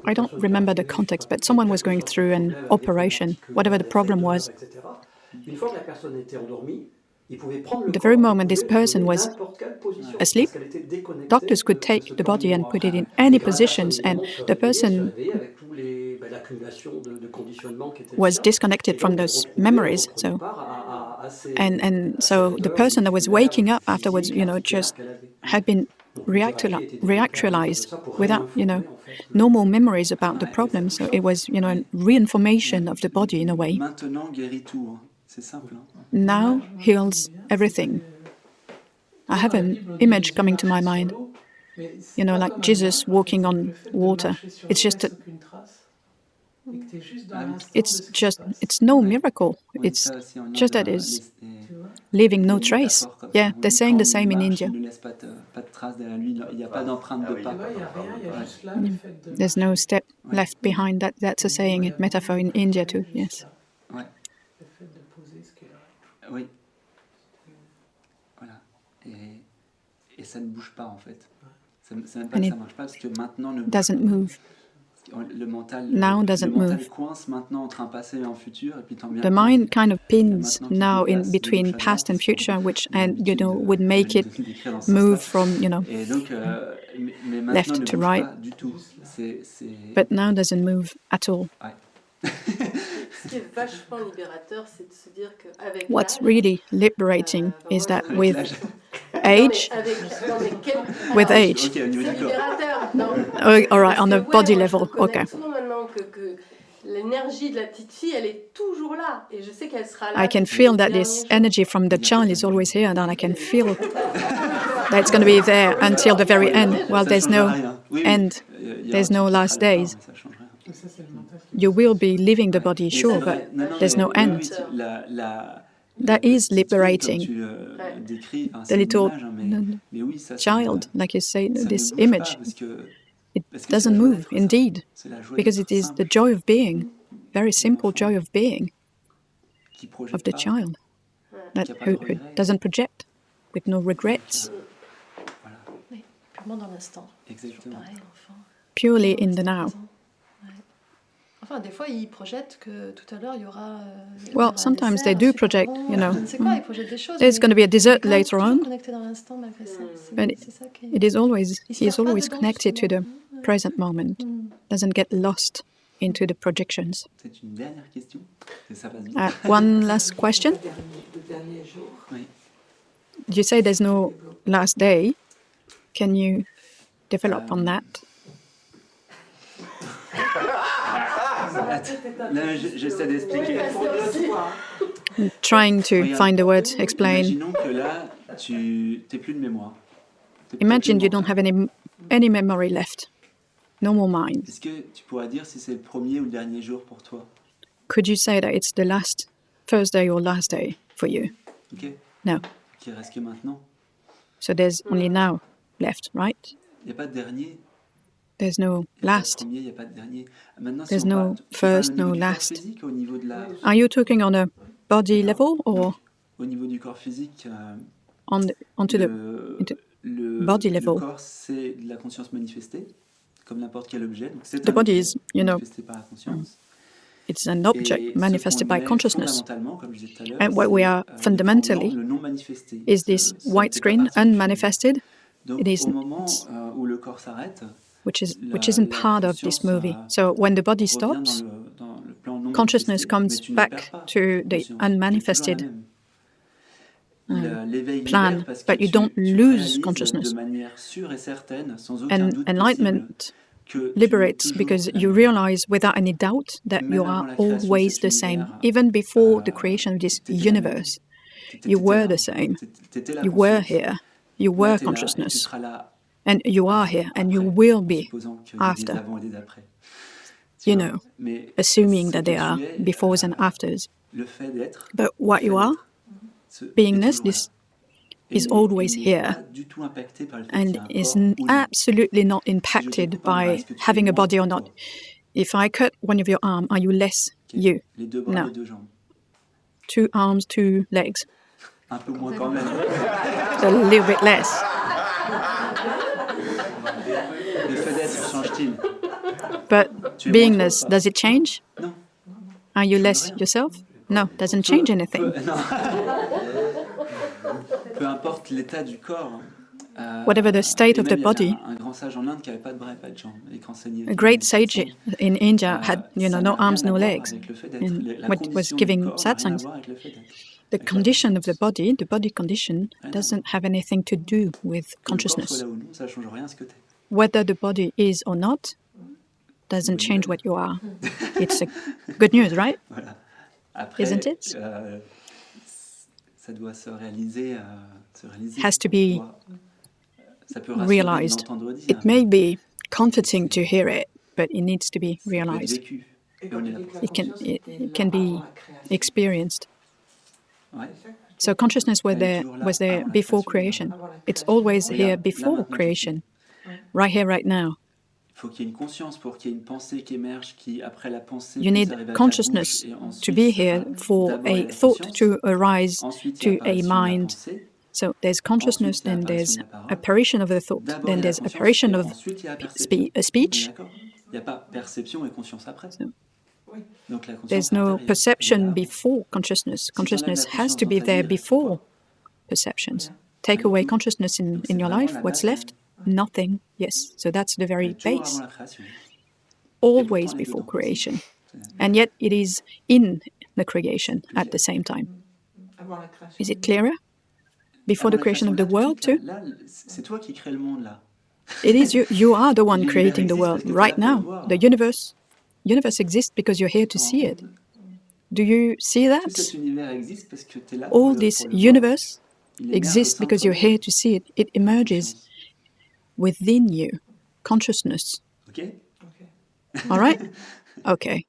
I don't remember the context, but someone was going through an operation, whatever the problem was. The very moment this person was asleep, doctors could take the body and put it in any positions, and the person was disconnected from those memories. So, and so the person that was waking up afterwards, just had been reactualized without, normal memories about the problem. So it was, a reinformation of the body in a way. Now heals everything. I have an image coming to my mind, like Jesus walking on water. It's just it's no miracle. It's just that it's leaving no trace. Yeah, they're saying the same in India. There's no step left behind that. That's a saying, a metaphor in India too, yes. Oui. Voilà. Et ça ne bouge pas en fait. C'est même pas que ça marche pas parce que maintenant ne doesn't move. Le mental, now doesn't le mental move. Coince maintenant entre un passé et un futur et puis tant bien. The mind kind of pins now in between past and future, which would make it move from left to right. But now doesn't move at all. Ce qui est vachement libérateur, c'est de se dire qu'avec What's really liberating is that with age, with age. All right, on the body level, okay. I can feel that this energy from the child is always here, and I can feel that it's going to be there until the very end. Well, there's no end, there's no last days. You will be leaving the body, sure, but there's no end. That is liberating. The little child, like you say, this image, it doesn't move, indeed, because it is the joy of being, very simple joy of being, of the child, that who doesn't project, with no regrets. Purely in the now. Well, sometimes they do project, there's going to be a dessert later on, but he is always connected to the present moment, doesn't get lost into the projections. One last question. You say there's no last day. Can you develop on that? J'essaie d'expliquer. Trying to find the words, explain. Imaginons que là, tu n'as plus de mémoire. Imagine you don't have any memory left. No more mind. Est-ce que tu pourrais dire si c'est le premier ou le dernier jour pour toi? Could you say that it's the first day or last day for you? Okay. No. Qu'il reste que maintenant. So there's only now left, right? Il n'y a pas de dernier. There's no last. There's no first, no last. Are you talking on a body level or onto the body level? Le corps, c'est de la conscience manifestée, comme n'importe quel objet. Donc c'est the body is, manifesté par la conscience. It's an object manifested by consciousness. And what we are fundamentally is this white screen, unmanifested. It is. Which isn't part of this movie. So when the body stops, consciousness comes back to the unmanifested plan, but you don't lose consciousness. And enlightenment liberates because you realize without any doubt that you are always the same. Even before the creation of this universe, you were the same. You were here. You were consciousness. And you are here, and you will be after. You know, assuming that there are befores and afters. But what you are, beingness, this is always here and is absolutely not impacted by having a body or not. If I cut one of your arms, are you less you? No. 2 arms, 2 legs. Un peu moins quand même. A little bit less. Le fait d'être change-t-il? But beingness, does it change? Non. Are you less yourself? No, doesn't change anything. Peu importe l'état du corps. Whatever the state of the body. Un grand sage en Inde qui avait pas de bras, pas de jambes, et qu'enseignait. A great sage in India had, no arms, no legs, and what was giving satsangs. The condition of the body condition, doesn't have anything to do with consciousness. Whether the body is or not doesn't change what you are. It's good news, right? Isn't it? Ça doit se réaliser. Has to be realized. It may be comforting to hear it, but it needs to be realized. It can be experienced. So consciousness was there before creation. It's always here before creation, right here, right now. You need consciousness to be here for a thought to arise to a mind. So there's consciousness, then there's apparition of the thought, then there's apparition of a speech. So there's no perception before consciousness. Consciousness has to be there before perceptions. Take away consciousness in your life, what's left? Nothing. Yes, so that's the very base. Always before creation. And yet it is in the creation at the same time. Is it clearer? Before the creation of the world too? It is you. You are the one creating the world right now. The universe exists because you're here to see it. Do you see that? All this universe exists because you're here to see it. It emerges within you. Consciousness. Okay. All right? Okay.